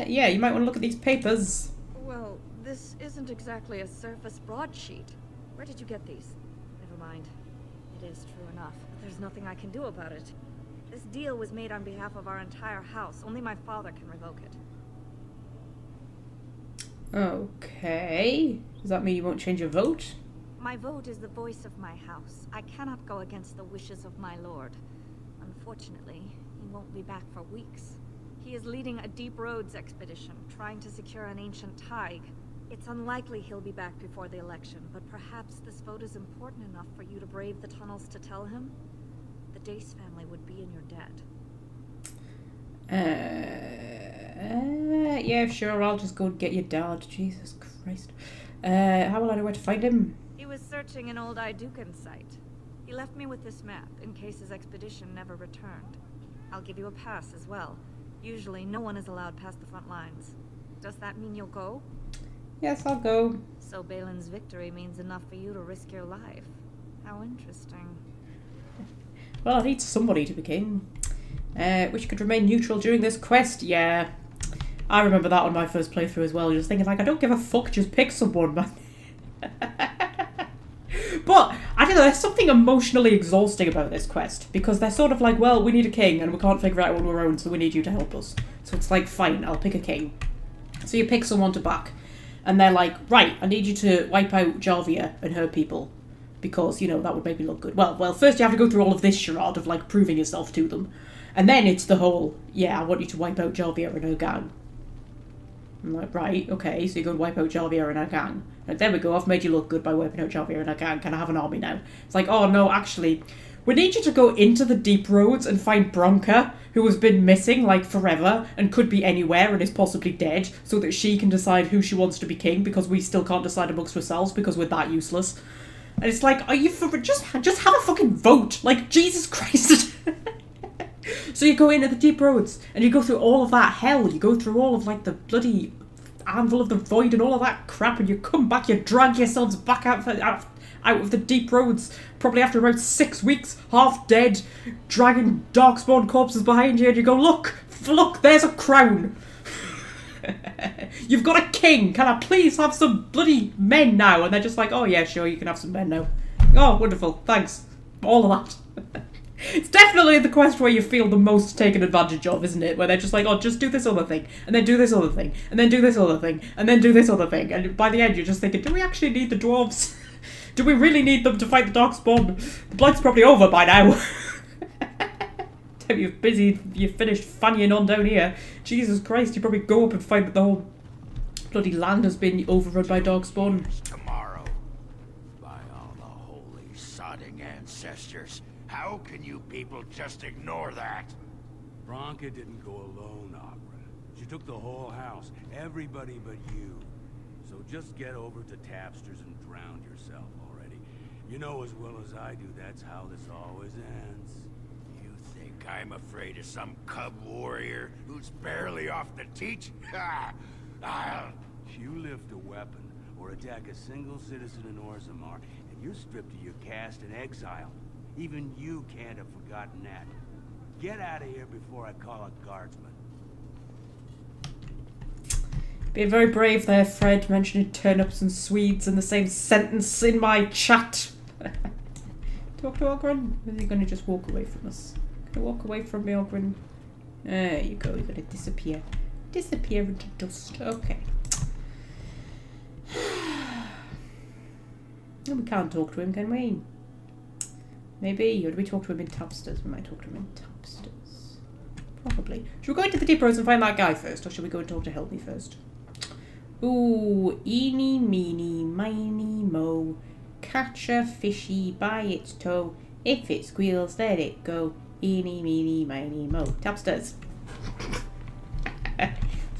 Yeah, you might want to look at these papers. Well, this isn't exactly a surface broadsheet. Where did you get these? Never mind. It is true enough, but there's nothing I can do about it. This deal was made on behalf of our entire house. Only my father can revoke it. Okay. Does that mean you won't change your vote? My vote is the voice of my house. I cannot go against the wishes of my lord. Unfortunately, he won't be back for weeks. He is leading a deep roads expedition, trying to secure an ancient thaig. It's unlikely he'll be back before the election, but perhaps this vote is important enough for you to brave the tunnels to tell him? The Dace family would be in your debt. Yeah, sure, I'll just go and get your dad. Jesus Christ. How will I know where to find him? He was searching an old Idukan site. He left me with this map, in case his expedition never returned. I'll give you a pass as well. Usually, no one is allowed past the front lines. Does that mean you'll go? Yes, I'll go. So Balin's victory means enough for you to risk your life. How interesting. Well, I need somebody to be king. Which could remain neutral during this quest. Yeah. I remember that on my first playthrough as well. Just thinking, like, I don't give a fuck, just pick someone, man. But, I don't know, there's something emotionally exhausting about this quest. Because they're sort of like, well, we need a king, and we can't figure out on our own, so we need you to help us. So it's like, fine, I'll pick a king. So you pick someone to back. And they're like, right, I need you to wipe out Jarvia and her people. Because, you know, that would make me look good. Well, first you have to go through all of this charade of, like, proving yourself to them. And then it's the whole, yeah, I want you to wipe out Jarvia and her gang. I'm like, right, okay, so you're going to wipe out Jarvia and her gang. And there we go, I've made you look good by wiping out Jarvia and her gang. Can I have an army now? It's like, oh no, actually, we need you to go into the deep roads and find Bronca, who has been missing, like, forever, and could be anywhere and is possibly dead, so that she can decide who she wants to be king, because we still can't decide amongst ourselves, because we're that useless. And it's like, are you just have a fucking vote? Like, Jesus Christ. So you go into the deep roads, and you go through all of that hell, you go through all of, like, the bloody Anvil of the Void and all of that crap, and you come back, you drag yourselves back out of the deep roads, probably after about 6 weeks, half dead, dragging darkspawn corpses behind you, and you go, look, there's a crown. You've got a king, can I please have some bloody men now? And they're just like, oh yeah, sure, you can have some men now. Oh, wonderful, thanks. All of that. It's definitely the quest where you feel the most taken advantage of, isn't it? Where they're just like, oh, just do this other thing, and then do this other thing, and then do this other thing, and then do this other thing. And by the end, you're just thinking, do we actually need the dwarves? Do we really need them to fight the darkspawn? The blight's probably over by now. You're busy, you've finished fannying on down here. Jesus Christ, you probably go up and find that the whole bloody land has been overrun by darkspawn. Tomorrow, by all the holy sodding ancestors. How can you people just ignore that? Bronca didn't go alone, Opera. She took the whole house, everybody but you. So just get over to Tapster's and drown yourself already. You know as well as I do that's how this always ends. You think I'm afraid of some cub warrior who's barely off the teach? If you lift a weapon or attack a single citizen in Orzammar, and you're stripped of your caste and exiled. Even you can't have forgotten that. Get out of here before I call a guardsman. Being very brave there, Fred, mentioning turnips and Swedes in the same sentence in my chat. Talk to Ogren? Or is he going to just walk away from us? Going to walk away from me, Ogren? There you go, you're going to disappear. Disappear into dust. Okay. We can't talk to him, can we? Maybe. Or do we talk to him in Tapsters? We might talk to him in Tapsters. Probably. Should we go into the deep roads and find that guy first? Or should we go and talk to Helmy first? Ooh. Eeny, meeny, miny, mo. Catch a fishy by its toe. If it squeals, let it go. Eeny, meeny, miny, mo. Tapsters.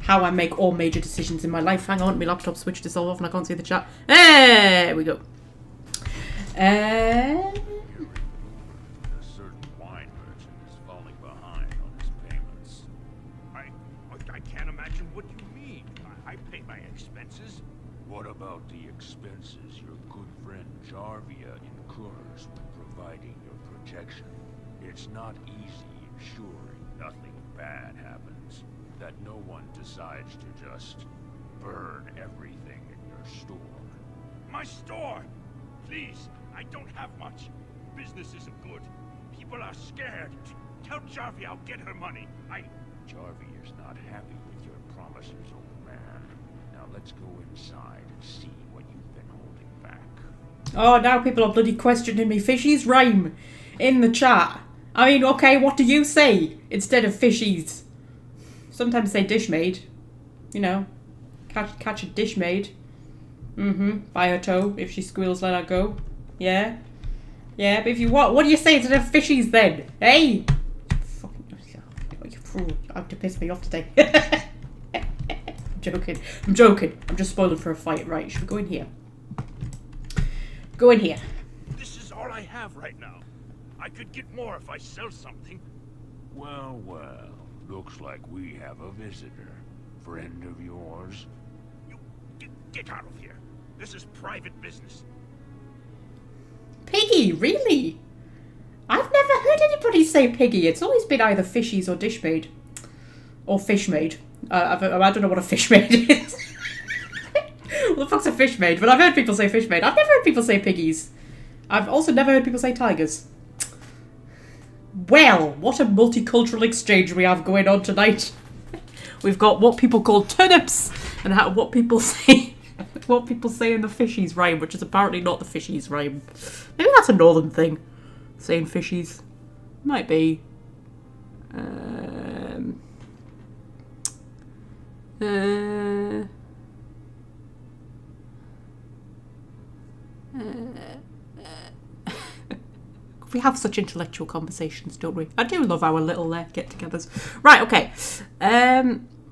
How I make all major decisions in my life. Hang on, my laptop switched this all off and I can't see the chat. There we go. A certain wine merchant is falling behind on his payments. I can't imagine what you mean. I pay my expenses. What about the expenses your good friend Jarvia incurs when providing your protection? It's not easy ensuring nothing bad happens, that no one decides to just burn everything in your store. My store! Please, I don't have much. Business isn't good. People are scared. Tell Jarvia I'll get her money. Jarvia's not happy with your promises, old man. Now let's go inside and see what you've been holding back. Oh, now people are bloody questioning me. Fishy's rhyme in the chat. I mean, okay, what do you say instead of fishies? Sometimes say dish maid. You know, catch a dish maid. By her toe. If she squeals, let her go. Yeah. Yeah, but if you what do you say instead of fishies then? Hey! Fucking, you're out to piss me off today. I'm joking. I'm just spoiling for a fight. Right, should we go in here? Go in here. This is all I have right now. I could get more if I sell something. Well, well. Looks like we have a visitor. Friend of yours? You get out of here. This is private business. Piggy, really? I've never heard anybody say piggy. It's always been either fishies or dishmaid. Or fishmaid. I don't know what a fishmaid is. What the fuck's a fishmaid? But I've heard people say fishmaid. I've never heard people say piggies. I've also never heard people say tigers. Well, what a multicultural exchange we have going on tonight. We've got what people call turnips and what people say in the fishies rhyme, which is apparently not the fishies rhyme. Maybe that's a northern thing, saying fishies. Might be. We have such intellectual conversations, don't we? I do love our little get-togethers. Right, okay.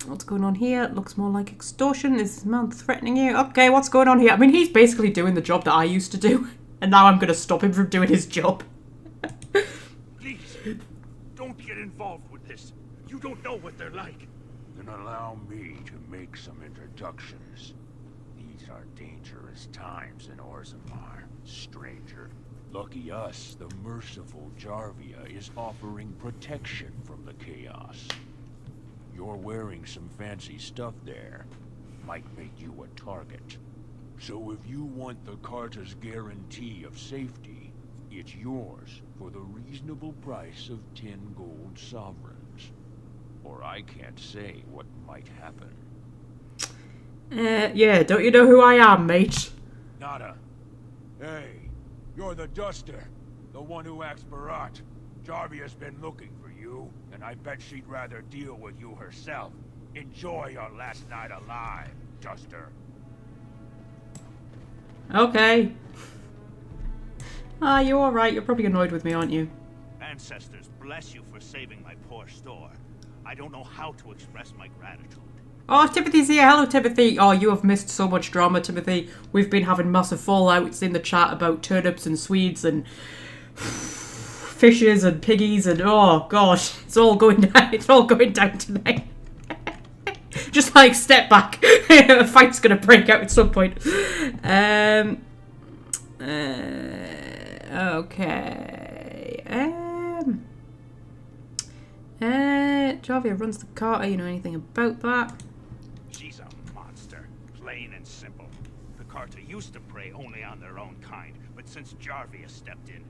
What's going on here? Looks more like extortion. Is this man threatening you? Okay, what's going on here? I mean, he's basically doing the job that I used to do, and now I'm going to stop him from doing his job. Please, don't get involved with this. You don't know what they're like. Then allow me to make some introductions. These are dangerous times in Orzammar, stranger. Lucky us, the merciful Jarvia is offering protection from the chaos. You're wearing some fancy stuff there. Might make you a target. So if you want the Carta's guarantee of safety, it's yours for the reasonable price of 10 gold sovereigns. Or I can't say what might happen. Yeah, don't you know who I am, mate? Nada. Hey, you're the Duster. The one who acts Barat. Jarvia's been looking for you, and I bet she'd rather deal with you herself. Enjoy your last night alive, Duster. Okay. Ah, you're alright. You're probably annoyed with me, aren't you? Ancestors bless you for saving my poor store. I don't know how to express my gratitude. Oh, Timothy's here. Hello, Timothy. Oh, you have missed so much drama, Timothy. We've been having massive fallouts in the chat about turnips and Swedes and fishes and piggies and oh gosh, it's all going down. It's all going down tonight. Just like step back. A fight's gonna break out at some point. Okay. Jarvia runs the Carter. You know anything about that? She's a monster, plain and simple. The Carta used to prey only on their own kind, but since Jarvia stepped in,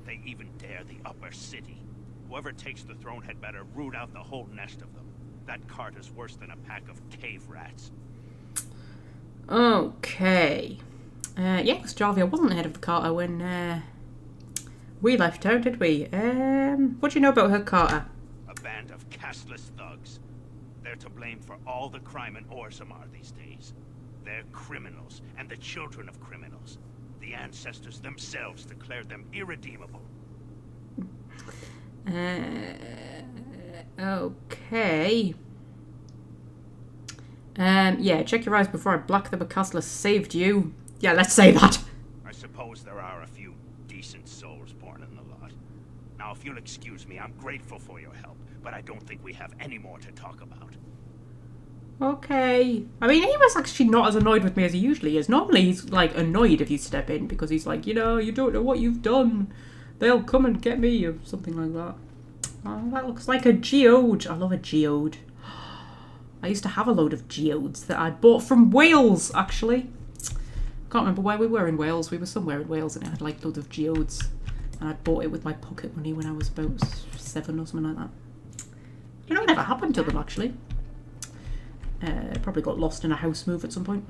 they even dare the upper city. Whoever takes the throne had better root out the whole nest of them. That Carta's worse than a pack of cave rats. Okay. Yeah, because Jarvia wasn't head of the Carter when we left town, did we? What do you know about her Carter? A band of castless thugs. They're to blame for all the crime in Orzammar these days. They're criminals, and the children of criminals. The ancestors themselves declared them irredeemable. Okay. Yeah, check your eyes before I black them. A castless saved you. Yeah, let's say that. I suppose there are a few decent souls born in the lot. Now, if you'll excuse me, I'm grateful for your help, but I don't think we have any more to talk about. Okay. I mean, he was actually not as annoyed with me as he usually is. Normally he's, like, annoyed if you step in because he's like, you know, you don't know what you've done. They'll come and get me, or something like that. Oh, that looks like a geode. I love a geode. I used to have a load of geodes that I bought from Wales, actually. Can't remember where we were in Wales. We were somewhere in Wales and it had, like, loads of geodes. And I bought it with my pocket money when I was about 7 or something like that. I don't know whatever happened to them, actually. Probably got lost in a house move at some point.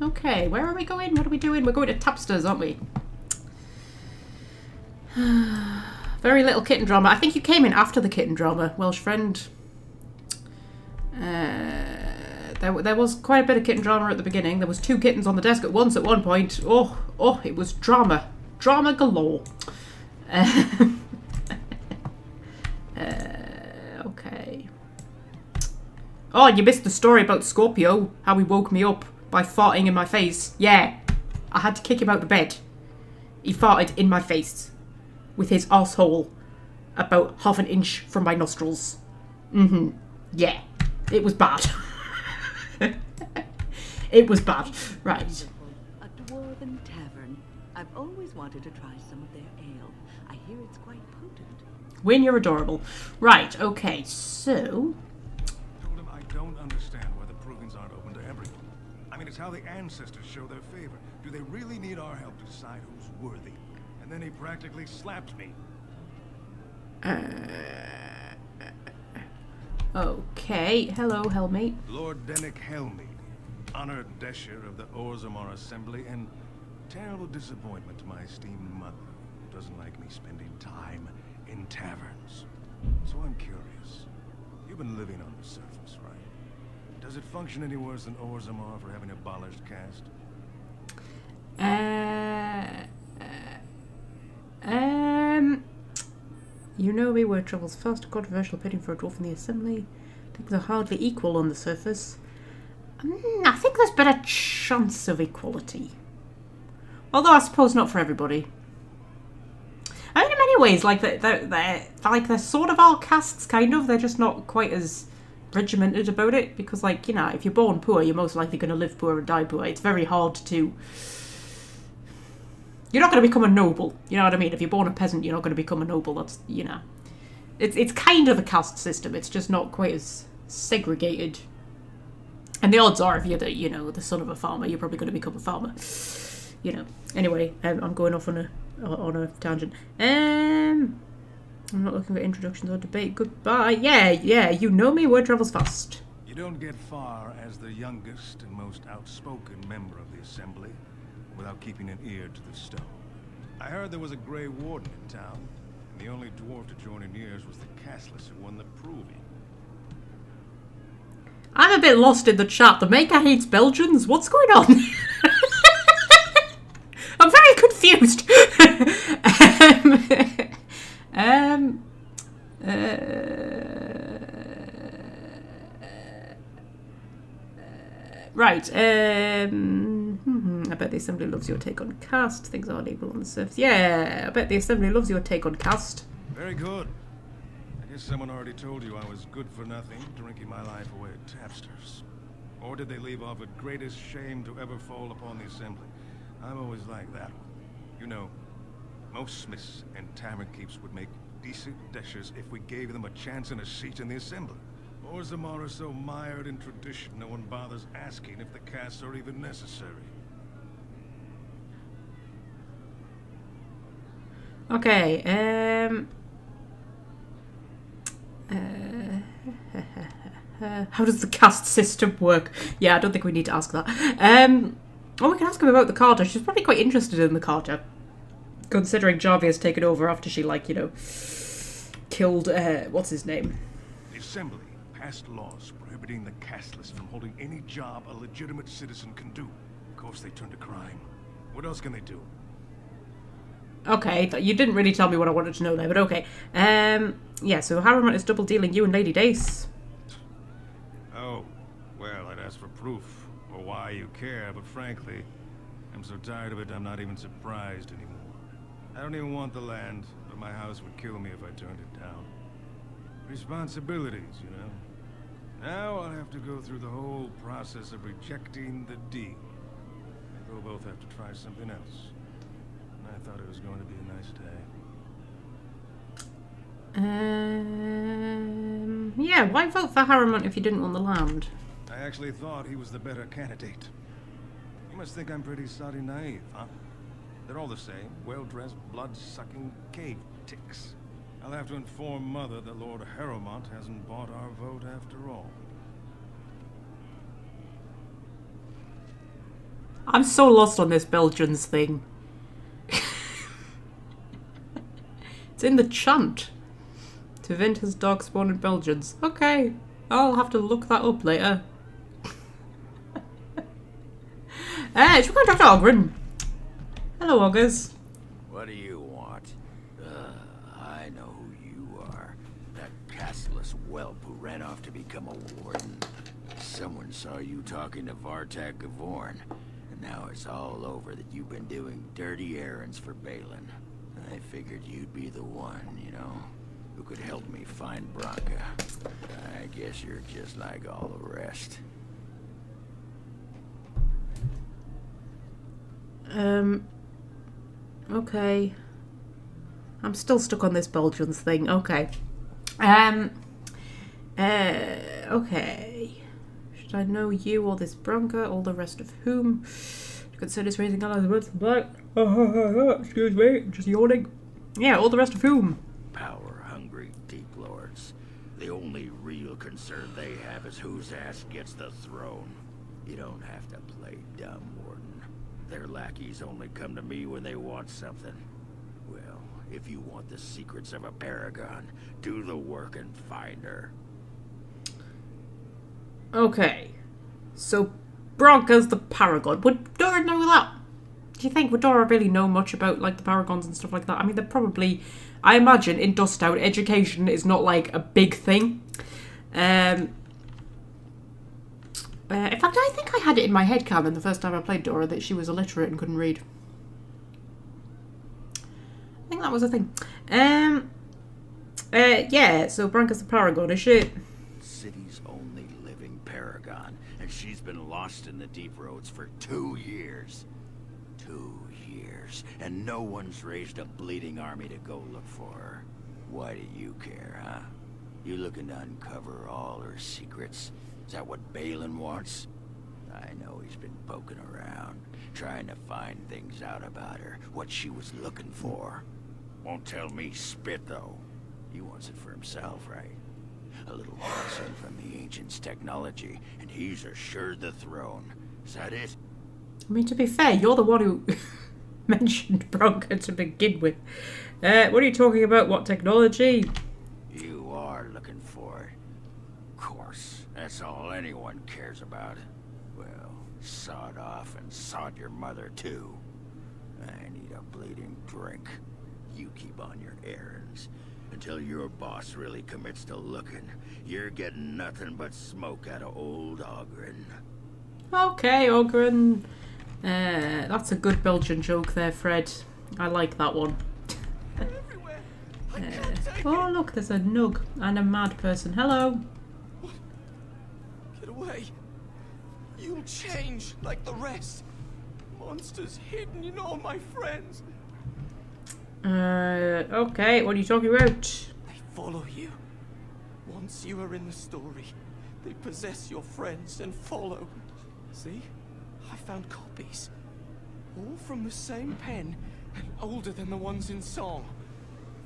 Okay, where are we going? What are we doing? We're going to Tapsters, aren't we? Very little kitten drama. I think you came in after the kitten drama, Welsh friend. There was quite a bit of kitten drama at the beginning. There was 2 kittens on the desk at once at one point. Oh, it was drama. Drama galore. Okay. Oh, you missed the story about Scorpio. How he woke me up by farting in my face. Yeah. I had to kick him out of bed. He farted in my face. With his arsehole about half an inch from my nostrils. Yeah. It was bad. It was bad. Right. A dwarven tavern. I've always wanted to try some of their ale. I hear it's quite potent. Win, you're adorable. Right, okay, so... Told him I don't understand why the provings aren't open to everyone. I mean, it's how the ancestors show their favor. Do they really need our help to decide who's worthy? And then he practically slapped me. Okay, hello, Hellmate. Lord Dennick Hellmead, honored Desher of the Orzammar Assembly, and terrible disappointment to my esteemed mother, who doesn't like me spending time in taverns. So I'm curious. You've been living on the surface, right? Does it function any worse than Orzammar for having abolished caste? You know me, word travels fast. A controversial opinion for a dwarf in the assembly. Things are hardly equal on the surface. I think there's been a chance of equality. Although I suppose not for everybody. I mean, in many ways, like they're sort of all castes, kind of. They're just not quite as regimented about it, because, like, you know, if you're born poor, you're most likely going to live poor and die poor. It's very hard to. You're not going to become a noble. You know what I mean? If you're born a peasant, you're not going to become a noble. That's, you know, it's kind of a caste system. It's just not quite as segregated. And the odds are, if you're the son of a farmer, you're probably going to become a farmer. You know. Anyway, I'm going off on a tangent. I'm not looking for introductions or debate. Goodbye. Yeah, you know me. Word travels fast. You don't get far as the youngest and most outspoken member of the assembly without keeping an ear to the stone. I heard there was a Grey Warden in town, and the only dwarf to join in ears was the castless who won the proving. I'm a bit lost in the chat. The maker hates Belgians? What's going on? I'm very confused. Right. I bet the Assembly loves your take on caste. Things aren't equal on the surface. Yeah, I bet the Assembly loves your take on caste. Very good. I guess someone already told you I was good for nothing, drinking my life away at Tapster's. Or did they leave off at greatest shame to ever fall upon the Assembly? I'm always like that one. You know, most smiths and tavern keeps would make decent dishers if we gave them a chance and a seat in the Assembly. Orzammar is so mired in tradition, no one bothers asking if the castes are even necessary. Okay, how does the caste system work? Yeah, I don't think we need to ask that. Oh, we can ask him about the Carter. She's probably quite interested in the Carter, considering Jarvie has taken over after she, like, you know, killed, what's his name? The Assembly passed laws prohibiting the casteless from holding any job a legitimate citizen can do. Of course, they turned to crime. What else can they do? Okay, you didn't really tell me what I wanted to know there, but okay. Yeah, so Harriman is double dealing you and Lady Dace. Oh, well, I'd ask for proof, or why you care, but frankly, I'm so tired of it I'm not even surprised anymore. I don't even want the land, but my house would kill me if I turned it down. Responsibilities, you know. Now I'll have to go through the whole process of rejecting the deal. We'll both have to try something else. I thought it was going to be a nice day. Yeah, why vote for Harriman if you didn't want the land? I actually thought he was the better candidate. You must think I'm pretty soddy naive, huh? They're all the same, well-dressed, blood-sucking cave ticks. I'll have to inform Mother that Lord Harrowmont hasn't bought our vote after all. I'm so lost on this Belgians thing. It's in the chant. To prevent his dog spawn in Belgians. Okay, I'll have to look that up later. Should we go talk to Ogren? Hello, Augers. What do you want? I know who you are. That castless whelp who ran off to become a warden. Someone saw you talking to Vartak Gavorn, and now it's all over that you've been doing dirty errands for Balin. I figured you'd be the one, you know, who could help me find Branka. I guess you're just like all the rest. Okay. I'm still stuck on this Belgians thing. Okay. Okay. Should I know you or this Branka, all the rest of whom? Considers raising allies with black. Excuse me, just yawning. Yeah, all the rest of whom? Power-hungry deep lords. The only real concern they have is whose ass gets the throne. You don't have to play dumb, Warden. Their lackeys only come to me when they want something. Well, if you want the secrets of a paragon, do the work and find her. Okay. So, Branka's the paragon. Would Dora know that? Do you think, would Dora really know much about, like, the paragons and stuff like that? I mean, they're probably I imagine in Dust Town, education is not like a big thing. In fact, I think I had it in my head canon the first time I played Dora that she was illiterate and couldn't read. I think that was a thing. Yeah, so Branka's the paragon, is she? City's only living paragon, and she's been lost in the deep roads for 2 years. 2 years, and no one's raised a bleeding army to go look for her. Why do you care, huh? You looking to uncover all her secrets? Is that what Balin wants? I know he's been poking around, trying to find things out about her, what she was looking for. Won't tell me spit, though. He wants it for himself, right? A little blessing from the ancients' technology, and he's assured the throne. Is that it? I mean, to be fair, you're the one who mentioned Branka to begin with. What are you talking about? What technology? You are looking for it. Of course, that's all anyone cares about. Well, sod off and sod your mother, too. I need a bleeding drink. You keep on your errands. Until your boss really commits to looking, you're getting nothing but smoke out of old Ogren. Okay, Ogren. That's a good Belgian joke there, Fred. I like that one. Oh, look, there's a nug and a mad person. Hello. Get away. You'll change like the rest. Monsters hidden in all my friends. Okay, what are you talking about? They follow you. Once you are in the story, they possess your friends and follow. See? I found copies. All from the same pen and older than the ones in song.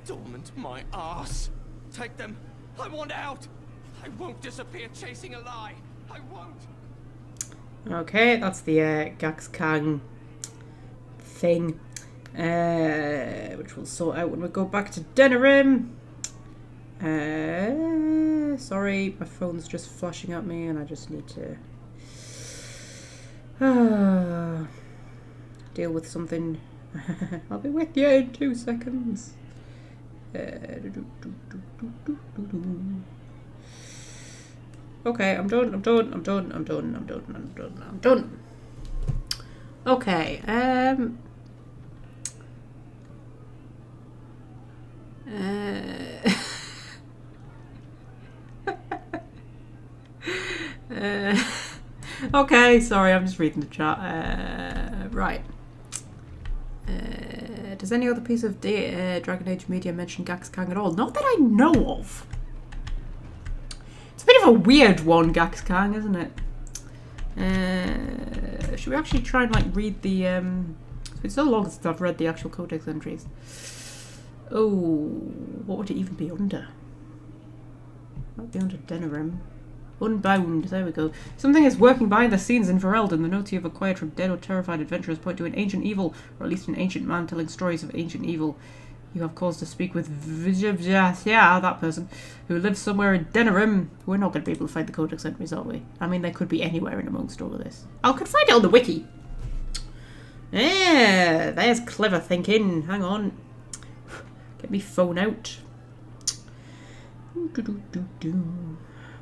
Dormant my ass. Take them. I want out. I won't disappear chasing a lie. I won't. Okay, that's the Gax Kang thing. Which we'll sort out when we go back to Denerim. Sorry, my phone's just flashing at me and I just need to deal with something. I'll be with you in 2 seconds. Okay, I'm done. Okay, okay, sorry, I'm just reading the chat. Right. Does any other piece of Dragon Age media mention Gax Kang at all? Not that I know of. It's a bit of a weird one, Gax Kang, isn't it? Should we actually try and like read the it's been so long since I've read the actual codex entries. Oh, what would it even be under? Might be under Denerim. Unbound, there we go. Something is working behind the scenes in Ferelden. The notes you have acquired from dead or terrified adventurers point to an ancient evil, or at least an ancient man telling stories of ancient evil. You have cause to speak with yeah, that person, who lives somewhere in Denerim. We're not going to be able to find the codex entries, are we? I mean, they could be anywhere in amongst all of this. I could find it on the wiki. Yeah, there's clever thinking. Hang on. Get me phone out.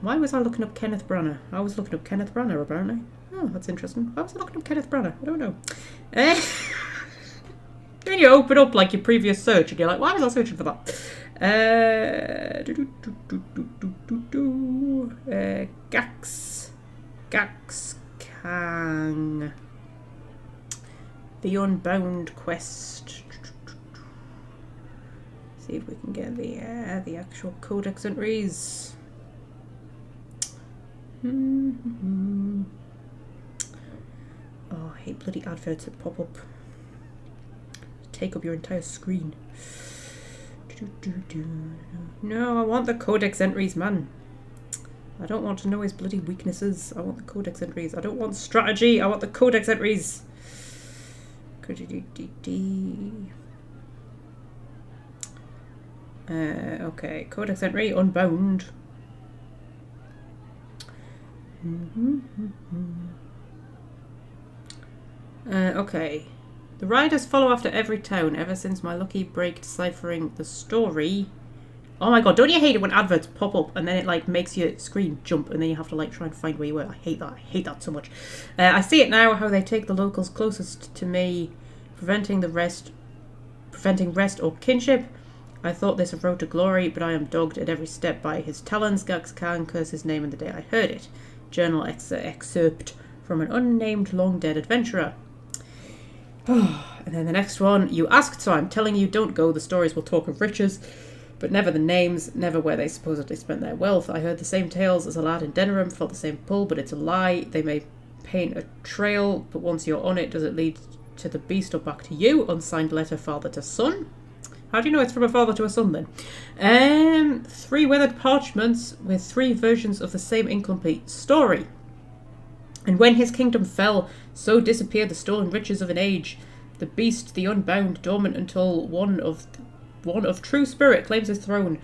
Why was I looking up Kenneth Branagh? I was looking up Kenneth Branagh, apparently. Oh, that's interesting. Why was I looking up Kenneth Branagh? I don't know. Then you open up like your previous search and you're like, why was I searching for that? Gax Kang. The Unbound quest. See if we can get the actual codex entries. Oh, I hate bloody adverts that pop up. Take up your entire screen. No, I want the codex entries, man. I don't want to know his bloody weaknesses. I want the codex entries. I don't want strategy. I want the codex entries. Okay, codex entry, Unbound. Okay. The riders follow after every town ever since my lucky break deciphering the story. Oh my god, don't you hate it when adverts pop up and then it like makes your screen jump and then you have to like try and find where you were? I hate that so much. I see it now, how they take the locals closest to me, preventing rest or kinship. I thought this a road to glory, but I am dogged at every step by his talons. Gax Khan cursed his name in the day I heard it. Journal excerpt from an unnamed long-dead adventurer. And then the next one. You asked, so I'm telling you, don't go. The stories will talk of riches, but never the names, never where they supposedly spent their wealth. I heard the same tales as a lad in Denerim, felt the same pull, but it's a lie. They may paint a trail, but once you're on it, does it lead to the beast or back to you? Unsigned letter, father to son. How do you know it's from a father to a son then? 3 weathered parchments with 3 versions of the same incomplete story. And when his kingdom fell, so disappeared the stolen riches of an age. The beast, the unbound, dormant until one of true spirit claims his throne.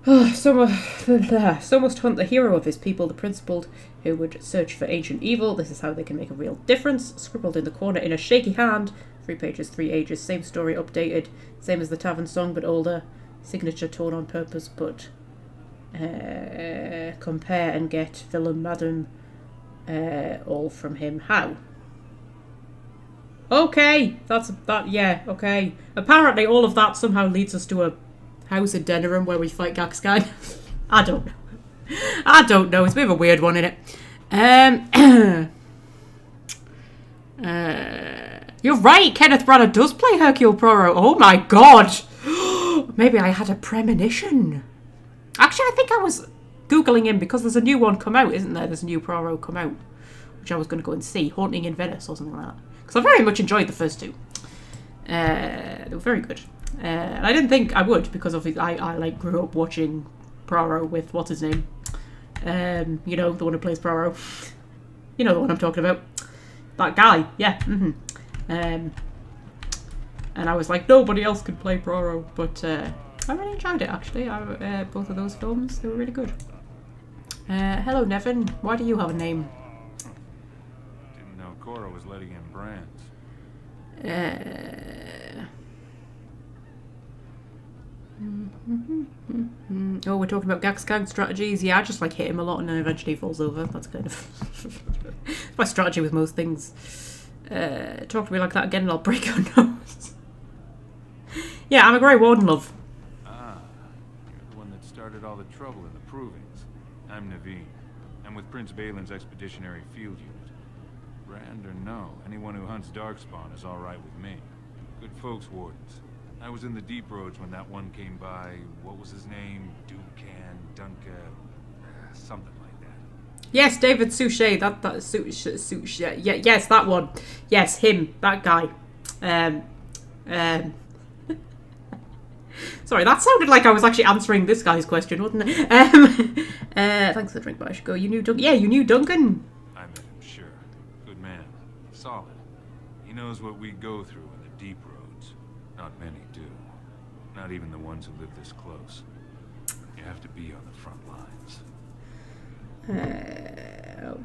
So must hunt the hero of his people, the principled, who would search for ancient evil. This is how they can make a real difference. Scribbled in the corner in a shaky hand. 3 pages, 3 ages, same story updated. Same as the tavern song, but older. Signature torn on purpose, but compare and get villain madam all from him. How? Okay, yeah, okay. Apparently all of that somehow leads us to a house in Denerim where we fight Gaxkai. I don't know. It's a bit of a weird one, isn't it? You're right, Kenneth Branagh does play Hercule Poirot. Oh my god. Maybe I had a premonition. Actually, I think I was Googling him because there's a new one come out, isn't there? There's a new Poirot come out, which I was going to go and see. Haunting in Venice or something like that. Because I very much enjoyed the first 2. They were very good. And I didn't think I would because obviously I like grew up watching Poirot with, what's his name? You know, the one who plays Poirot. You know the one I'm talking about. That guy, yeah. And I was like, nobody else could play Poirot, but I really enjoyed it actually. Both of those films, they were really good. Hello Nevin, why do you have a name? Didn't know Cora was letting in brands. Oh, we're talking about Gaxgang strategies. Yeah, I just like hit him a lot and then eventually he falls over. That's kind of my strategy with most things. Talk to me like that again and I'll break your nose. Yeah, I'm a Grey Warden, love. Ah, you're the one that started all the trouble in the provings. I'm Naveen. I'm with Prince Balin's expeditionary field unit. Brand or no, anyone who hunts Darkspawn is all right with me. Good folks, Wardens. I was in the deep roads when that one came by. What was his name? Something like that. Yes, David Suchet. Suchet. Yeah, yes, that one. Yes, him. That guy. Sorry, that sounded like I was actually answering this guy's question, wasn't it? Thanks for the drink, but I should go. You knew Duncan? Yeah, you knew Duncan. I met him, sure. Good man. Solid. He knows what we go through in the deep roads. Not many do. Not even the ones who live this close. You have to be on the front lines.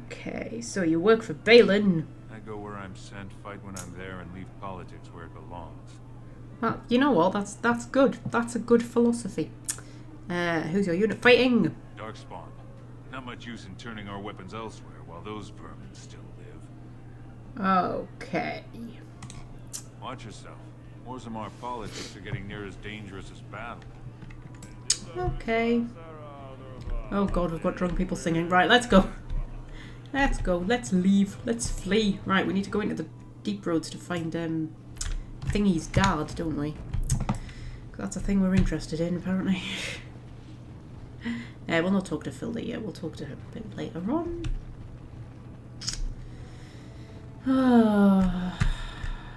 Okay, so you work for Balin. I go where I'm sent, fight when I'm there, and leave politics where it belongs. Well, you know what? That's good. That's a good philosophy. Who's your unit fighting? Darkspawn. Not much use in turning our weapons elsewhere while those vermin still live. Okay. Watch yourself. Orzammar politics are getting near as dangerous as battle. Okay. Oh god, we've got drunk people singing. Right, let's go. Let's go. Let's leave. Let's flee. Right, we need to go into the deep roads to find Thingy's dad, don't we? That's a thing we're interested in, apparently. We'll not talk to Phil yet. We'll talk to her a bit later on.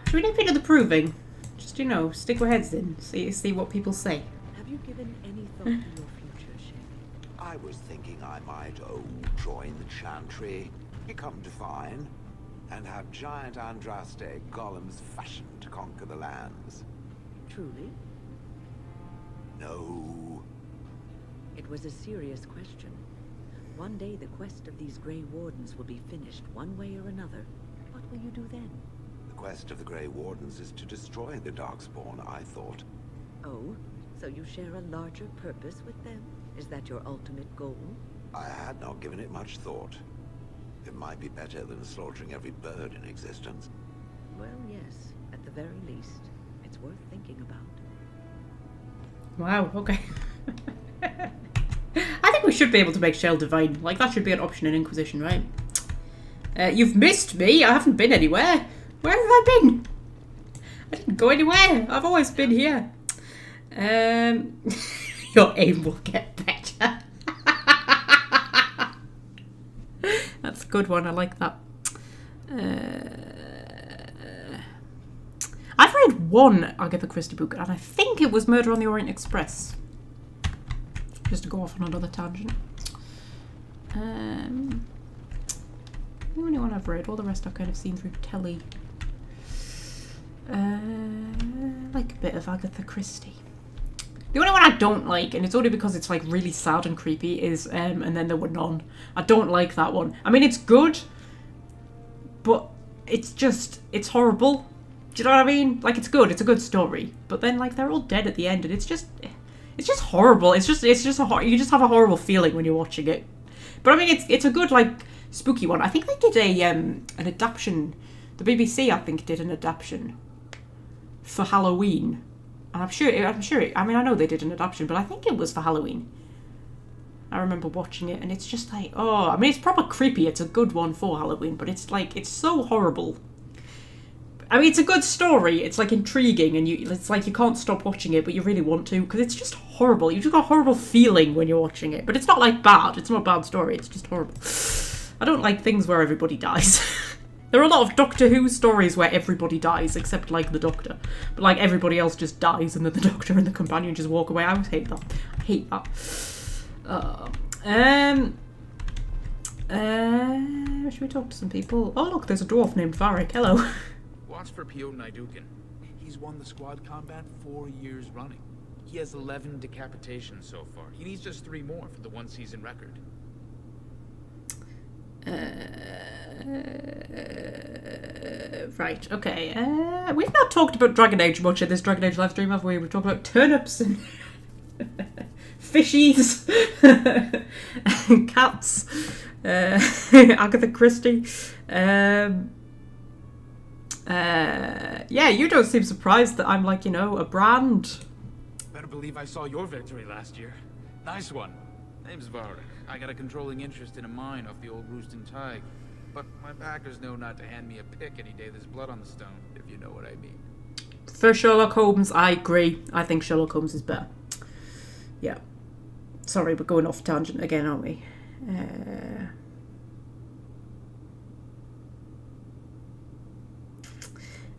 Should we nip into the proving? Just, you know, stick our heads in. See what people say. Have you given any thought to your future, Shane? I was thinking I might, join the Chantry, become divine, and have giant Andraste golems fashioned to conquer the lands. Truly? No. It was a serious question. One day the quest of these Grey Wardens will be finished one way or another. What will you do then? quest of the Grey Wardens is to destroy the Darkspawn, I thought. Oh, so you share a larger purpose with them? Is that your ultimate goal? I had not given it much thought. It might be better than slaughtering every bird in existence. Well, yes. At the very least, it's worth thinking about. Wow, okay. I think we should be able to make Shell divine. Like, that should be an option in Inquisition, right? You've missed me. I haven't been anywhere. Where have I been? I didn't go anywhere. I've always been here. Your aim will get better. That's a good one. I like that. I've read one Agatha Christie book, and I think it was Murder on the Orient Express. Just to go off on another tangent. The only one I've read. All the rest I've kind of seen through telly. Like a bit of Agatha Christie. The only one I don't like, and it's only because it's like really sad and creepy, is And Then There Were None. I don't like that one. I mean, it's good, but it's horrible. Do you know what I mean? Like, it's good. It's a good story, but then like they're all dead at the end, and it's just horrible. You just have a horrible feeling when you're watching it. But I mean, it's a good like spooky one. I think they did an adaptation. The BBC, I think, did an adaptation for Halloween. And I'm sure. I mean, I know they did an adaptation, but I think it was for Halloween. I remember watching it, and it's just like, oh, I mean, it's proper creepy. It's a good one for Halloween, but it's like, it's so horrible. I mean, it's a good story. It's like intriguing, and it's like you can't stop watching it, but you really want to, because it's just horrible. You just got a horrible feeling when you're watching it, but it's not like bad. It's not a bad story. It's just horrible. I don't like things where everybody dies. There are a lot of Doctor Who stories where everybody dies, except like the Doctor. But like everybody else just dies, and then the Doctor and the companion just walk away. I always hate that. I hate that. Should we talk to some people? Oh look, there's a dwarf named Varric. Hello. Watch for Pio Nydukin. He's won the squad combat 4 years running. He has 11 decapitations so far. He needs just 3 more for the 1-season record. Right, okay. We've not talked about Dragon Age much in this Dragon Age live stream, have we? We've talked about turnips and fishies and cats. Agatha Christie. Yeah, you don't seem surprised that I'm like, a brand. Better believe I saw your victory last year. Nice one. Name's Varric. I got a controlling interest in a mine off the old Roostin Tide. But my backers know not to hand me a pick any day there's blood on the stone, if you know what I mean. For Sherlock Holmes, I agree. I think Sherlock Holmes is better. Yeah. Sorry, we're going off tangent again, aren't we?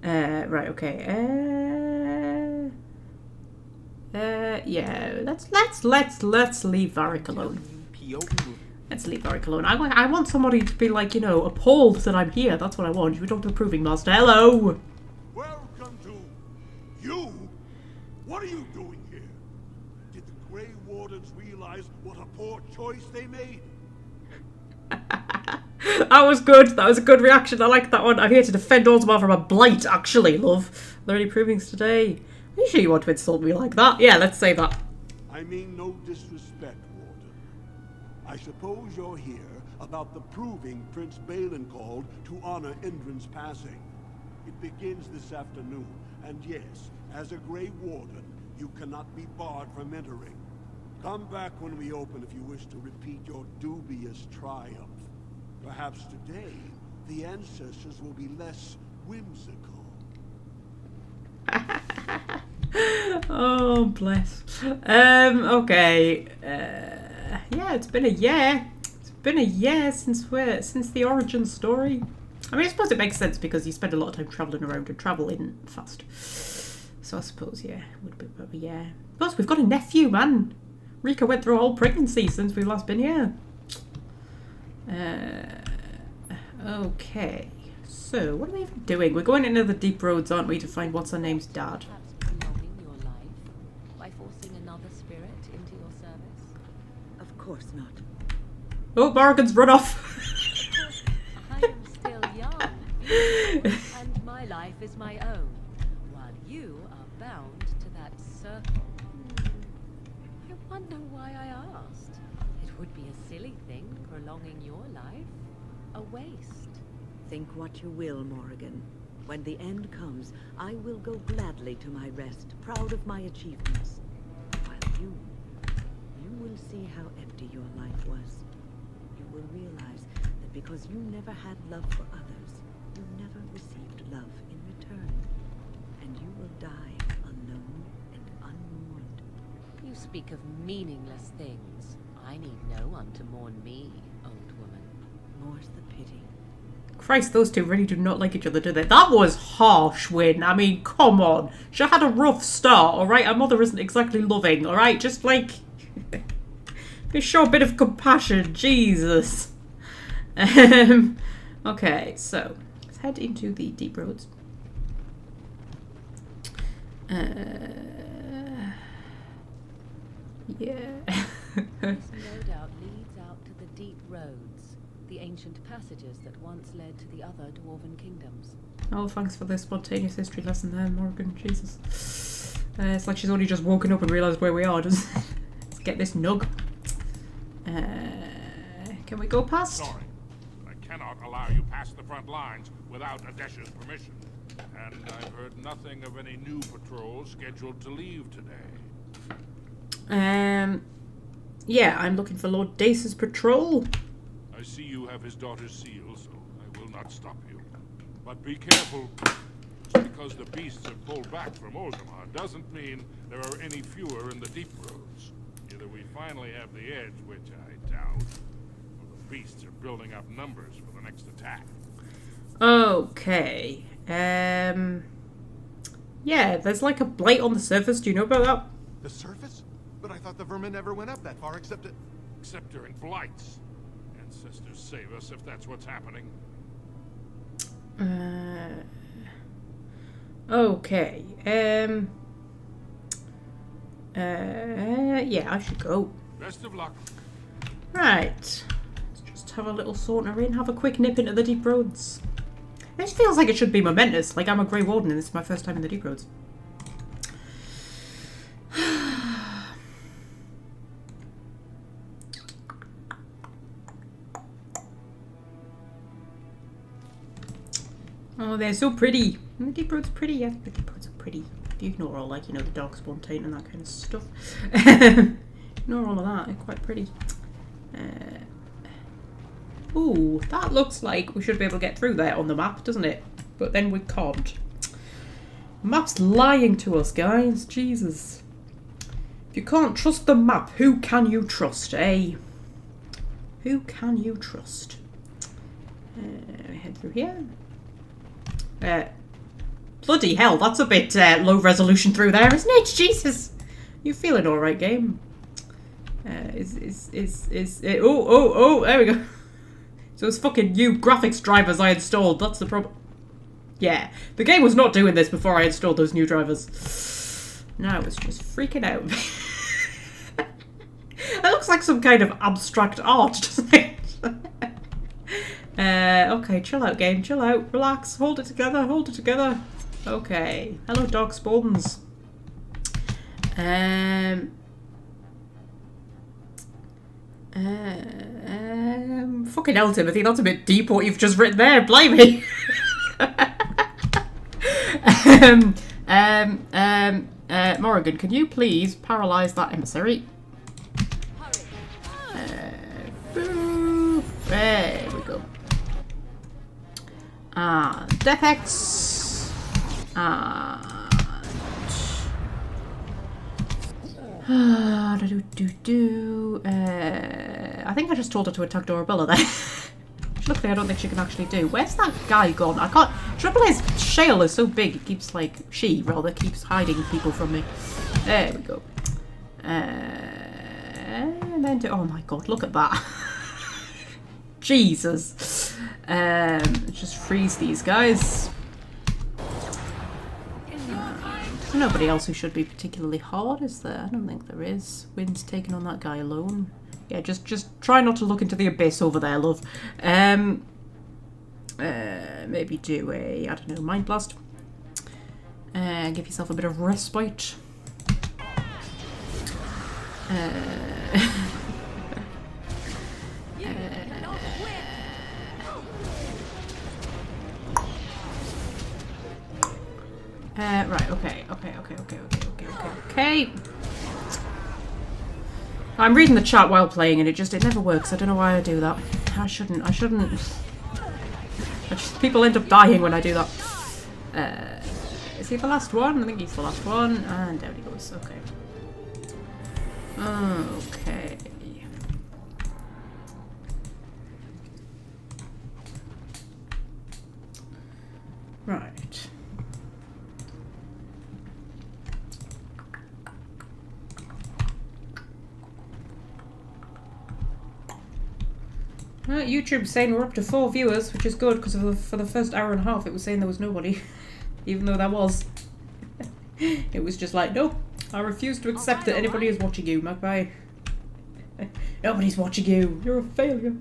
Right, okay. Yeah, let's leave Varric alone. Let's leave Varric alone. I want somebody to be like, appalled that I'm here. That's what I want. You don't do proving master. Hello. Welcome to you. What are you doing here? Did the Grey Wardens realize what a poor choice they made? That was good. That was a good reaction. I like that one. I'm here to defend Orzammar from a blight, actually, love. Are there any provings today? Are you sure you want to insult me like that? Yeah, let's say that. I mean no disrespect, Warden. I suppose you're here about the proving Prince Balin called to honor Indran's passing. It begins this afternoon, and yes, as a Grey Warden, you cannot be barred from entering. Come back when we open if you wish to repeat your dubious triumph. Perhaps today, the ancestors will be less whimsical. Oh, bless. Okay. Yeah, it's been a year. It's been a year since the origin story. I mean, I suppose it makes sense because you spend a lot of time travelling around and travelling fast. So I suppose, yeah, it would be about a year. Plus, we've got a nephew, man. Rika went through a whole pregnancy since we've last been here. Okay. So, what are we even doing? We're going into the deep roads, aren't we, to find what's her name's dad? Prolonging your life by forcing another spirit into your service? Of course not. Oh, Morrigan's run off. I am still young, beautiful, and my life is my own, while you are bound to that circle. I wonder why I asked. It would be a silly thing, prolonging your life. A waste. Think what you will, Morrigan. When the end comes, I will go gladly to my rest, proud of my achievements. While you will see how empty your life was. You will realize that because you never had love for others, you never received love in return. And you will die alone and unmourned. You speak of meaningless things. I need no one to mourn me, old woman. More's the pity. Christ, those two really do not like each other, do they? That was harsh, Win. I mean, come on. She had a rough start, alright? Her mother isn't exactly loving, alright? Just, like... show a bit of compassion. Jesus. Okay, so... let's head into the deep roads. Yeah. This no doubt leads out to the deep roads, the ancient passages that once led to the other dwarven kingdoms. Oh, thanks for the spontaneous history lesson there, Morgan. Jesus. It's like she's only just woken up and realised where we are. Let's get this nug. Can we go past? Sorry. I cannot allow you past the front lines without Adesh's permission. And I've heard nothing of any new patrols scheduled to leave today. Yeah, I'm looking for Lord Dace's patrol. I see you have his daughter's seal, so I will not stop you. But be careful. Just because the beasts have pulled back from Orzammar doesn't mean there are any fewer in the deep roads. Either we finally have the edge, which I doubt, or the beasts are building up numbers for the next attack. Okay. Yeah, there's like a blight on the surface. Do you know about that? The surface? But I thought the vermin never went up that far, except during blights. Ancestors save us if that's what's happening. Okay. Yeah, I should go. Best of luck. Right. Let's just have a little saunter in, have a quick nip into the deep roads. This feels like it should be momentous. Like I'm a Grey Warden and this is my first time in the deep roads. Oh, they're so pretty. The deep road's pretty, yes, the deep roads are pretty. If you ignore all, like, you know, the darkspawn taint and that kind of stuff. Ignore all of that, they're quite pretty. Ooh, that looks like we should be able to get through there on the map, doesn't it? But then we can't. Map's lying to us, guys. Jesus. If you can't trust the map, who can you trust, eh? Who can you trust? Head through here. Bloody hell, that's a bit low resolution through there, isn't it? Jesus, you feeling all right, game? Oh, there we go. So it's fucking new graphics drivers I installed. That's the problem. Yeah, the game was not doing this before I installed those new drivers. Now it's just freaking out. It looks like some kind of abstract art, doesn't it? Okay, chill out, game. Chill out. Relax. Hold it together. Hold it together. Okay. Hello, dog spawns. Fucking hell, Timothy. That's a bit deep what you've just written there. Blimey. Morrigan, can you please paralyze that emissary? There we go. Death X. I think I just told her to attack Dorabella there. Luckily, I don't think she can actually do. Where's that guy gone? I can't. Trouble is, Shale is so big. It keeps keeps hiding people from me. There we go. And then oh my god, look at that. Jesus. Just freeze these guys. There's nobody else who should be particularly hard, is there? I don't think there is. Wind's taking on that guy alone. Yeah, just try not to look into the abyss over there, love. Maybe do a, I don't know, Mind Blast. Give yourself a bit of respite. Right, okay. I'm reading the chat while playing and it never works. I don't know why I do that. I shouldn't. People end up dying when I do that. Is he the last one? I think he's the last one. And down he goes. Okay. Okay. Right. YouTube's saying we're up to 4 viewers, which is good because for the first hour and a half it was saying there was nobody, even though there was. It was just like, nope, I refuse to accept that anybody is watching you, Magpie. Nobody's watching you. You're a failure.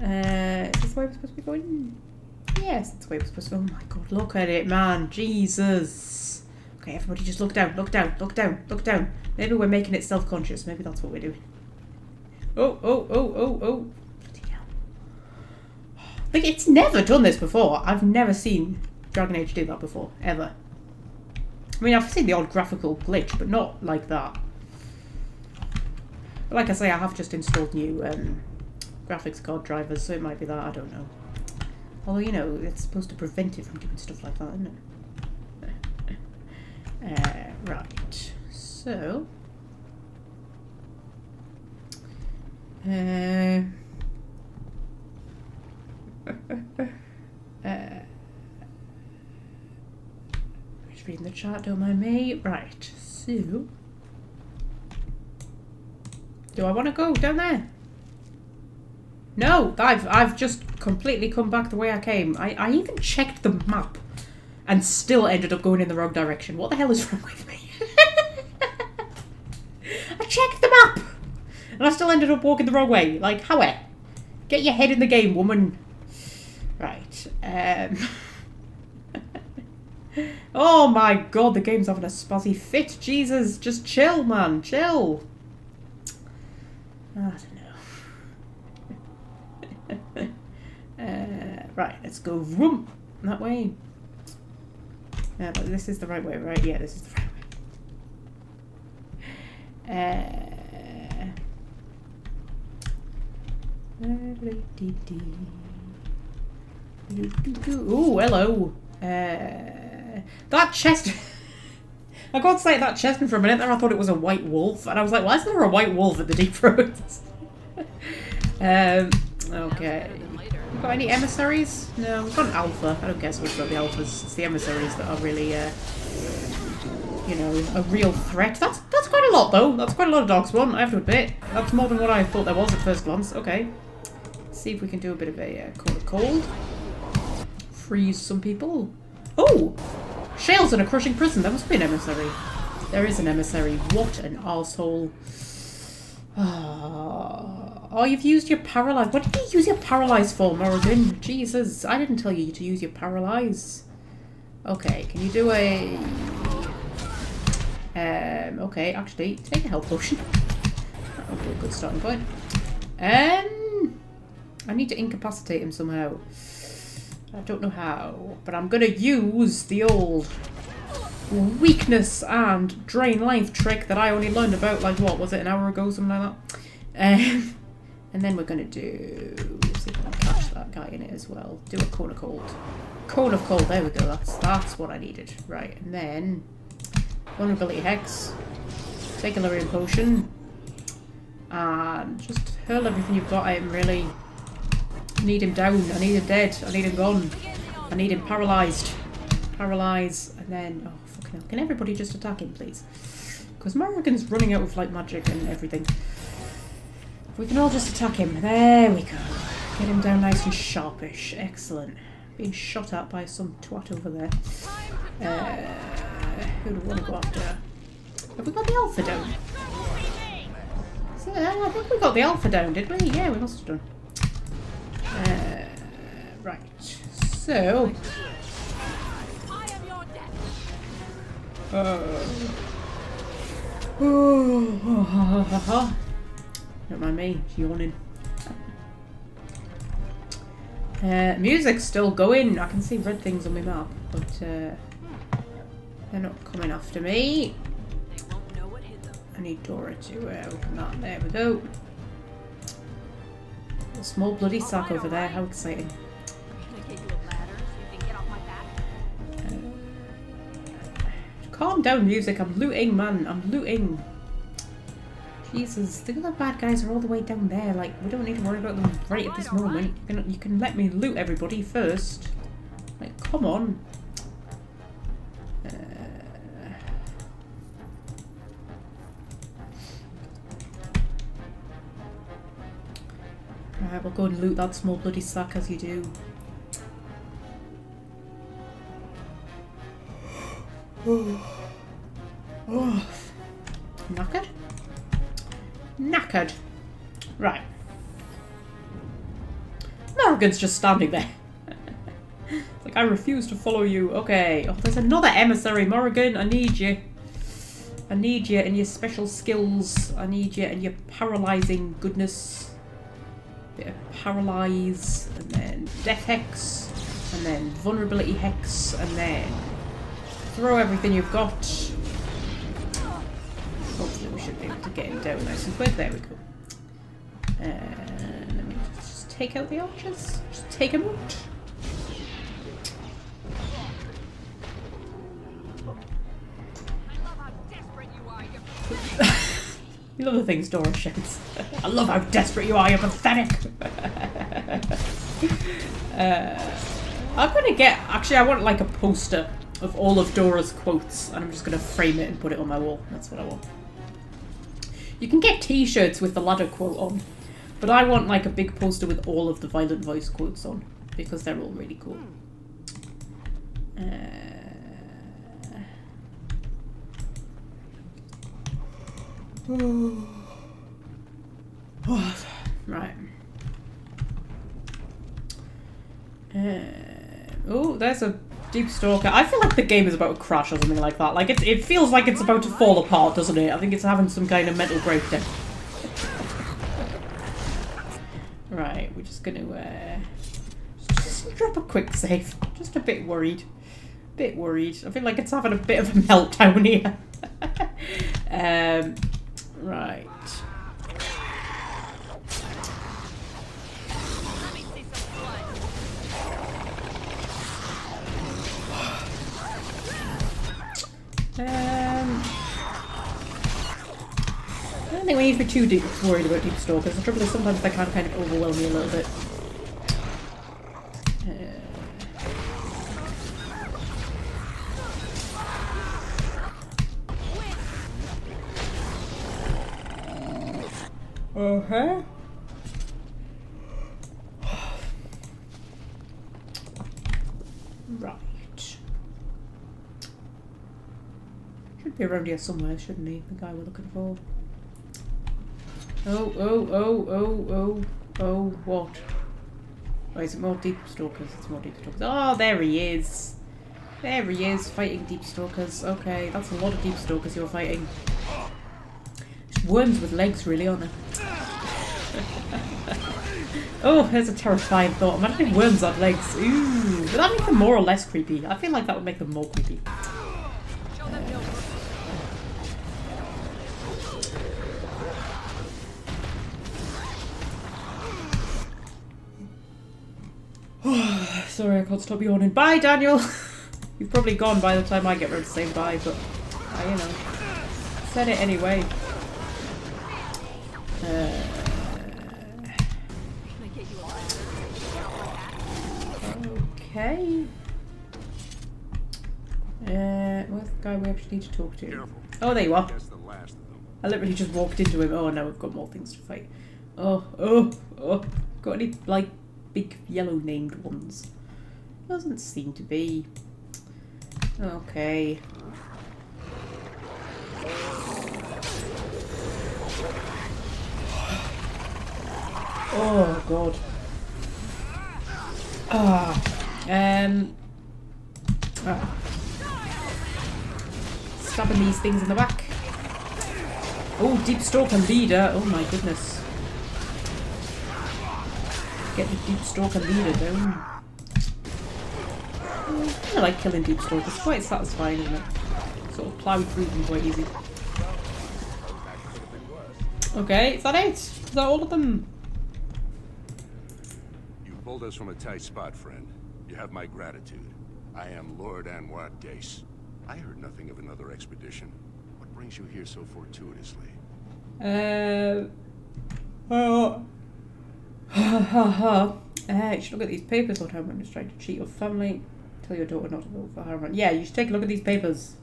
Is this the way we're supposed to be going? Yes, that's the way we're supposed to go. Oh my god, look at it, man. Jesus. Okay, everybody just look down, look down, look down, look down. Maybe we're making it self-conscious. Maybe that's what we're doing. Oh. Like, it's never done this before. I've never seen Dragon Age do that before, ever. I mean, I've seen the odd graphical glitch, but not like that. But like I say, I have just installed new graphics card drivers, so it might be that, I don't know. Although, you know, it's supposed to prevent it from doing stuff like that, isn't it? Right, so... just reading the chat, don't mind me. Right, so... Do I want to go down there? No, I've just completely come back the way I came. I even checked the map and still ended up going in the wrong direction. What the hell is wrong with me? I checked the map and I still ended up walking the wrong way. Like, how? Get your head in the game, woman. Right. Oh my god, the game's having a spazzy fit. Jesus, just chill, man. Chill. I don't know. Right, let's go vroom that way. But this is the right way, right? Yeah, this is the right way. Ooh, hello. That chest. I got to say that chest for a minute there. I thought it was a white wolf, and I was like, why is there a white wolf at the Deep Roads? Okay. We've got any emissaries? No, we've got an alpha. I don't guess we've got the alphas. It's the emissaries that are really, you know, a real threat. That's quite a lot, though. That's quite a lot of Darkspawn, I have to admit. That's more than what I thought there was at first glance. Okay. Let's see if we can do a bit of a cold. Freeze some people. Oh! Shale's in a crushing prison. There must be an emissary. There is an emissary. What an arsehole. Oh, you've used your paralyze. What did you use your paralyze for, Morrigan? Jesus, I didn't tell you to use your paralyze. Okay, can you do a... okay, actually, take a health potion. That would be a good starting point. I need to incapacitate him somehow. I don't know how, but I'm gonna use the old weakness and drain life trick that I only learned about, like, what was it, an hour ago, something like that. And then we're gonna do, see if I can catch that guy in it as well. Do a cone of cold. Cone of cold, there we go, that's what I needed. Right, and then vulnerability hex, take a Lyrian potion, and just hurl everything you've got at him, really. I need him down, I need him dead, I need him gone, I need him paralysed. Paralyse, and then, oh fucking hell, can everybody just attack him, please? Because Morrigan's running out of, like, magic and everything. If we can all just attack him, there we go. Get him down nice and sharpish, excellent. Being shot at by some twat over there. Who do we want to go after? Have we got the alpha down? So, I think we got the alpha down, did we? Yeah, we must have done. Right, So. Don't mind me, it's yawning. Music's still going. I can see red things on my map, but they're not coming after me. I need Dora to open that. There we go. A small bloody sack over there. How exciting. Calm down, music. I'm looting, man. I'm looting. Jesus, the other bad guys are all the way down there. Like, we don't need to worry about them right at this moment. You can let me loot everybody first. Like, come on. Right, we'll go and loot that small bloody sack as you do. Oh. Knackered? Knackered. Right. Morrigan's just standing there. It's like, I refuse to follow you. Okay. Oh, there's another emissary. Morrigan, I need you. I need you and your special skills. I need you and your paralysing goodness. Bit of paralyze, and then death hex, and then vulnerability hex, and then throw everything you've got. Hopefully we should be able to get him down nice and quick. There we go. Let me just take out the archers. Just take him out. You love the things Dora shouts. I love how desperate you are, you're pathetic. I'm gonna get, actually I want like a poster of all of Dora's quotes and I'm just gonna frame it and put it on my wall. That's what I want. You can get t-shirts with the ladder quote on, but I want like a big poster with all of the Violent Voice quotes on because they're all really cool. Right. Oh, there's a Deep Stalker. I feel like the game is about to crash or something like that. Like it feels like it's about to fall apart, doesn't it? I think it's having some kind of mental breakdown. Right, we're just gonna just drop a quick save. Just a bit worried. Bit worried. I feel like it's having a bit of a meltdown here. Right. I don't think we need to be too worried about Deep Stalkers. The trouble is sometimes they can kind of overwhelm me a little bit. Okay. Right. Should be around here somewhere, shouldn't he? The guy we're looking for. Oh, what? Oh, is it more Deep Stalkers? It's more Deep Stalkers. Oh, there he is. There he is, fighting Deep Stalkers. Okay, that's a lot of Deep Stalkers you're fighting. Just worms with legs, really, aren't they? Oh, there's a terrifying thought. Imagine if worms had legs. Ooh, would that make them more or less creepy? I feel like that would make them more creepy. Sorry, I can't stop yawning. Bye, Daniel! You've probably gone by the time I get ready to say bye, but I, you know, said it anyway. Okay. Where's the guy we actually need to talk to? Careful. Oh, there you are. That's the last of them. I literally just walked into him. Oh, now we've got more things to fight. Oh. Got any, like, big yellow named ones? Doesn't seem to be. Okay. Oh, God. Stabbing these things in the back. Oh, Deep Stalker leader. Oh my goodness. Get the Deep Stalker leader down. I like killing Deep Stalkers. It's quite satisfying, isn't it? Sort of plough through them quite easy. Okay, is that it? Is that all of them? You pulled us from a tight spot, friend. You have my gratitude. I am Lord Anwar Dace. I heard nothing of another expedition. What brings you here so fortuitously? Well... you should look at these papers, Lord Harriman is trying to cheat your family. Tell your daughter not to vote for Harriman. Yeah, you should take a look at these papers.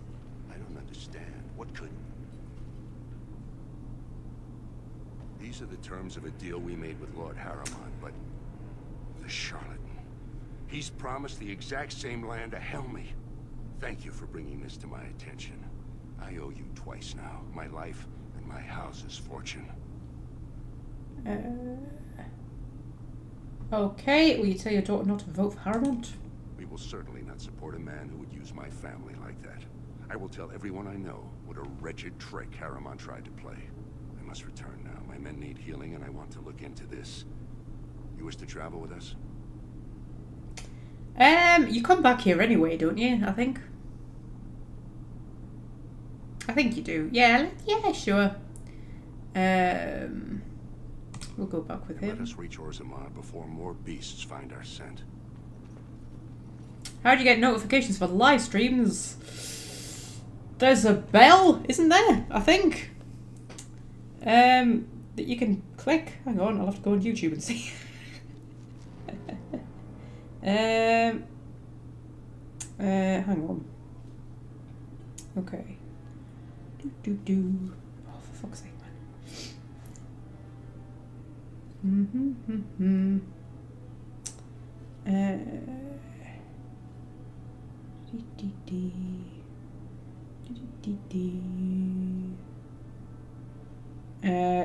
I don't understand. What could... These are the terms of a deal we made with Lord Harriman, but... the charlatan. He's promised the exact same land to Helmy. Thank you for bringing this to my attention. I owe you twice now. My life and my house's fortune. Okay, will you tell your daughter not to vote for Harriman? We will certainly not support a man who would use my family like that. I will tell everyone I know what a wretched trick Harriman tried to play. I must return now. My men need healing and I want to look into this. You wish to travel with us? You come back here anyway, don't you? I think you do. Yeah, sure. We'll go back with him. Let us reach Orzammar before more beasts find our scent. How do you get notifications for live streams? There's a bell, isn't there? I think. That you can click. Hang on, I'll have to go on YouTube and see. Hang on. Okay. Oh, for fuck's sake, man.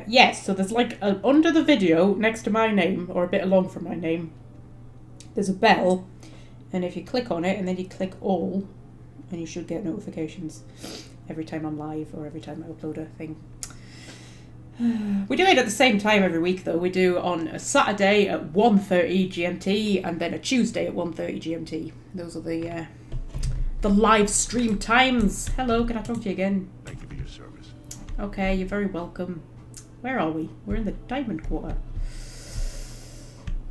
Yes, so there's like under the video next to my name, or a bit along from my name, there's a bell, and if you click on it and then you click all, and you should get notifications every time I'm live or every time I upload a thing. We do it at the same time every week though. We do on a Saturday at 1:30 GMT and then a Tuesday at 1:30 GMT. Those are the live stream times. Hello, can I talk to you again? Thank you for your service. Okay, you're very welcome. Where are we? We're in the Diamond Quarter.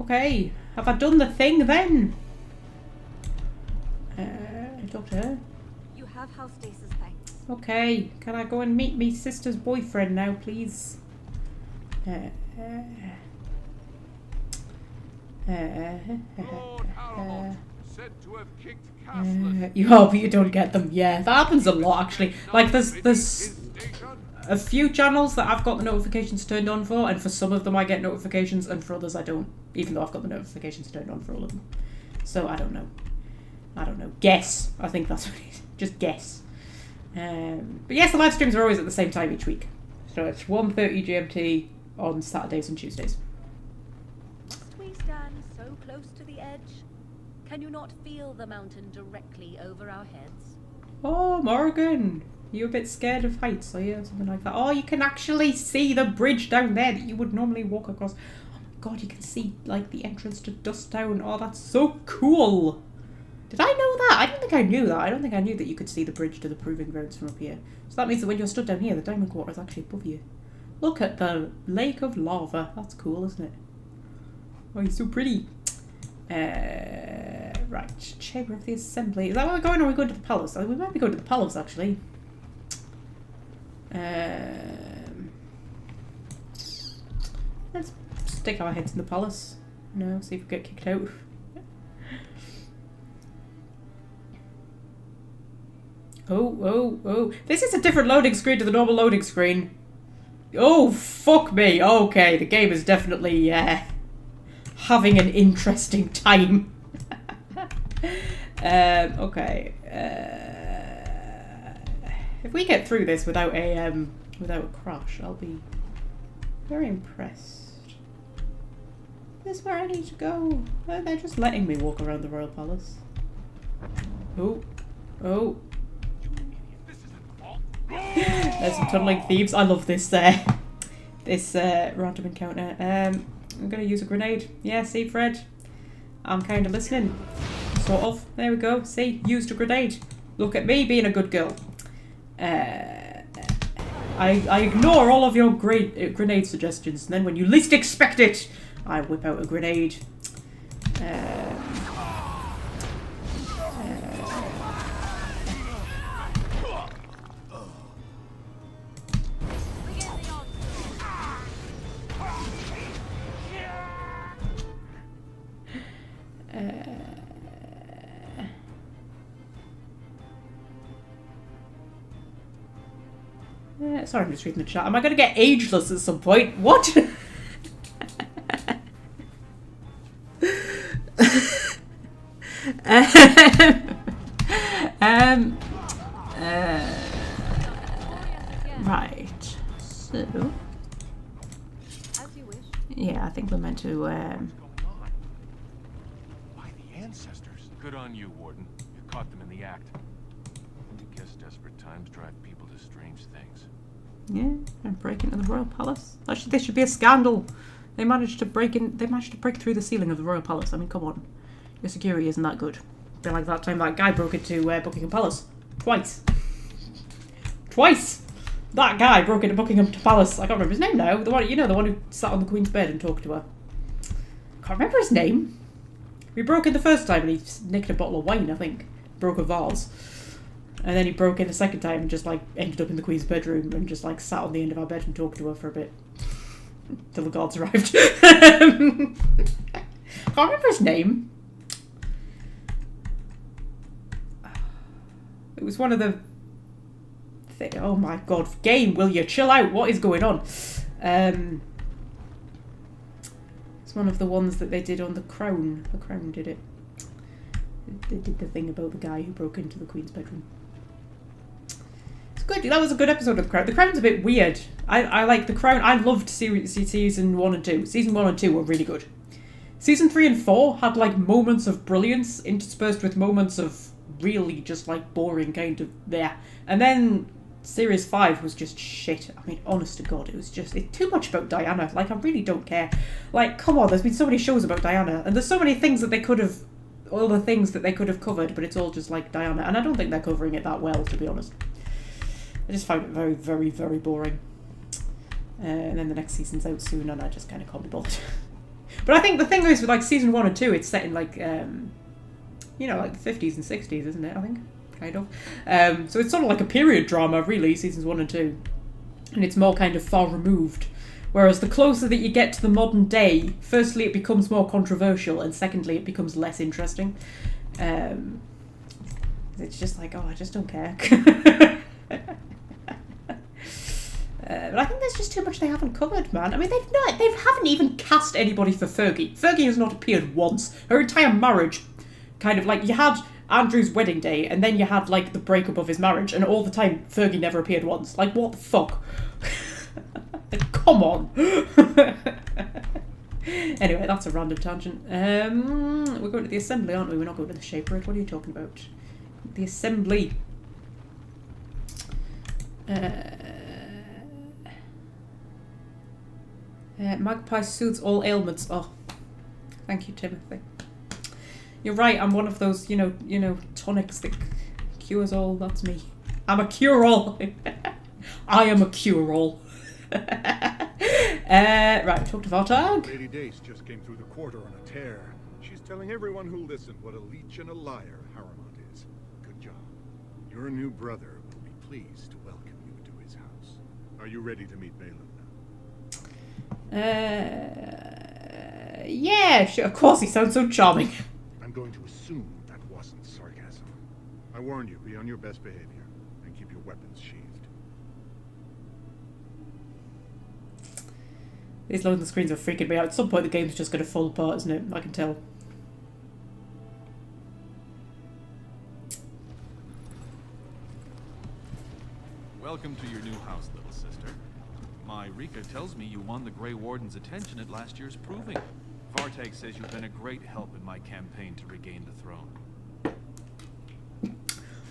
Okay, have I done the thing then? Talk to her. You have house stasis, thanks. Okay, can I go and meet me sister's boyfriend now, please? Lord Harriman, said to have kicked But you don't get them. Yeah, that happens a lot actually. Like there's a few channels that I've got the notifications turned on for, and for some of them I get notifications, and for others I don't, even though I've got the notifications turned on for all of them. So I don't know. Guess. I think that's what it is. Just guess. But yes, the live streams are always at the same time each week. So it's 1:30 GMT on Saturdays and Tuesdays. Must we stand so close to the edge? Can you not feel the mountain directly over our heads? Oh, Morgan, you a bit scared of heights, are you? Something like that. Oh, you can actually see the bridge down there that you would normally walk across. Oh my god, you can see like the entrance to Dust Town. Oh, that's so cool. Did I know that? I don't think I knew that. I don't think I knew that you could see the bridge to the Proving Grounds from up here. So that means that when you're stood down here, the Diamond Quarter is actually above you. Look at the lake of lava. That's cool, isn't it? Oh, he's so pretty. Right. Chamber of the Assembly. Is that where we're going, or are we going to the palace? We might be going to the palace, actually. Let's stick our heads in the palace. No, see if we get kicked out. Oh. This is a different loading screen to the normal loading screen. Oh, fuck me. Okay, the game is definitely having an interesting time. Okay. If we get through this without a crash, I'll be very impressed. This is where I need to go. They're just letting me walk around the royal palace. Oh. Oh. There's some tunneling thieves. I love this random encounter. I'm gonna use a grenade. Yeah, see, Fred? I'm kind of listening. Sort of. There we go. See? Used a grenade. Look at me being a good girl. I ignore all of your great grenade suggestions, and then when you least expect it, I whip out a grenade. Sorry, I'm just reading the chat. Am I going to get ageless at some point? What? Right. So. As you wish. Yeah, I think we're meant to. By the ancestors. Good on you, Warden. You caught them in the act. I guess desperate times drive people to strange things. Yeah, and break into the royal palace. Actually, this should be a scandal. They managed to break in. They managed to break through the ceiling of the royal palace. I mean, come on, your security isn't that good. A bit like that time that guy broke into Buckingham Palace twice. Twice. That guy broke into Buckingham Palace. I can't remember his name now. The one, the one who sat on the Queen's bed and talked to her. Can't remember his name. We broke in the first time and he nicked a bottle of wine. I think broke a vase. And then he broke in the second time and just like ended up in the Queen's bedroom and just like sat on the end of our bed and talked to her for a bit. Till the guards arrived. Can't remember his name. It was one of the... Oh my god, game, will you chill out? What is going on? It's one of the ones that they did on The Crown. The Crown did it. They did the thing about the guy who broke into the Queen's bedroom. It's good. That was a good episode of The Crown. The Crown's a bit weird. I like The Crown. I loved season 1 and 2. Season 1 and 2 were really good. Season 3 and 4 had like moments of brilliance interspersed with moments of really just like boring kind of there. And then Series 5 was just shit. I mean, honest to God, it's too much about Diana. Like, I really don't care. Like, come on, there's been so many shows about Diana, and there's so many things that they could have, all the things that they could have covered, but it's all just like Diana, and I don't think they're covering it that well, to be honest. I just found it very, very, very boring. And then the next season's out soon, and I just kind of can't be bothered. But I think the thing is, with like season 1 and 2, it's set in like, like the 50s and 60s, isn't it? I think. Kind of. So it's sort of like a period drama, really, seasons 1 and 2. And it's more kind of far removed. Whereas the closer that you get to the modern day, firstly it becomes more controversial, and secondly it becomes less interesting. It's just like, I just don't care. But I think there's just too much they haven't covered, man. I mean, they haven't even cast anybody for Fergie. Fergie has not appeared once. Her entire marriage, kind of like, you had Andrew's wedding day, and then you had like the breakup of his marriage, and all the time Fergie never appeared once. Like, what the fuck? Come on. Anyway, that's a random tangent. We're going to the assembly, aren't we? We're not going to the Shaperate. What are you talking about? The assembly. Magpie soothes all ailments. Oh, thank you, Timothy. You're right, I'm one of those, tonics that cures all. That's me. I'm a cure-all. I am a cure-all. Right, talk to Vartag. Lady Dace just came through the quarter on a tear. She's telling everyone who listened what a leech and a liar Harriman is. Good job. Your new brother will be pleased to welcome you to his house. Are you ready to meet Balin now? Yeah, sure. Of course, he sounds so charming. I'm going to assume that wasn't sarcasm. I warn you, be on your best behavior and keep your weapons sheathed. These loading screens are freaking me out. At some point the game's just going to fall apart, isn't it? I can tell. Welcome to your new house, little sister. My Rika tells me you won the Grey Warden's attention at last year's proving. Vartag says you've been a great help in my campaign to regain the throne.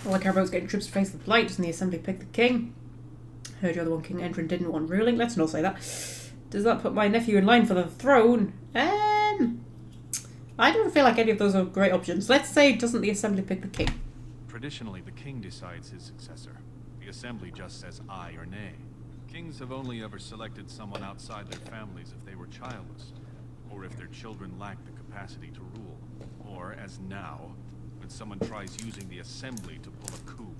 All I care about is getting troops to face the blight. Doesn't the assembly pick the king? Heard you're the one King Endrin didn't want ruling. Let's not say that. Does that put my nephew in line for the throne? I don't feel like any of those are great options. Let's say, doesn't the assembly pick the king? Traditionally, the king decides his successor. The assembly just says aye or nay. Kings have only ever selected someone outside their families if they were childless, or if their children lacked the capacity to rule, or, as now, when someone tries using the assembly to pull a coup.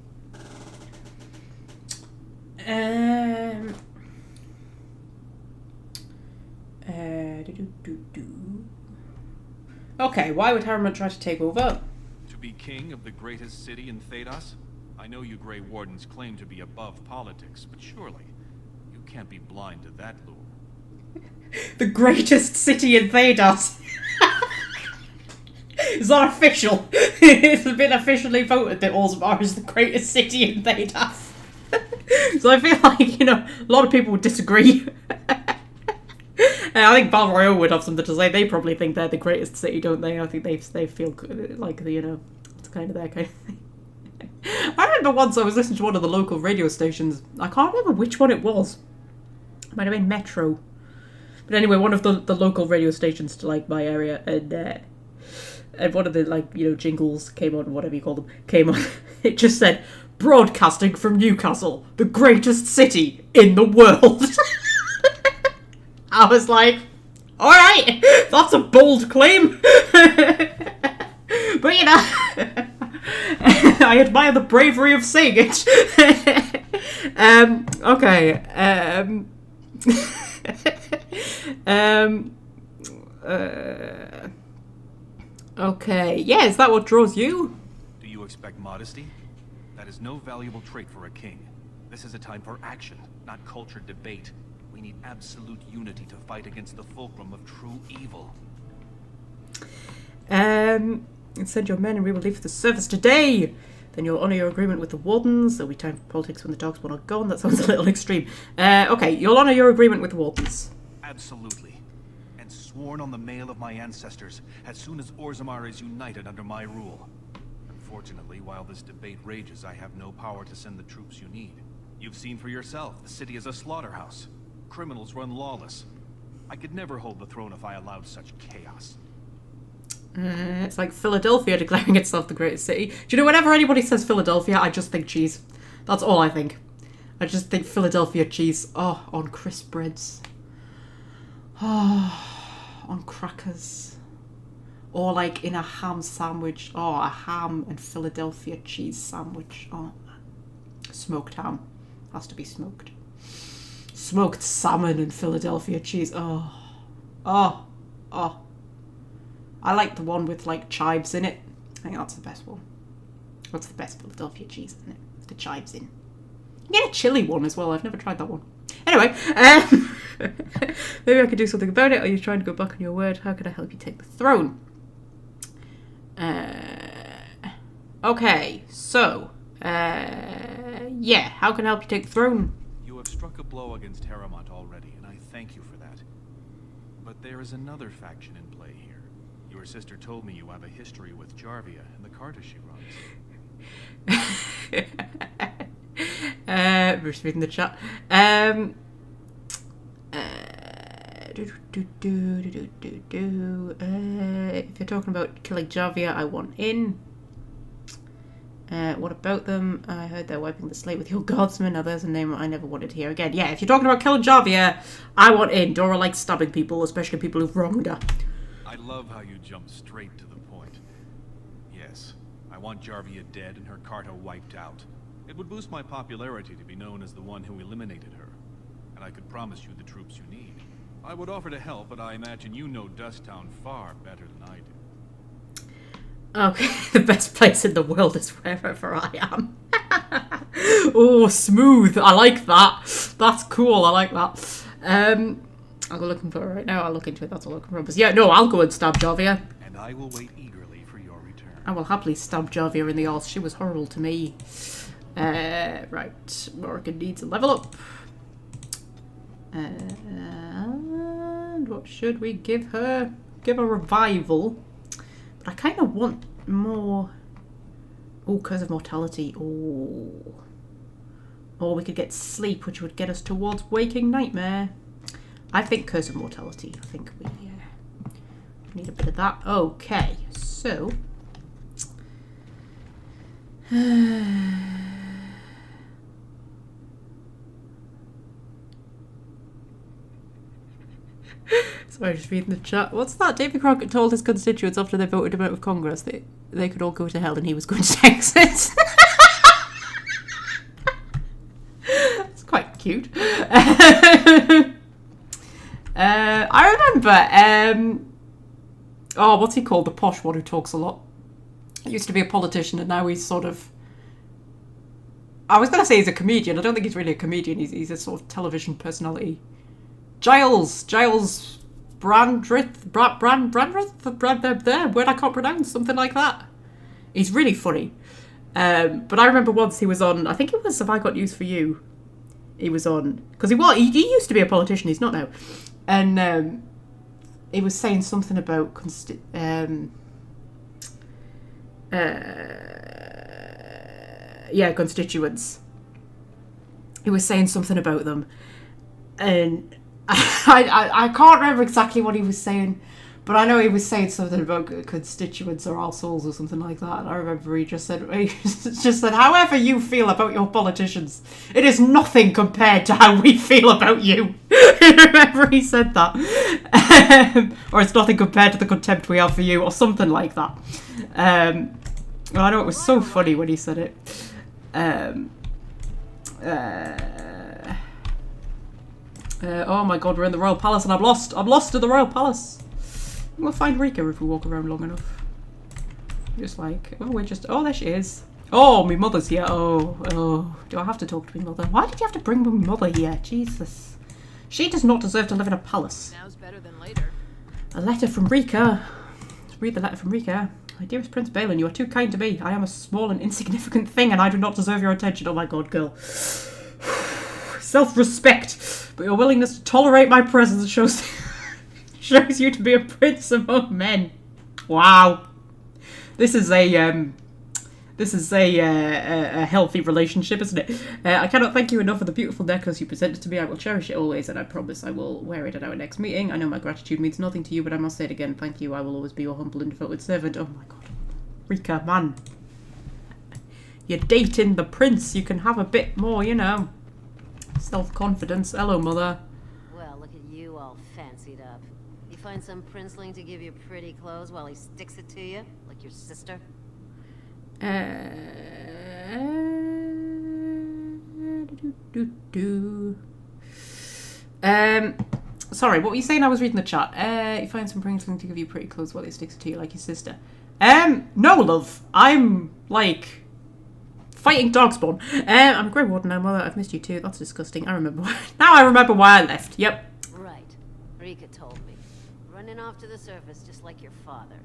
Okay, why would Harriman try to take over? To be king of the greatest city in Thedas? I know you Grey Wardens claim to be above politics, but surely you can't be blind to that lure. The greatest city in Thedas. It's not official. It's been officially voted that Orzammar is the greatest city in Thedas. So I feel like, you know, a lot of people would disagree. I think Battle Royale would have something to say. They probably think they're the greatest city, don't they? I think they feel like, you know, it's kind of their kind of thing. I remember once I was listening to one of the local radio stations. I can't remember which one it was. It might have been Metro. But anyway, one of the local radio stations to, like, my area, and one of the, like, you know, jingles came on, whatever you call them, came on. It just said, broadcasting from Newcastle, the greatest city in the world. I was like, alright, that's a bold claim. But, you know, I admire the bravery of saying it. Okay. Okay, yeah, is that what draws you? Do you expect modesty? That is no valuable trait for a king. This is a time for action, not cultured debate. We need absolute unity to fight against the fulcrum of true evil. Send your men and we will leave for the service today. Then you'll honour your agreement with the Wardens. There'll be time for politics when the Dogspawn are gone. That sounds a little extreme. Okay, you'll honour your agreement with the Wardens. Absolutely. And sworn on the mail of my ancestors, as soon as Orzammar is united under my rule. Unfortunately, while this debate rages, I have no power to send the troops you need. You've seen for yourself, the city is a slaughterhouse. Criminals run lawless. I could never hold the throne if I allowed such chaos. It's like Philadelphia declaring itself the greatest city. Do you know, whenever anybody says Philadelphia, I just think cheese. That's all I think. I just think Philadelphia cheese. Oh, on crisp breads. Oh, on crackers. Or like in a ham sandwich. Oh, a ham and Philadelphia cheese sandwich. Oh, smoked ham. Has to be smoked. Smoked salmon and Philadelphia cheese. Oh. Oh. Oh. I like the one with, like, chives in it. I think that's the best one. What's the best Philadelphia cheese, isn't it? With the chives in. You can get a chili one as well. I've never tried that one. Anyway, maybe I could do something about it. Are you trying to go back on your word? How can I help you take the throne? Okay, so, yeah, how can I help you take the throne? You have struck a blow against Harriman already, and I thank you for that. But there is another faction in play here. Your sister told me you have a history with Jarvia and the Carta she runs. We're just reading the chat. If you're talking about killing Jarvia, I want in. What about them? I heard they're wiping the slate with your guardsmen. Now there's a name I never wanted to hear again. Yeah, if you're talking about killing Jarvia, I want in. Dora likes stabbing people, especially people who've wronged her. I love how you jump straight to the point. Yes, I want Jarvia dead and her Carta wiped out. It would boost my popularity to be known as the one who eliminated her. And I could promise you the troops you need. I would offer to help, but I imagine you know Dusttown far better than I do. Okay, the best place in the world is wherever I am. Oh, smooth. I like that. That's cool. I like that. I'll go looking for it right now. I'll look into it. That's all I can remember. Yeah, no, I'll go and stab Jarvia. And I will wait eagerly for your return. I will happily stab Jarvia in the arse. She was horrible to me. Right. Morrigan needs a level up. And what should we give her? give a revival. But I kind of want more... Oh, Curse of Mortality. Oh. Or we could get Sleep, which would get us towards Waking Nightmare. I think Curse of Mortality. I think we need a bit of that. Okay, so... Sorry, just reading the chat. What's that? David Crockett told his constituents after they voted him out of Congress that they could all go to hell and he was going to Texas. It's quite cute. I remember, oh, what's he called? The posh one who talks a lot. He used to be a politician and now he's sort of... I was going to say he's a comedian. I don't think he's really a comedian. He's a sort of television personality. Giles Brandreth, word I can't pronounce, something like that. He's really funny. But I remember once he was on, I think it was Have I Got News For You? He was on, because he used to be a politician, he's not now. And he was saying something about constituents. He was saying something about them. And I can't remember exactly what he was saying, but I know he was saying something about constituents or assholes or something like that. And I remember he just said, however you feel about your politicians, it is nothing compared to how we feel about you. I remember he said that. Or it's nothing compared to the contempt we have for you, or something like that. I know it was so funny when he said it. Oh my god, we're in the Royal Palace and I'm lost to the Royal Palace. We'll find Rika if we walk around long enough. Just like, oh, there she is. Oh, my mother's here. Oh, do I have to talk to my mother? Why did you have to bring my mother here? Jesus. She does not deserve to live in a palace. Now's better than later. A letter from Rika. Let's read the letter from Rika. My dearest Prince Balin, you are too kind to me. I am a small and insignificant thing and I do not deserve your attention. Oh my god, girl. Self-respect, but your willingness to tolerate my presence shows you to be a prince among men. Wow, this is a healthy relationship, isn't it? I cannot thank you enough for the beautiful necklace you presented to me. I will cherish it always, and I promise I will wear it at our next meeting. I know my gratitude means nothing to you, but I must say it again. Thank you. I will always be your humble and devoted servant. Oh my god, Rika, man, you're dating the prince. You can have a bit more, you know. Self-confidence. Hello, mother. Well, look at you all fancied up. You find some princeling to give you pretty clothes while he sticks it to you, like your sister? Sorry, what were you saying? I was reading the chat. You find some princeling to give you pretty clothes while he sticks it to you, like your sister. No, love. I'm, like... fighting Darkspawn. I'm a Grey Warden now, mother. I've missed you too. That's disgusting. I remember. Now I remember why I left. Yep. Right. Rika told me. Running off to the surface just like your father.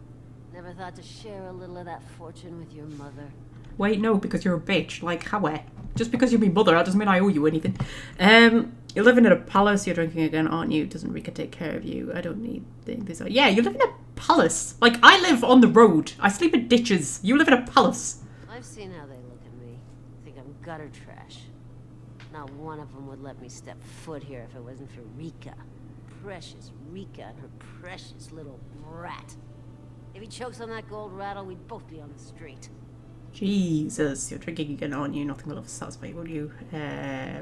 Never thought to share a little of that fortune with your mother. Wait, no, because you're a bitch. Like, how? Just because you're my mother, that doesn't mean I owe you anything. You're living in a palace. You're drinking again, aren't you? Doesn't Rika take care of you? I don't need this. Yeah, you live in a palace. Like, I live on the road. I sleep in ditches. You live in a palace. I've seen how they look at me. Think I'm gutter trash. Not one of them would let me step foot here if it wasn't for Rika. Precious Rika and her precious little brat. If he chokes on that gold rattle, we'd both be on the street. Jesus, you're drinking again, aren't you? Nothing will ever satisfy you, will you?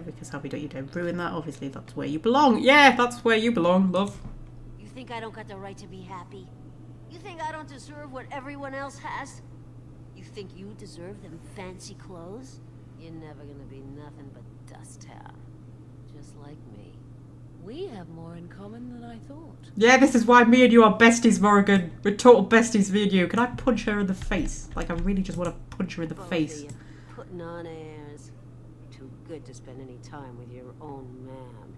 Because happy don't you don't ruin that. Obviously, that's where you belong. Yeah, that's where you belong, love. You think I don't got the right to be happy? You think I don't deserve what everyone else has? You think you deserve them fancy clothes? You're never gonna be nothing but dust town. Just like me. We have more in common than I thought. Yeah, this is why me and you are besties, Morrigan. We're total besties, me and you. Can I punch her in the face? Like, I really just want to punch her in the face. Of you putting on airs. Too good to spend any time with your own man.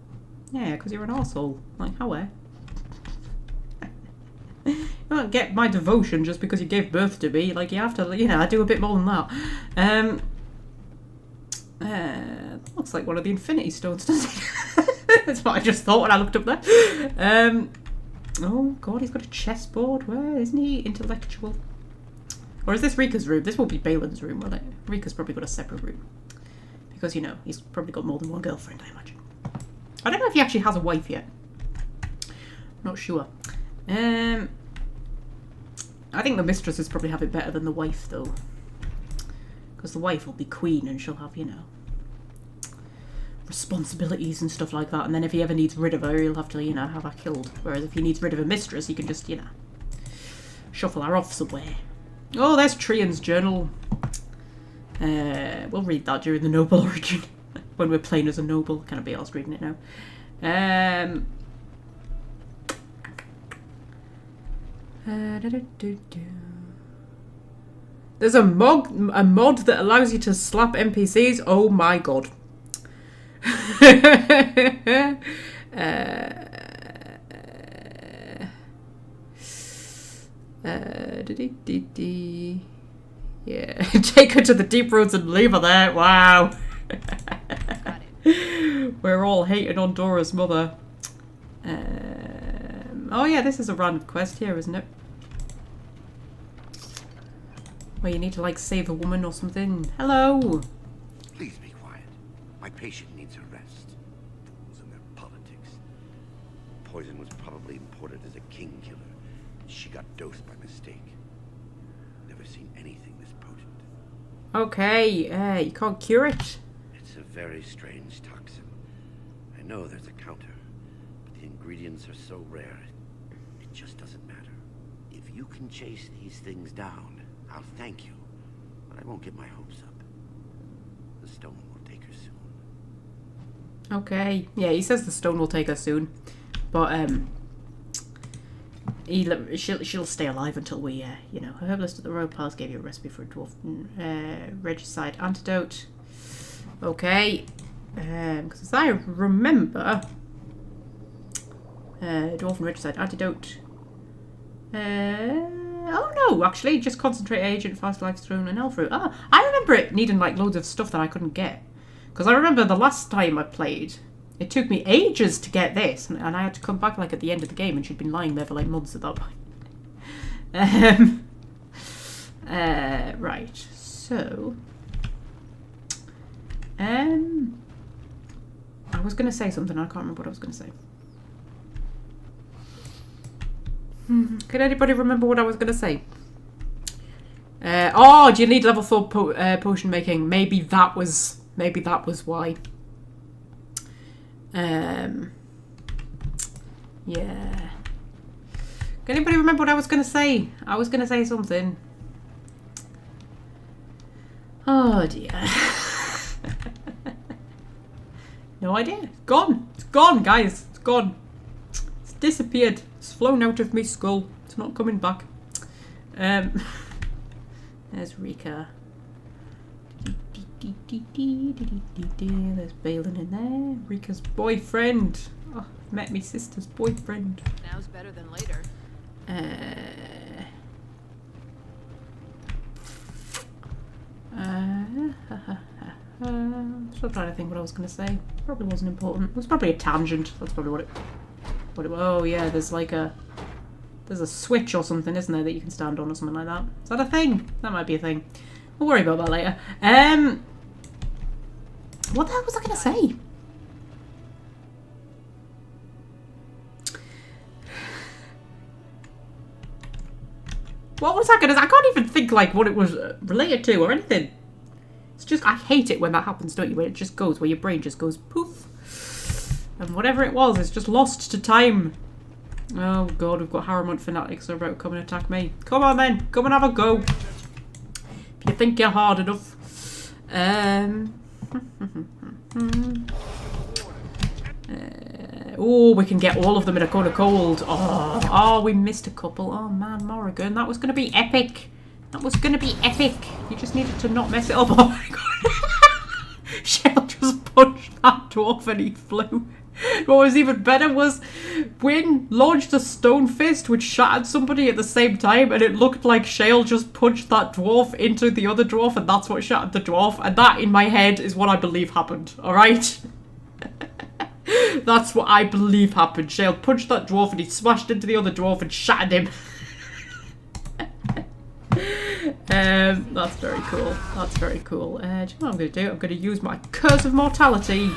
Yeah, because you're an arsehole. Like, how? You don't get my devotion just because you gave birth to me. Like, you have to, you know, I do a bit more than that. Looks like one of the Infinity Stones, doesn't it? That's what I just thought when I looked up there. Oh god, he's got a chessboard. Where isn't he intellectual? Or is this Rika's room? This will be Balin's room, will it? Rika's probably got a separate room. Because, you know, he's probably got more than one girlfriend, I imagine. I don't know if he actually has a wife yet. Not sure. I think the mistresses probably have it better than the wife, though. Because the wife will be queen and she'll have, you know, responsibilities and stuff like that. And then if he ever needs rid of her, he'll have to, you know, have her killed. Whereas if he needs rid of a mistress, he can just, you know, shuffle her off somewhere. Oh, there's Trian's journal. We'll read that during the noble origin. When we're playing as a noble. Can't be arsed reading it now. There's a mod that allows you to slap NPCs. Oh my god. Yeah, take her to the deep roads and leave her there. Wow. We're all hating on Dora's mother. Oh yeah, this is a random quest here, isn't it? Where you need to, like, save a woman or something. Hello! Please be quiet. My patient needs a rest. Fools and their politics. Poison was probably imported as a king killer. She got dosed by mistake. Never seen anything this potent. Okay, you can't cure it. It's a very strange toxin. I know there's a counter, but the ingredients are so rare, it just doesn't matter. If you can chase these things down, I'll thank you, but I won't get my hopes up. The stone will take her soon. Okay, yeah, he says the stone will take her soon, but she'll stay alive until we, you know, a herbalist at the royal palace gave you a recipe for a dwarf regicide antidote. Okay, because as I remember, dwarf regicide antidote. Oh no, actually, just concentrate agent, fast life stone, and elf root. Ah, I remember it needing like loads of stuff that I couldn't get. Because I remember the last time I played, it took me ages to get this, and I had to come back like at the end of the game, and she'd been lying there for like months at that point. Right, so I was gonna say something, I can't remember what I was gonna say. Can anybody remember what I was gonna say? Oh, do you need level 4 potion making? Maybe that was why. Yeah. Can anybody remember what I was gonna say? I was gonna say something. Oh dear. No idea. It's gone. It's gone, guys. It's gone. It's disappeared. It's flown out of my skull. It's not coming back. There's Rika. There's Balin in there. Rika's boyfriend. Oh, I've met my sister's boyfriend. Now's better than later. Still trying to think what I was going to say. Probably wasn't important. It was probably a tangent. That's probably what it. Oh yeah, there's a switch or something, isn't there, that you can stand on or something like that. Is that a thing? That might be a thing. We'll worry about that later. What the hell was I going to say? What was I going to say? I can't even think like what it was related to or anything. It's just, I hate it when that happens, don't you? When it just goes, where your brain just goes poof. And whatever it was, it's just lost to time. Oh god, we've got Harrowmont fanatics who are about to come and attack me. Come on then, come and have a go. If you think you're hard enough. Oh, we can get all of them in a cone of cold. Oh, we missed a couple. Oh man, Morrigan, that was going to be epic. That was going to be epic. You just needed to not mess it up. Oh my god. Shell just punched that dwarf and he flew. What was even better was Wynn launched a stone fist which shattered somebody at the same time, and it looked like Shale just punched that dwarf into the other dwarf, and that's what shattered the dwarf. And that, in my head, is what I believe happened. Alright? That's what I believe happened. Shale punched that dwarf and he smashed into the other dwarf and shattered him. That's very cool. That's very cool. Do you know what I'm going to do? I'm going to use my Curse of Mortality.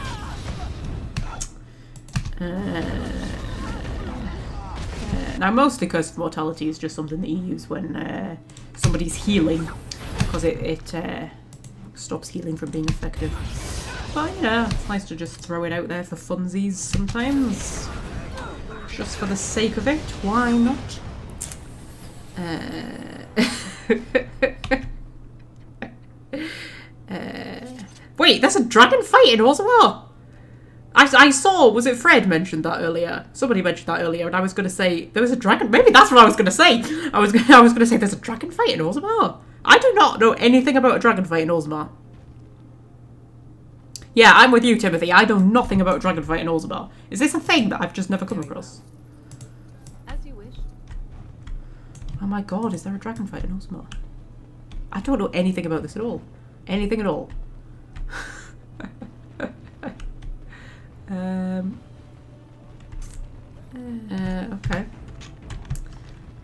Now, mostly Curse of Mortality is just something that you use when somebody's healing, because it stops healing from being effective. But, you know, it's nice to just throw it out there for funsies sometimes. Just for the sake of it, why not? Wait, there's a dragon fight in Orzammar? I saw, was it Fred mentioned that earlier? Somebody mentioned that earlier, and I was going to say, there was a dragon, maybe that's what I was going to say. I was going to say there's a dragon fight in Orzammar. I do not know anything about a dragon fight in Orzammar. Yeah, I'm with you, Timothy. I know nothing about a dragon fight in Orzammar. Is this a thing that I've just never come across? As you wish. Oh my god, is there a dragon fight in Orzammar? I don't know anything about this at all. Anything at all. Okay.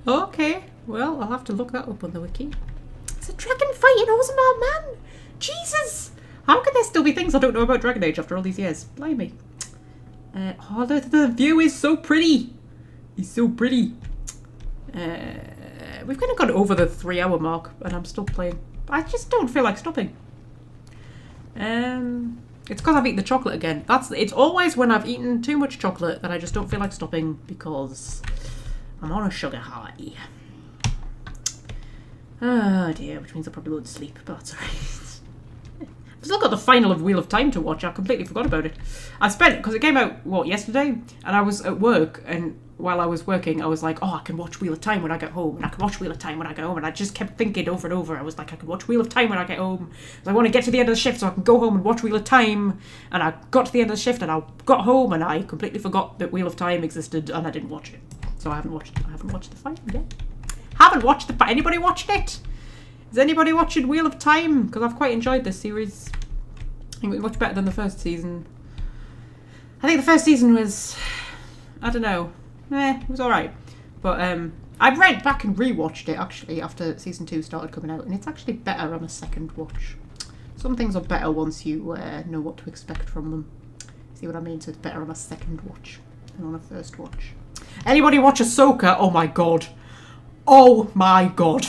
Okay, well, I'll have to look that up on the wiki. It's a dragon fight in Orzammar, man! Jesus! How can there still be things I don't know about Dragon Age after all these years? Blimey. Oh, the view is so pretty! It's so pretty. We've kind of gone over the 3-hour mark, and I'm still playing. I just don't feel like stopping. It's because I've eaten the chocolate again. It's always when I've eaten too much chocolate that I just don't feel like stopping because I'm on a sugar high. Oh dear, which means I probably won't sleep, but that's alright. I've still got the final of Wheel of Time to watch. I completely forgot about it. I spent, because it came out, what, yesterday? And I was at work, and while I was working, I was like, oh, I can watch Wheel of Time when I get home, and I can watch Wheel of Time when I get home, and I just kept thinking over and over. I was like, I can watch Wheel of Time when I get home. I want to get to the end of the shift so I can go home and watch Wheel of Time. And I got to the end of the shift, and I got home, and I completely forgot that Wheel of Time existed, and I didn't watch it. So I haven't watched the fight yet. Haven't watched the fight. Anybody watching it? Is anybody watching Wheel of Time? Because I've quite enjoyed this series. I think it was much better than the first season. I think the first season was, I don't know, it was alright. But I went back and rewatched it actually after season 2 started coming out, and it's actually better on a second watch. Some things are better once you know what to expect from them. See what I mean? So it's better on a second watch than on a first watch. Anybody watch Ahsoka? Oh my god. Oh my god.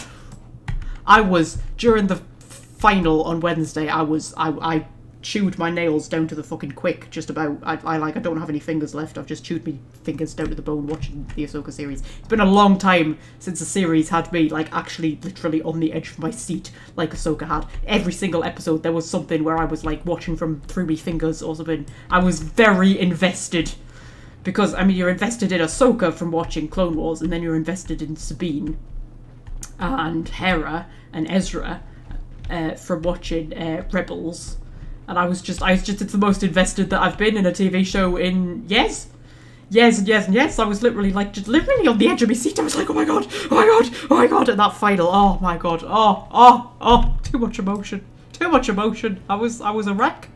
I was, during the final on Wednesday, I chewed my nails down to the fucking quick, just about. I don't have any fingers left. I've just chewed my fingers down to the bone watching the Ahsoka series. It's been a long time since the series had me, like, actually literally on the edge of my seat, like Ahsoka had. Every single episode there was something where I was, like, watching through my fingers or something. I was very invested. Because, I mean, you're invested in Ahsoka from watching Clone Wars, and then you're invested in Sabine and Hera and Ezra from watching Rebels. And I was just, it's the most invested that I've been in a TV show in years. Yes. I was literally, like, just literally on the edge of my seat. I was like, oh my god. And that final, oh my god. Oh, too much emotion. I was a wreck.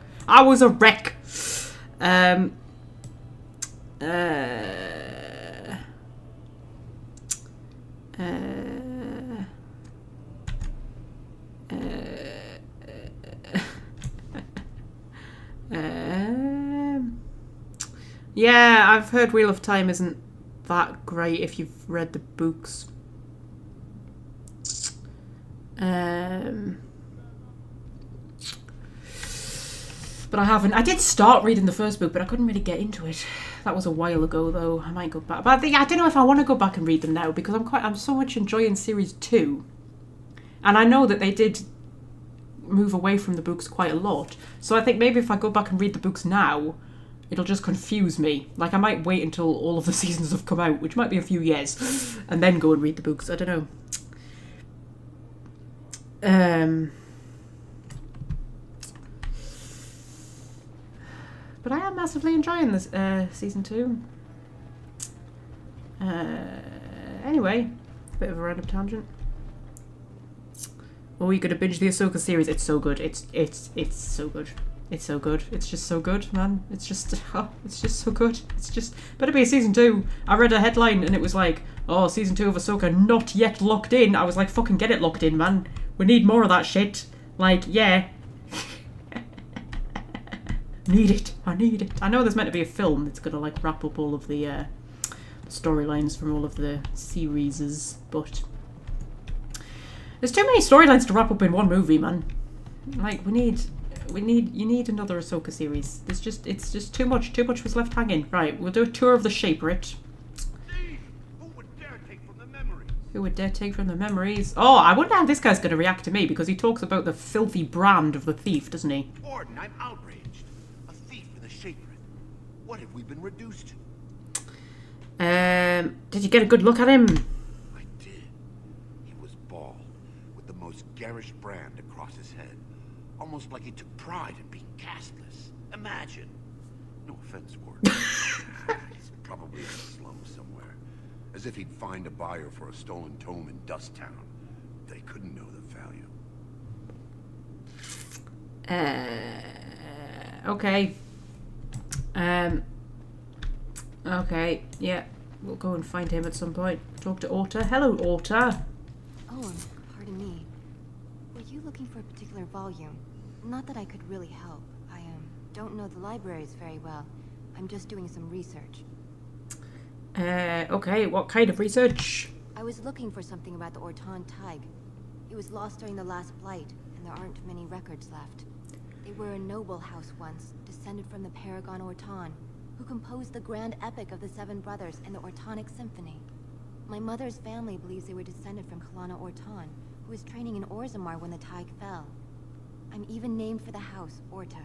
Yeah, I've heard Wheel of Time isn't that great if you've read the books. But I haven't. I did start reading the first book, but I couldn't really get into it. That was a while ago, though. I might go back. But I don't know if I want to go back and read them now, because I'm so much enjoying series 2. And I know that they did move away from the books quite a lot. So I think maybe if I go back and read the books now, it'll just confuse me. Like, I might wait until all of the seasons have come out, which might be a few years, and then go and read the books. I don't know. But I am massively enjoying this season 2. Anyway, a bit of a random tangent. Oh, you're gonna binge the Ahsoka series? It's so good. It's so good. It's so good. It's just so good, man. It's just so good. It's just better be a season 2. I read a headline and it was like, oh, season 2 of Ahsoka not yet locked in. I was like, fucking get it locked in, man. We need more of that shit. Like, yeah. Need it. I need it. I know there's meant to be a film that's gonna like wrap up all of the storylines from all of the series, but there's too many storylines to wrap up in one movie, man. Like, you need another Ahsoka series. It's just too much was left hanging. Right, we'll do a tour of the Shaperate. Who would dare take from the memories? Oh, I wonder how this guy's going to react to me, because he talks about the filthy brand of the thief, doesn't he? Orden, I'm outraged. A thief in the Shaperate. What have we been reduced to? Did you get a good look at him? I did. He was bald, with the most garish brand across his head. Almost like he took pride in being castless. Imagine. No offense, Warden. He's probably in a slum somewhere. As if he'd find a buyer for a stolen tome in Dust Town. They couldn't know the value. Okay. Okay, yeah. We'll go and find him at some point. Talk to Orta. Hello, Orta. Oh, pardon me. Were you looking for a particular volume? Not that I could really help. I don't know the libraries very well. I'm just doing some research. Okay, what kind of research? I was looking for something about the Ortan Tig. He was lost during the last blight, and there aren't many records left. They were a noble house once, descended from the Paragon Ortan, who composed the grand epic of the Seven Brothers and the Ortonic Symphony. My mother's family believes they were descended from Kalana Ortan, who was training in Orzammar when the Tig fell. I'm even named for the house, Orta.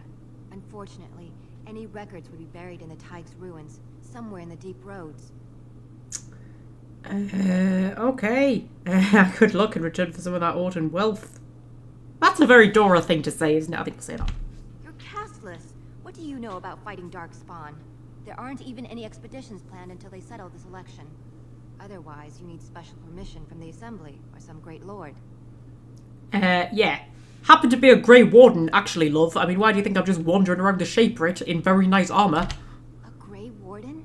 Unfortunately, any records would be buried in the Tig's ruins, somewhere in the deep roads. Okay. I could look in return for some of that Ortan wealth. That's a very Dora thing to say, isn't it? I think we'll say that. You're castless. What do you know about fighting Darkspawn? There aren't even any expeditions planned until they settle this election. Otherwise, you need special permission from the Assembly or some great lord. Yeah. Happen to be a Grey Warden, actually, love. I mean, why do you think I'm just wandering around the Shaperate in very nice armour? A Grey Warden?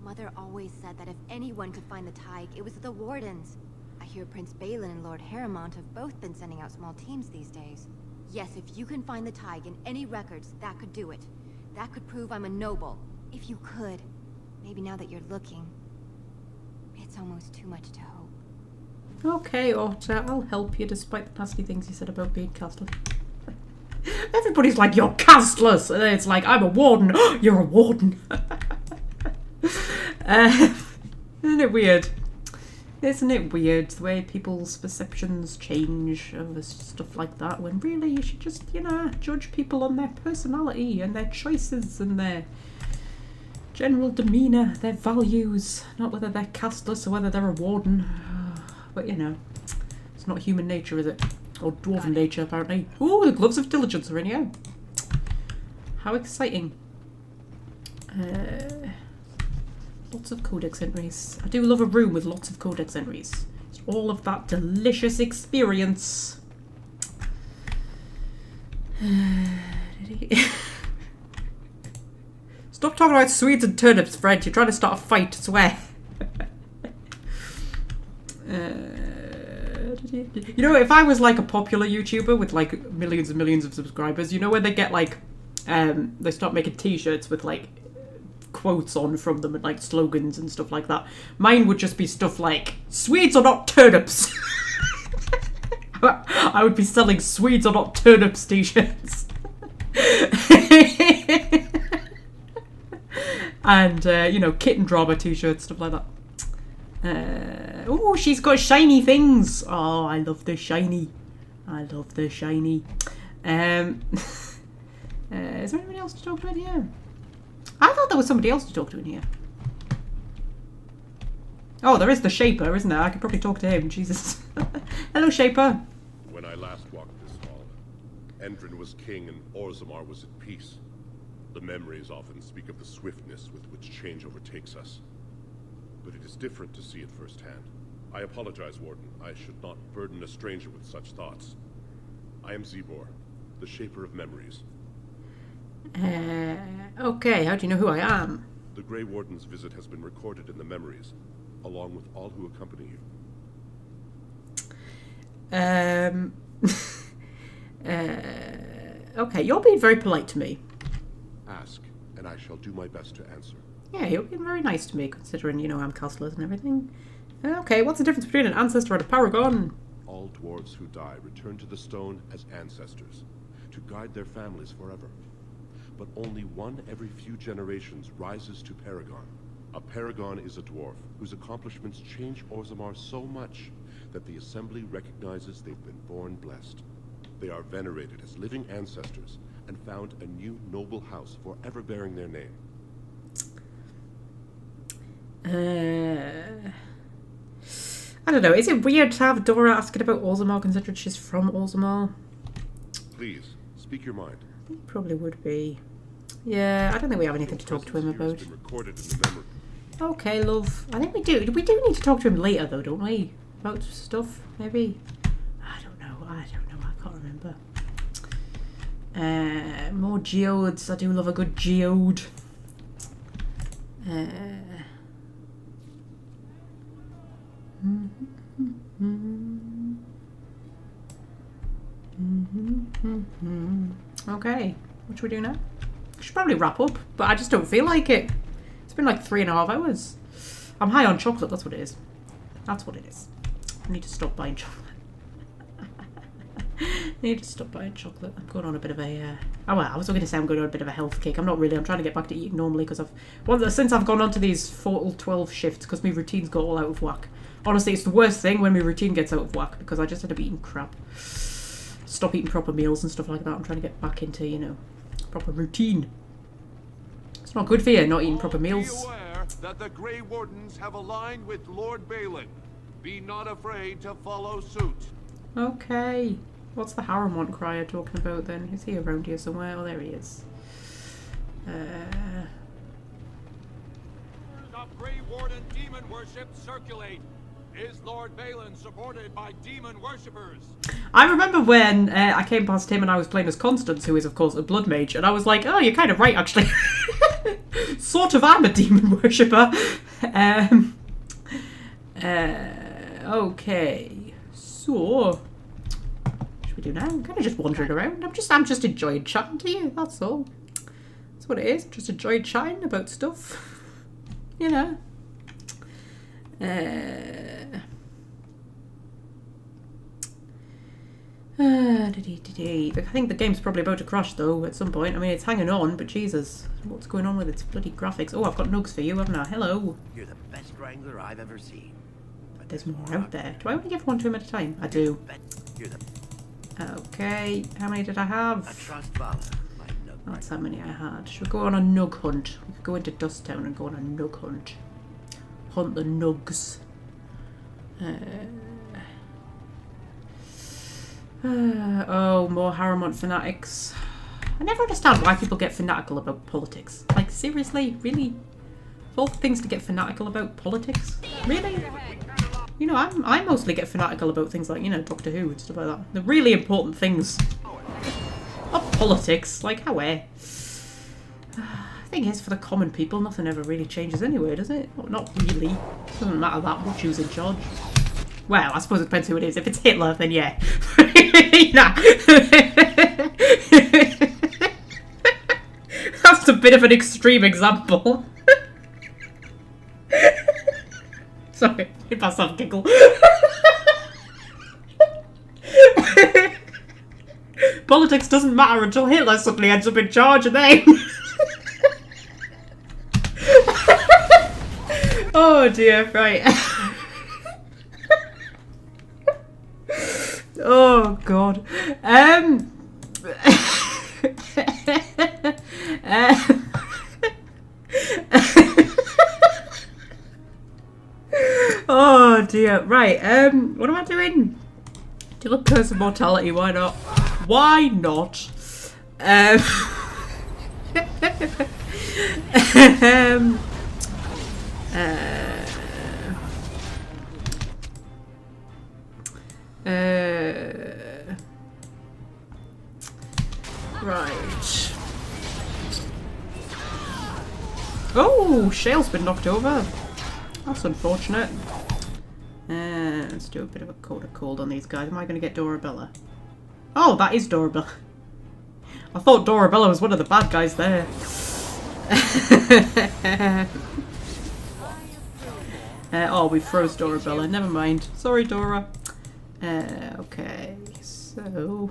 Mother always said that if anyone could find the Tig, it was the Wardens. I hear Prince Balin and Lord Harrowmont have both been sending out small teams these days. Yes, if you can find the Tig in any records, that could do it. That could prove I'm a noble. If you could. Maybe now that you're looking. It's almost too much to hope. Okay, Orta, I'll help you despite the nasty things you said about being castless. Everybody's like, you're castless! And then it's like, I'm a warden! You're a warden! Isn't it weird? Isn't it weird the way people's perceptions change of stuff like that, when really you should just, judge people on their personality and their choices and their general demeanour, their values, not whether they're castless or whether they're a warden. But it's not human nature, is it? Or dwarven nature, apparently. Ooh, the gloves of diligence are in here. How exciting. Lots of codex entries. I do love a room with lots of codex entries. It's all of that delicious experience. Stop talking about Swedes and turnips, Fred. You're trying to start a fight, I swear. If I was like a popular YouTuber with like millions and millions of subscribers, when they get like, they start making t-shirts with like quotes on from them and like slogans and stuff like that. Mine would just be stuff like, Swedes are not turnips. I would be selling Swedes are not turnips t-shirts. And, kitten drama t-shirts, stuff like that. Oh, she's got shiny things. Oh, I love the shiny. I love the shiny. Is there anyone else to talk to in here? I thought there was somebody else to talk to in here. Oh, there is the Shaper, isn't there? I could probably talk to him. Jesus. Hello, Shaper. When I last walked this hall, Endrin was king and Orzammar was at peace. The memories often speak of the swiftness with which change overtakes us. But it is different to see it firsthand. I apologize, Warden. I should not burden a stranger with such thoughts. I am Zebor, the Shaper of Memories. Okay, how do you know who I am? The Grey Warden's visit has been recorded in the memories, along with all who accompany you. Okay, you're being very polite to me. Ask, and I shall do my best to answer. Yeah, you're being very nice to me, considering, you know, I'm castless and everything. Okay, what's the difference between an ancestor and a paragon? All dwarves who die return to the stone as ancestors, to guide their families forever. But only one every few generations rises to paragon. A paragon is a dwarf whose accomplishments change Orzammar so much that the Assembly recognizes they've been born blessed. They are venerated as living ancestors and found a new noble house forever bearing their name. I don't know, is it weird to have Dora asking about Orzammar considering she's from Orzammar? Please, speak your mind. It probably would be. Yeah, I don't think we have anything to talk to him about. Recorded in the memory. Okay, love. I think we do. We do need to talk to him later, though, don't we? About stuff, maybe? I don't know. I can't remember. More geodes. I do love a good geode. Okay, what should we do now? We should probably wrap up, but I just don't feel like it. It's been like 3.5 hours. I'm high on chocolate, that's what it is. That's what it is. I need to stop buying chocolate. I need to stop buying chocolate. I'm going on a bit of a... oh, well, I was going to say I'm going on a bit of a health kick. I'm not really. I'm trying to get back to eating normally because since I've gone on to these 4-12 shifts because my routine's got all out of whack. Honestly, it's the worst thing when my routine gets out of whack because I just end up eating crap. Stop eating proper meals and stuff like that. I'm trying to get back into, you know, proper routine. It's not good for you not eating proper meals. Be aware that the Grey Wardens have aligned with Lord Balin. Be not afraid to follow suit. Okay. What's the Harrowmont crier talking about then? Is he around here somewhere? Oh, there he is. Of Grey Warden demon worship circulate. Is Lord Balin supported by demon worshippers? I remember when I came past him and I was playing as Constance, who is of course a blood mage, and I was like, oh, you're kind of right actually. Sort of am a demon worshipper. Okay. So, what should we do now? I'm kind of just wandering around. I'm just enjoying chatting to you, that's all. That's what it is. Just enjoying chatting about stuff. You know. I think the game's probably about to crash though at some point. I mean, it's hanging on, but Jesus, what's going on with its bloody graphics? Oh, I've got nugs for you, haven't I? Hello. You're the best wrangler I've ever seen. But there's more out there. Do I only give one to him at a time? I do. Okay, how many did I have? I trust Vala, my nug. That's how many I had. Should we go on a nug hunt? We could go into Dust Town and go on a nug hunt. Hunt the nugs. Oh, more Harrowmont fanatics. I never understand why people get fanatical about politics. Like, seriously? Really? Of all things to get fanatical about politics? Really? You know, I mostly get fanatical about things like, you know, Doctor Who and stuff like that. The really important things. Not politics. Like, how The thing is, for the common people, nothing ever really changes anyway, does it? Not really. It doesn't matter that much who's in charge. Well, I suppose it depends who it is. If it's Hitler, then yeah. That's a bit of an extreme example. Sorry, it must have a giggle. Politics doesn't matter until Hitler suddenly ends up in charge and then... Oh dear, right. Oh god. Oh dear. Right, what am I doing? Do a curse of mortality, why not? Why not? Right. Oh, Shale's been knocked over. That's unfortunate. Let's do a bit of a code of cold on these guys. Am I going to get Dorabella? Oh, that is Dorabella. I thought Dorabella was one of the bad guys there. Oh, we froze Dorabella. Never mind. Sorry, Dora. Okay, so...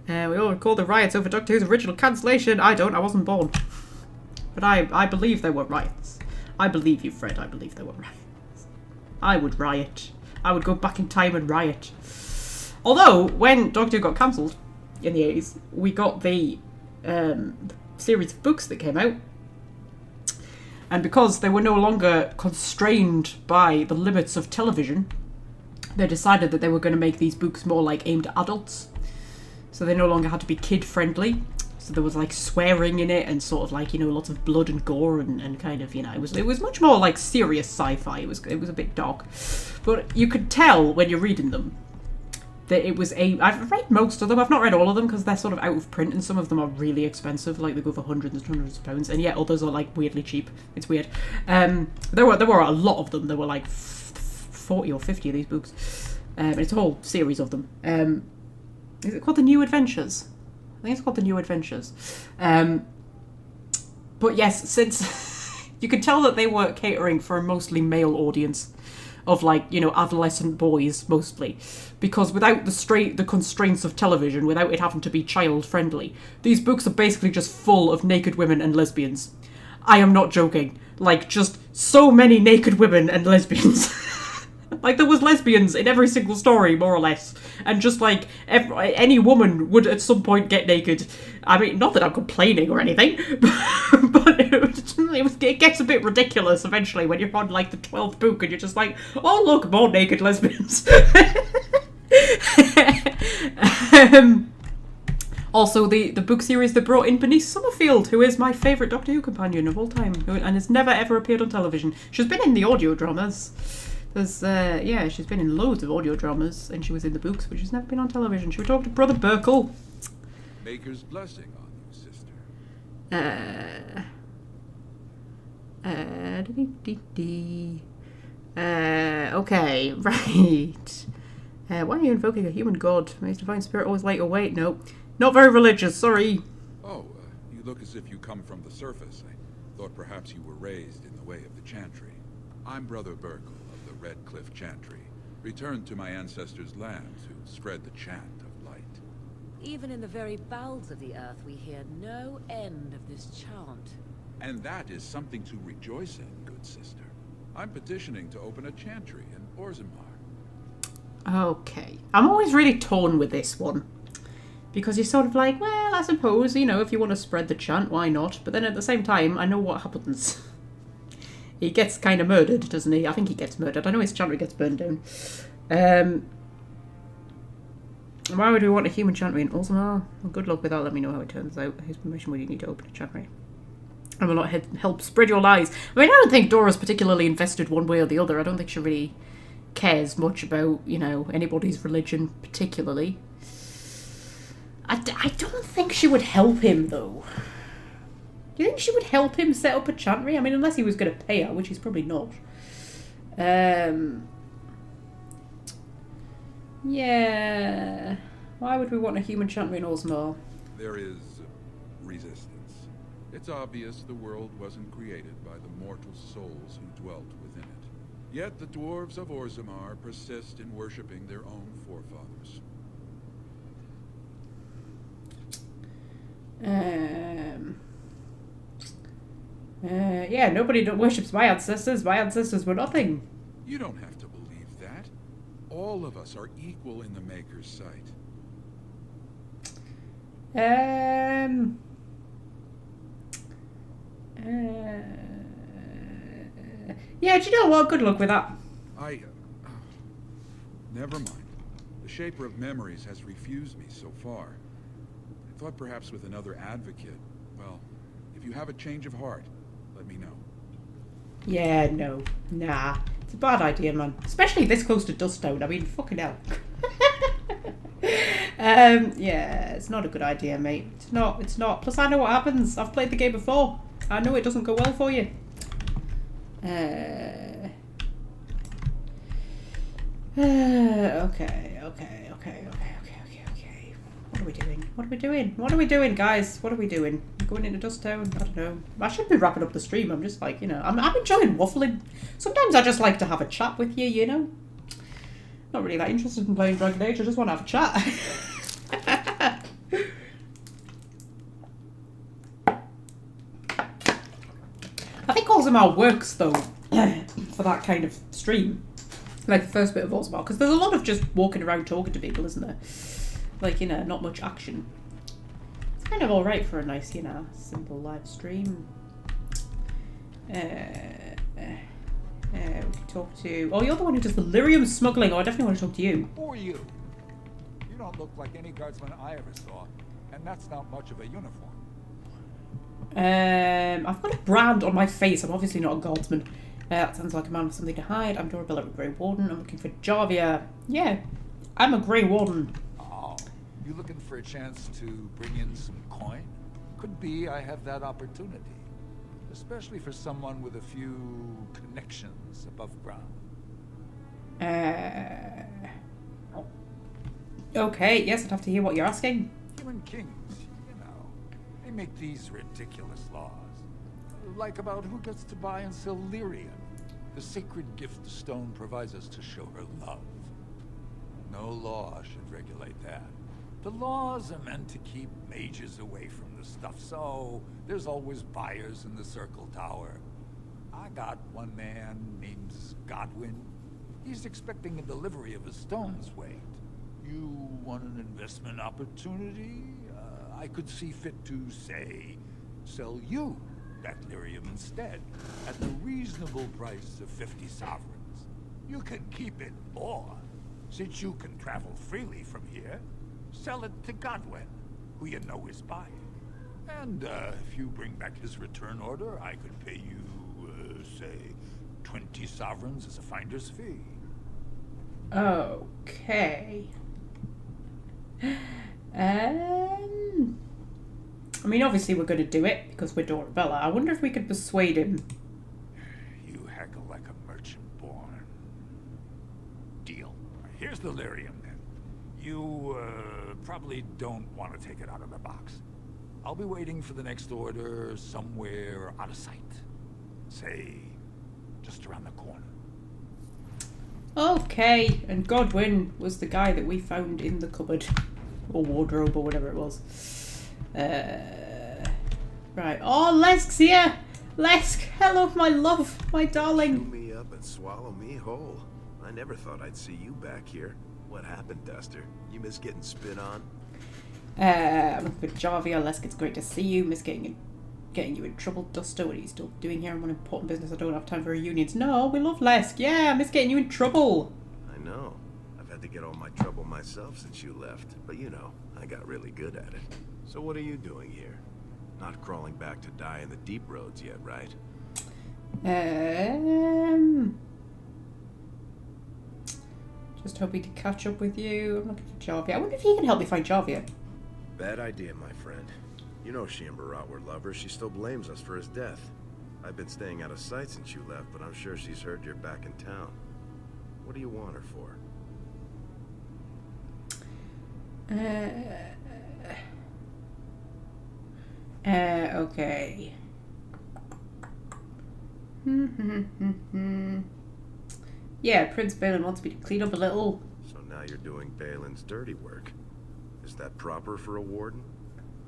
we all recall the riots over Doctor Who's original cancellation. I don't. I wasn't born. But I believe there were riots. I believe you, Fred. I believe there were riots. I would riot. I would go back in time and riot. Although, when Doctor Who got cancelled in the 80s, we got the series of books that came out. And because they were no longer constrained by the limits of television, they decided that they were going to make these books more like aimed at adults. So they no longer had to be kid-friendly. So there was like swearing in it and sort of like, you know, lots of blood and gore and kind of, you know, it was much more like serious sci-fi. It was a bit dark. But you could tell when you're reading them that it was I've read most of them. I've not read all of them because they're sort of out of print and some of them are really expensive. Like they go for hundreds and hundreds of pounds, and yet others are like weirdly cheap. It's weird. There were a lot of them. There were like 40 or 50 of these books. It's a whole series of them. Is it called The New Adventures? I think it's called The New Adventures. But yes, since you could tell that they were catering for a mostly male audience of, like, you know, adolescent boys mostly, because without the constraints of television, without it having to be child friendly, these books are basically just full of naked women and lesbians. I am not joking. Like, just so many naked women and lesbians. Like, there was lesbians in every single story, more or less. And just, like, any woman would at some point get naked. I mean, not that I'm complaining or anything, but it gets a bit ridiculous eventually when you're on, like, the 12th book and you're just like, oh, look, more naked lesbians. Also, the book series that brought in Bernice Summerfield, who is my favourite Doctor Who companion of all time, and has never ever appeared on television. She's been in the audio dramas. Yeah, she's been in loads of audio dramas, and she was in the books, but she's never been on television. Should we talk to Brother Burkle? Maker's blessing on you, sister. Okay, right. Why are you invoking a human god? May his divine spirit always light your way? No. Not very religious, sorry. Oh, you look as if you come from the surface. I thought perhaps you were raised in the way of the Chantry. I'm Brother Burkle of the Red Cliff Chantry, returned to my ancestors' land to spread the chant of light. Even in the very bowels of the earth, we hear no end of this chant. And that is something to rejoice in, good sister. I'm petitioning to open a chantry in Orzammar. Okay. I'm always really torn with this one. Because you're sort of like, well, I suppose, you know, if you want to spread the chant, why not? But then at the same time, I know what happens. He gets kind of murdered, doesn't he? I think he gets murdered. I know his chantry gets burned down. Why would we want a human chantry in Orzammar? Well, good luck with that. Let me know how it turns out. Whose permission would you need to open a chantry? I will not help spread your lies. I mean, I don't think Dora's particularly invested one way or the other. I don't think she really cares much about, you know, anybody's religion particularly. I don't think she would help him, though. Do you think she would help him set up a chantry? I mean, unless he was going to pay her, which he's probably not. Yeah. Why would we want a human chantry in Orzammar? There is resistance. It's obvious the world wasn't created by the mortal souls who dwelt within it. Yet the dwarves of Orzammar persist in worshipping their own forefathers. Yeah, nobody worships my ancestors. My ancestors were nothing. You don't have to believe that. All of us are equal in the Maker's sight. Yeah, do you know what? Good luck with that. Never mind. The Shaper of Memories has refused me so far. I thought perhaps with another advocate. Well, if you have a change of heart, let me know. Yeah, no. Nah. It's a bad idea, man. Especially this close to Dusttown. I mean, fucking hell. Yeah, it's not a good idea, mate. It's not. It's not. Plus, I know what happens. I've played the game before. I know it doesn't go well for you. Okay. What are we doing? What are we doing? What are we doing, guys? What are we doing? Going into Dust Town? I don't know. I should be wrapping up the stream. I'm just like, you know, I'm enjoying waffling. Sometimes I just like to have a chat with you, you know? Not really that interested in playing Dragon Age. I just want to have a chat. I think Orzammar works, though, for that kind of stream. Like the first bit of Orzammar. Because there's a lot of just walking around talking to people, isn't there? Like, you know, not much action. It's kind of alright for a nice, you know, simple live stream. We can talk to... Oh, you're the one who does the lyrium smuggling. Oh, I definitely want to talk to you. Who are you? You don't look like any guardsman I ever saw, and that's not much of a uniform. I've got a brand on my face. I'm obviously not a guardsman. That sounds like a man with something to hide. I'm Dorabella with Grey Warden. I'm looking for Jarvia. Yeah, I'm a Grey Warden. Oh, you looking for a chance to bring in some coin? Could be I have that opportunity. Especially for someone with a few connections above ground. Okay, yes, I'd have to hear what you're asking. Human kings, you know, they make these ridiculous laws. Like about who gets to buy and sell lyrium, the sacred gift the stone provides us to show her love. No law should regulate that. The laws are meant to keep mages away from the stuff, so there's always buyers in the Circle Tower. I got one man named Godwin. He's expecting a delivery of a stone's weight. You want an investment opportunity? I could see fit to, say, sell you that lyrium instead, at the reasonable price of 50 sovereigns. You can keep it, or, since you can travel freely from here, sell it to Godwin, who you know is buying. And if you bring back his return order, I could pay you, say, 20 sovereigns as a finder's fee. Okay. I mean, obviously we're going to do it, because we're Dorabella. I wonder if we could persuade him. You haggle like a merchant born. Deal. Here's the lyrium, then. You, probably don't want to take it out of the box. I'll be waiting for the next order somewhere out of sight. Say, just around the corner. Okay, and Godwin was the guy that we found in the cupboard. Or wardrobe, or whatever it was. Right. Oh, Lesk's here! Lesk! Hello, my love! My darling! Chew me up and swallow me whole. I never thought I'd see you back here. What happened, Duster? You miss getting spit on? I'm looking for Jarvia. Lesk, it's great to see you. Miss getting you in trouble, Duster. What are you still doing here? I'm on important business. I don't have time for reunions. No, we love Lesk. Yeah, I miss getting you in trouble. I know. I've had to get all my trouble myself since you left. But you know, I got really good at it. So what are you doing here? Not crawling back to die in the deep roads yet, right? Just hoping to catch up with you. I'm looking for Jarvia. I wonder if he can help me find Jarvia. Bad idea, my friend. You know she and Barat were lovers. She still blames us for his death. I've been staying out of sight since you left, but I'm sure she's heard you're back in town. What do you want her for? Okay. Yeah, Prince Balin wants me to clean up a little. So now you're doing Balin's dirty work. Is that proper for a warden?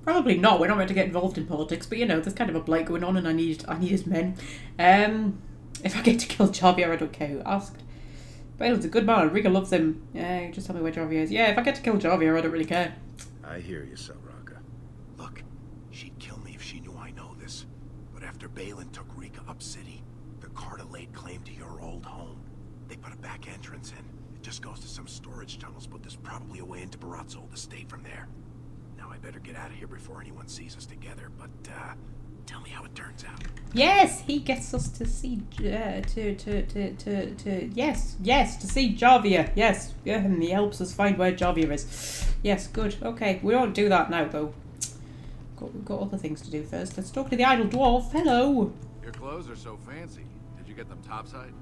Probably not. We're not meant to get involved in politics, but you know, there's kind of a blight going on, and I need his men. If I get to kill Jarvia, I don't care who asked. Balin's a good man. Rika loves him. Yeah, just tell me where Jarvia is. Yeah, if I get to kill Jarvia, I don't really care. I hear you, Saraka. Look, she'd kill me if she knew I know this. But after Balin took Rika up city, the Carta laid claim to your old home. They put a back entrance in. It just goes to some storage tunnels, but there's probably a way into Barat's old estate from there. Now I better get out of here before anyone sees us together, but, Tell me how it turns out. Yes, he gets us to see yes, to see Jarvia. Yes, yeah, and he helps us find where Jarvia is. Yes, good. Okay, we won't do that now though. We've got other things to do first. Let's talk to the idle dwarf. Hello. Your clothes are so fancy. Did you get them topside?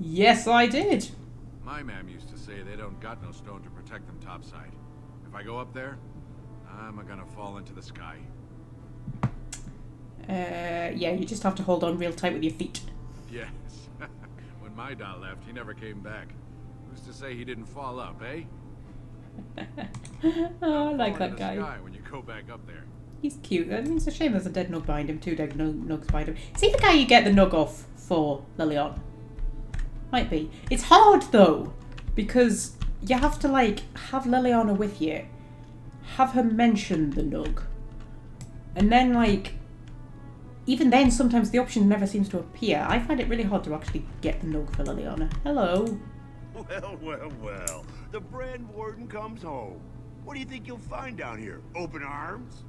Yes, I did. My mam used to say they don't got no stone to protect them topside. If I go up there, I'm gonna fall into the sky. Yeah, you just have to hold on real tight with your feet. Yes. When my dad left, he never came back. Who's to say he didn't fall up, eh? Oh, I like that guy. Sky when you go back up there. He's cute. I mean, it's a shame there's a dead nug behind him. 2 dead nugs behind him. Is he the guy you get the nug off for, Lilian? Might be. It's hard, though, because you have to, like, have Liliana with you, have her mention the nug, and then, like, even then, sometimes the option never seems to appear. I find it really hard to actually get the nug for Liliana. Hello. Well. The Brand Warden comes home. What do you think you'll find down here? Open arms?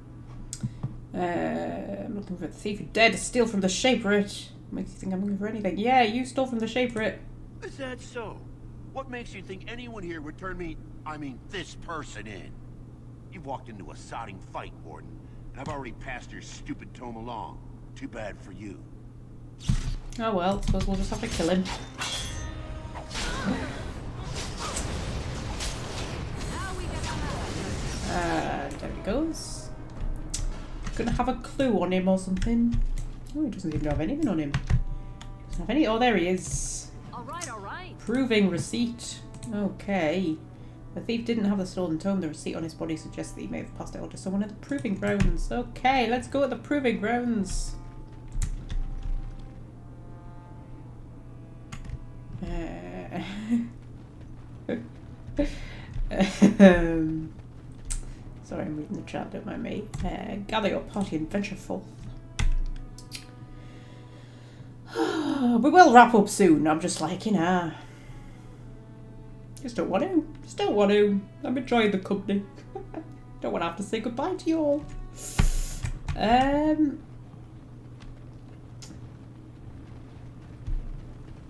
I'm looking for the thief who dared to steal from the Shaperate. Makes you think I'm looking for anything. Yeah, you stole from the Shaperate. Is that so? What makes you think anyone here would turn this person in? You've walked into a sodding fight, Warden, and I've already passed your stupid tome along. Too bad for you. Oh well, suppose we'll just have to kill him. There he goes. Gonna have a clue on him or something. Oh, he doesn't even have anything on him. Doesn't have any. Oh, there he is. All right. Proving receipt. Okay. The thief didn't have the stolen tome. The receipt on his body suggests that he may have passed it on to someone at the proving grounds. Okay, let's go at the proving grounds. Sorry, I'm reading the chat, don't mind me. Gather your party and venture forth. We will wrap up soon. I'm just like, you know. Just don't want to. I'm enjoying the company. Don't want to have to say goodbye to you all.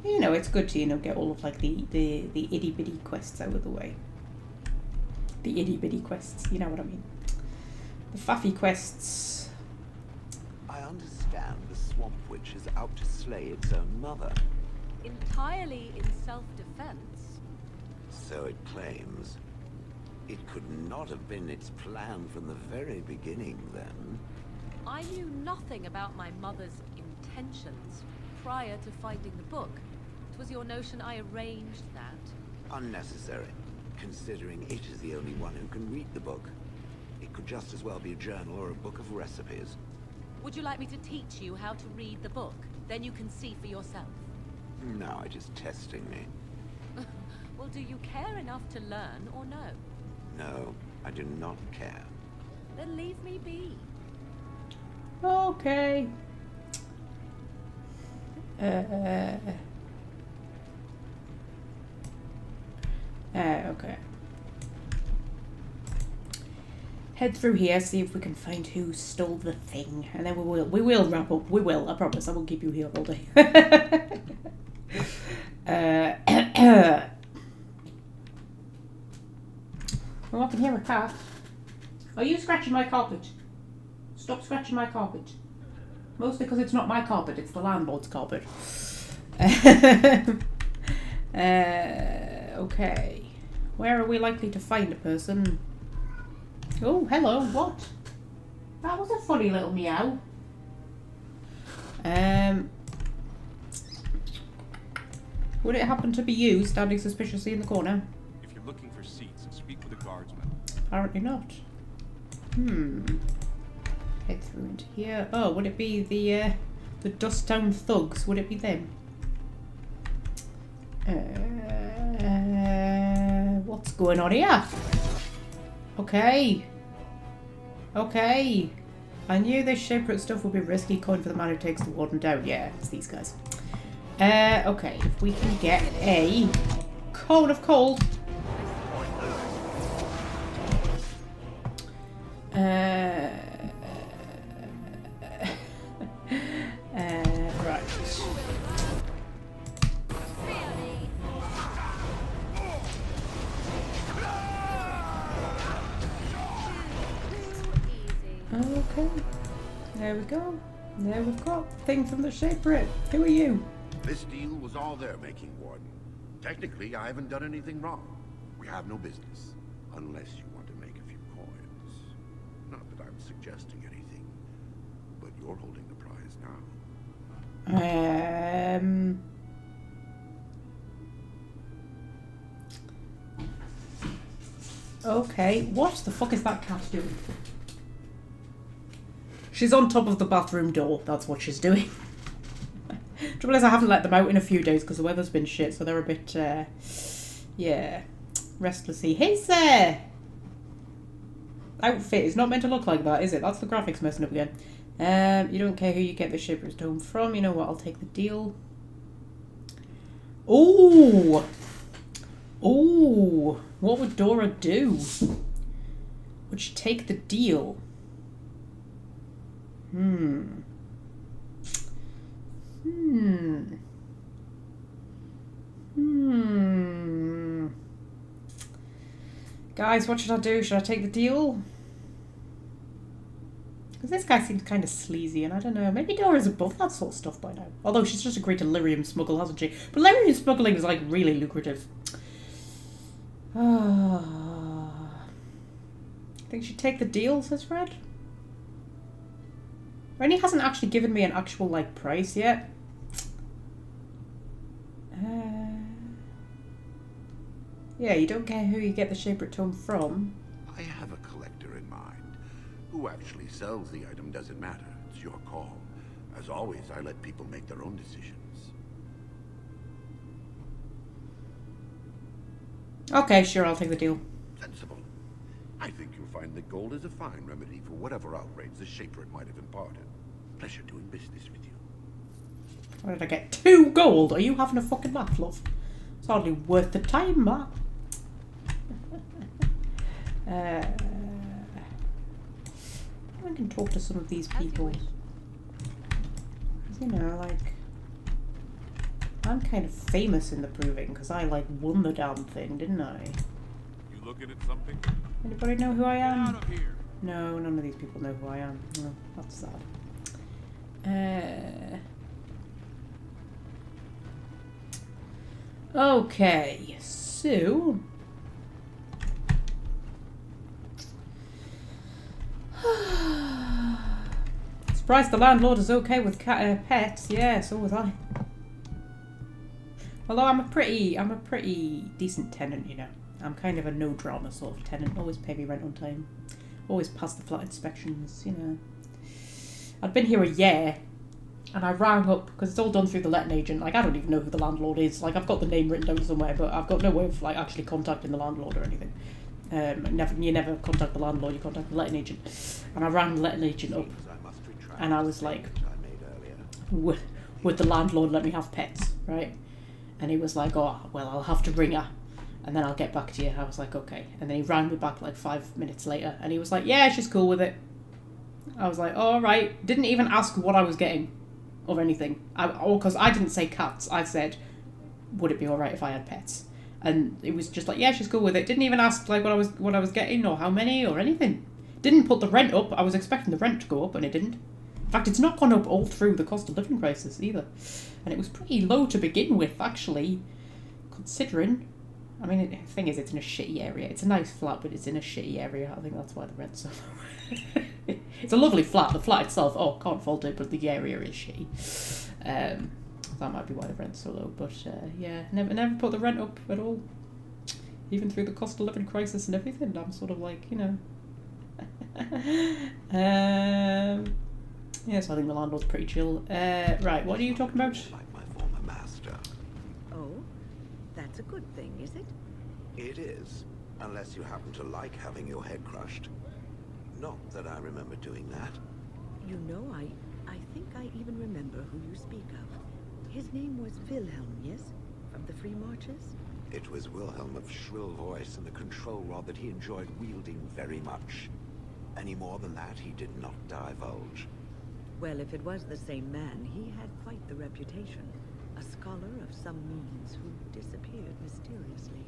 You know, it's good to, you know, get all of like the itty bitty quests out of the way. The itty bitty quests, you know what I mean. The faffy quests. I understand the Swamp Witch is out to slay its own mother. Entirely in self-defense. So it claims. It could not have been its plan from the very beginning, then. I knew nothing about my mother's intentions prior to finding the book. It was your notion I arranged that. Unnecessary, considering it is the only one who can read the book. It could just as well be a journal or a book of recipes. Would you like me to teach you how to read the book? Then you can see for yourself. Now it is testing me. Well, do you care enough to learn or no? No, I do not care. Then leave me be. Okay. Okay. Head through here, see if we can find who stole the thing, and then we will wrap up. We will, I promise. I won't keep you here all day. Oh, I can hear a cat. Are you scratching my carpet? Stop scratching my carpet. Mostly because it's not my carpet, it's the landlord's carpet. Okay. Where are we likely to find a person? Oh, hello, what? That was a funny little meow. Would it happen to be you, standing suspiciously in the corner? If you're looking for seats, speak with a guardsman. Apparently not. Head through into here. Oh, would it be the Dust Town Thugs? Would it be them? What's going on here? Okay. Okay. I knew this Shaperate stuff would be risky. Coin for the man who takes the warden down. Yeah, it's these guys. Okay, if we can get a cone of cold. Okay. There we go. There we've got the thing from the shipwreck. Who are you? This deal was all their making, Warden. Technically, I haven't done anything wrong. We have no business. Unless you want to make a few coins. Not that I'm suggesting anything. But you're holding the prize now. Okay. What the fuck is that cat doing? She's on top of the bathroom door. That's what she's doing. Trouble is I haven't let them out in a few days because the weather's been shit, so they're a bit, yeah, restlessly. His outfit is not meant to look like that, is it? That's the graphics messing up again. You don't care who you get the shipper's dome from. You know what? I'll take the deal. Ooh! Ooh! What would Dora do? Would she take the deal? Guys, what should I do? Should I take the deal? Because this guy seems kind of sleazy, and I don't know. Maybe Dora's above that sort of stuff by now. Although she's just agreed to lyrium smuggle, hasn't she? But lyrium smuggling is like really lucrative. I think she'd take the deal, says Fred. Rennie hasn't actually given me an actual, like, price yet. Yeah, you don't care who you get the Shaped Tome from. I have a collector in mind. Who actually sells the item doesn't matter. It's your call. As always, I let people make their own decisions. Okay, sure, I'll take the deal. Sensible. I think you'll find that gold is a fine remedy for whatever outrage the Shaper might have imparted. Pleasure doing business with you. Where did I get 2 gold? Are you having a fucking laugh, love? It's hardly worth the time, Matt. I can talk to some of these people. You know, like, I'm kind of famous in the proving because I, like, won the damn thing, didn't I? You looking at something? Anybody know who I am? Get out of here. No, none of these people know who I am. No, that's sad. Okay, so surprised the landlord is okay with pets. Yeah, so was I. Although I'm a pretty decent tenant, you know. I'm kind of a no drama sort of tenant. Always pay me rent on time. Always pass the flat inspections, you know. I'd been here a year, and I rang up, because it's all done through the letting agent. Like, I don't even know who the landlord is. Like, I've got the name written down somewhere, but I've got no way of, like, actually contacting the landlord or anything. You never contact the landlord, you contact the letting agent. And I rang the letting agent up, and I was like, would the landlord let me have pets, right? And he was like, oh, well, I'll have to ring her, and then I'll get back to you. I was like, okay. And then he rang me back, like, 5 minutes later, and he was like, yeah, she's cool with it. I was like, all right. Didn't even ask what I was getting or anything. Because I didn't say cats. I said, would it be all right if I had pets? And it was just like, yeah, she's cool with it. Didn't even ask like what I was getting or how many or anything. Didn't put the rent up. I was expecting the rent to go up and it didn't. In fact, it's not gone up all through the cost of living crisis either. And it was pretty low to begin with, actually, considering. I mean, the thing is, it's in a shitty area. It's a nice flat, but it's in a shitty area. I think that's why the rent's so low. It's a lovely flat. The flat itself, can't fault it, but the area is shitty. That might be why the rent's so low. But yeah, never put the rent up at all. Even through the cost of living crisis and everything, I'm sort of like, you know. Yeah, so I think the landlord's pretty chill. Right, what are you talking about? Like my former master. Oh, that's a good thing, is it? It is, unless you happen to like having your head crushed. Not that I remember doing that. You know, I think I even remember who you speak of. His name was Wilhelm, yes? From the Free Marches? It was Wilhelm of shrill voice and the control rod that he enjoyed wielding very much. Any more than that, he did not divulge. Well, if it was the same man, he had quite the reputation. A scholar of some means who disappeared mysteriously.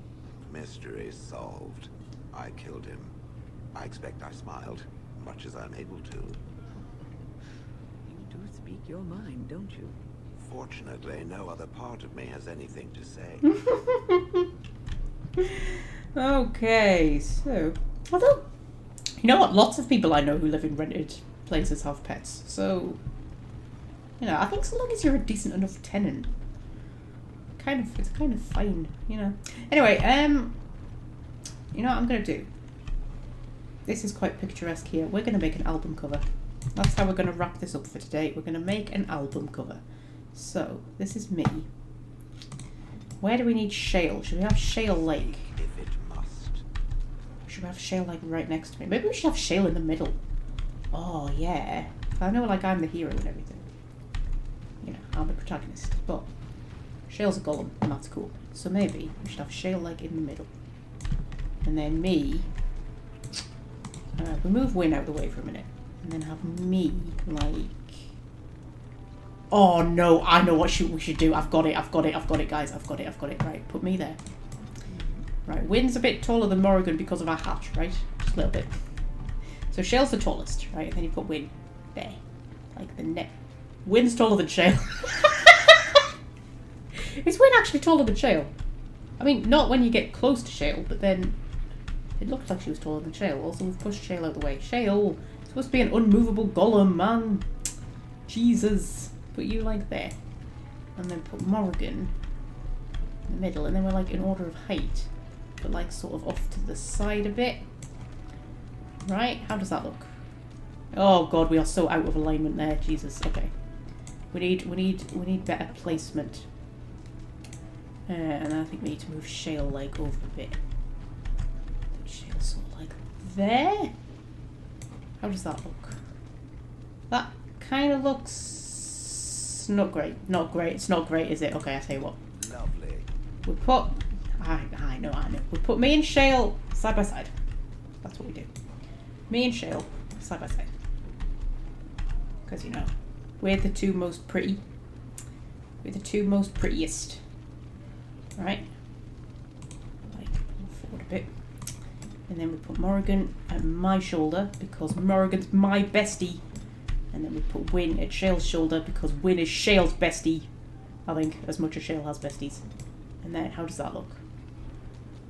Mystery solved. I killed him. I expect I smiled. much as I'm able to. You do speak your mind, don't you? Fortunately, no other part of me has anything to say. Okay, so... Although, you know what? Lots of people I know who live in rented places have pets. So, you know, I think so long as you're a decent enough tenant, it's kind of fine, you know. Anyway, you know what I'm going to do? This is quite picturesque here. We're going to make an album cover. That's how we're going to wrap this up for today. We're going to make an album cover. So, this is me. Where do we need Shale? Should we have Shale Lake? If it must. Should we have Shale like right next to me? Maybe we should have Shale in the middle. Oh, yeah. I know, like, I'm the hero and everything. You know, I'm the protagonist. But Shale's a golem, and that's cool. So maybe we should have Shale like in the middle. And then me... we move Win out of the way for a minute. And then have me, like... Oh, no, I know what we should do. I've got it, guys. I've got it. Right, put me there. Right, Win's a bit taller than Morrigan because of our hatch, right? Just a little bit. So Shale's the tallest, right? And then you put Win there. Like the net. Win's taller than Shale. Is Win actually taller than Shale? I mean, not when you get close to Shale, but then it looked like she was taller than Shale. Also, we've pushed Shale out of the way. Shale, it's supposed to be an unmovable golem, man. Jesus. Put you like there. And then put Morrigan in the middle. And then we're like in order of height. But like sort of off to the side a bit. Right? How does that look? Oh god, we are so out of alignment there. Jesus. Okay. We need better placement. And I think we need to move Shale like over a bit. Put Shale sort of like there. How does that look? That kind of looks not great. Not great. It's not great, is it? Okay, I tell you what. Lovely. We put I know. We put me and Shale side by side. That's what we do. Me and Shale side by side. Because, you know, we're the two most pretty. We're the two most prettiest. Right? Like, forward a bit. And then we put Morrigan at my shoulder because Morrigan's my bestie. And then we put Win at Shale's shoulder because Win is Shale's bestie. I think, as much as Shale has besties. And then, how does that look?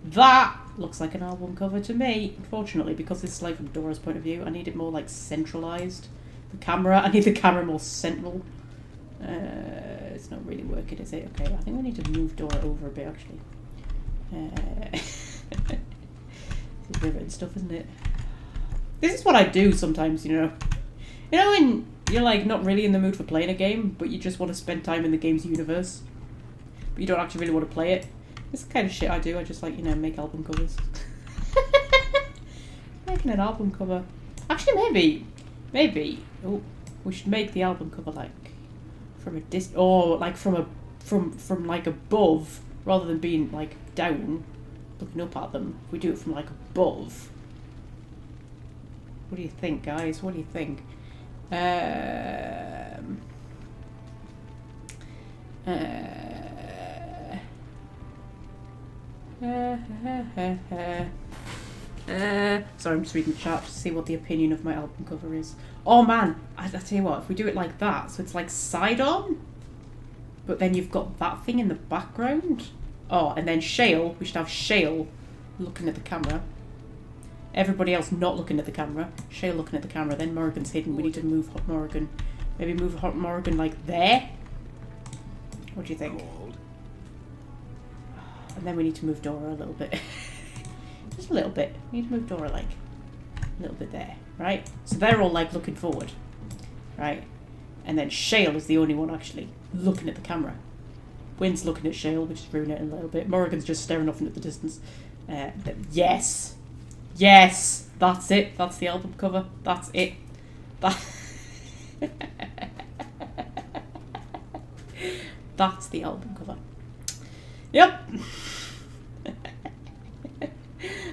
That looks like an album cover to me. Unfortunately, because this is like from Dora's point of view, I need it more like centralized. The camera, I need the camera more central. It's not really working, is it? Okay, I think we need to move Dora over a bit, actually. It's riveting stuff, isn't it? This is what I do sometimes, you know. You know when you're like not really in the mood for playing a game, but you just want to spend time in the game's universe, but you don't actually really want to play it? This is the kind of shit I do. I just like, you know, make album covers. Making an album cover. Actually, maybe. Oh, we should make the album cover like from a like from like above, rather than being like down, looking up at them. If we do it from like above. What do you think, guys? What do you think? Sorry, I'm just reading the chat to see what the opinion of my album cover is. Oh man, I tell you what, if we do it like that, so it's like side on, but then you've got that thing in the background. Oh, and then Shale, we should have Shale looking at the camera. Everybody else not looking at the camera. Shale looking at the camera, then Morrigan's hidden. We need to move Morrigan. Maybe move Morrigan like there? What do you think? And then we need to move Dora a little bit. Just a little bit. We need to move Dora like a little bit there, right? So they're all like looking forward, right? And then Shale is the only one actually looking at the camera. Win's looking at Shale, which is ruining it a little bit. Morrigan's just staring off into the distance. Yes! Yes! That's it. That's the album cover. That's it. That's the album cover. Yep.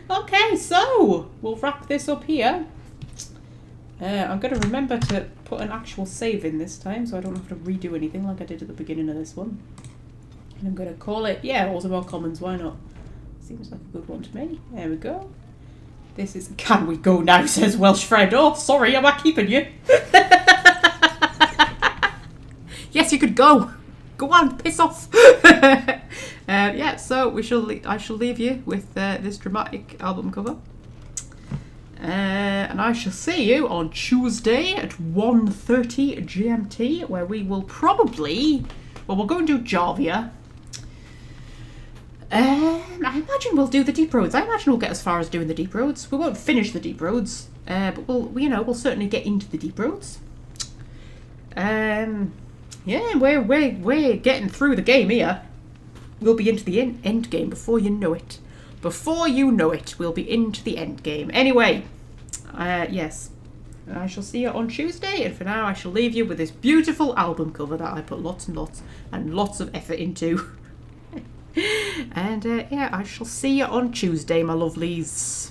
Okay, so we'll wrap this up here. I'm going to remember to put an actual save in this time, so I don't have to redo anything like I did at the beginning of this one. And I'm going to call it, Orzammar Commons, why not? Seems like a good one to me. There we go. This is... Can we go now, says Welsh friend. Oh, sorry, am I keeping you? Yes, you could go. Go on, piss off. Yeah, so I shall leave you with this dramatic album cover. And I shall see you on Tuesday at 1:30 GMT, where we will probably... Well, we'll go and do Jarvia. I imagine we'll do the deep roads. I imagine we'll get as far as doing the deep roads. We won't finish the deep roads, but we'll certainly get into the deep roads. Yeah, we're getting through the game here. We'll be into the end game before you know it. Before you know it, we'll be into the end game. Anyway, yes, I shall see you on Tuesday, and for now I shall leave you with this beautiful album cover that I put lots and lots and lots of effort into. And yeah, I shall see you on Tuesday, my lovelies.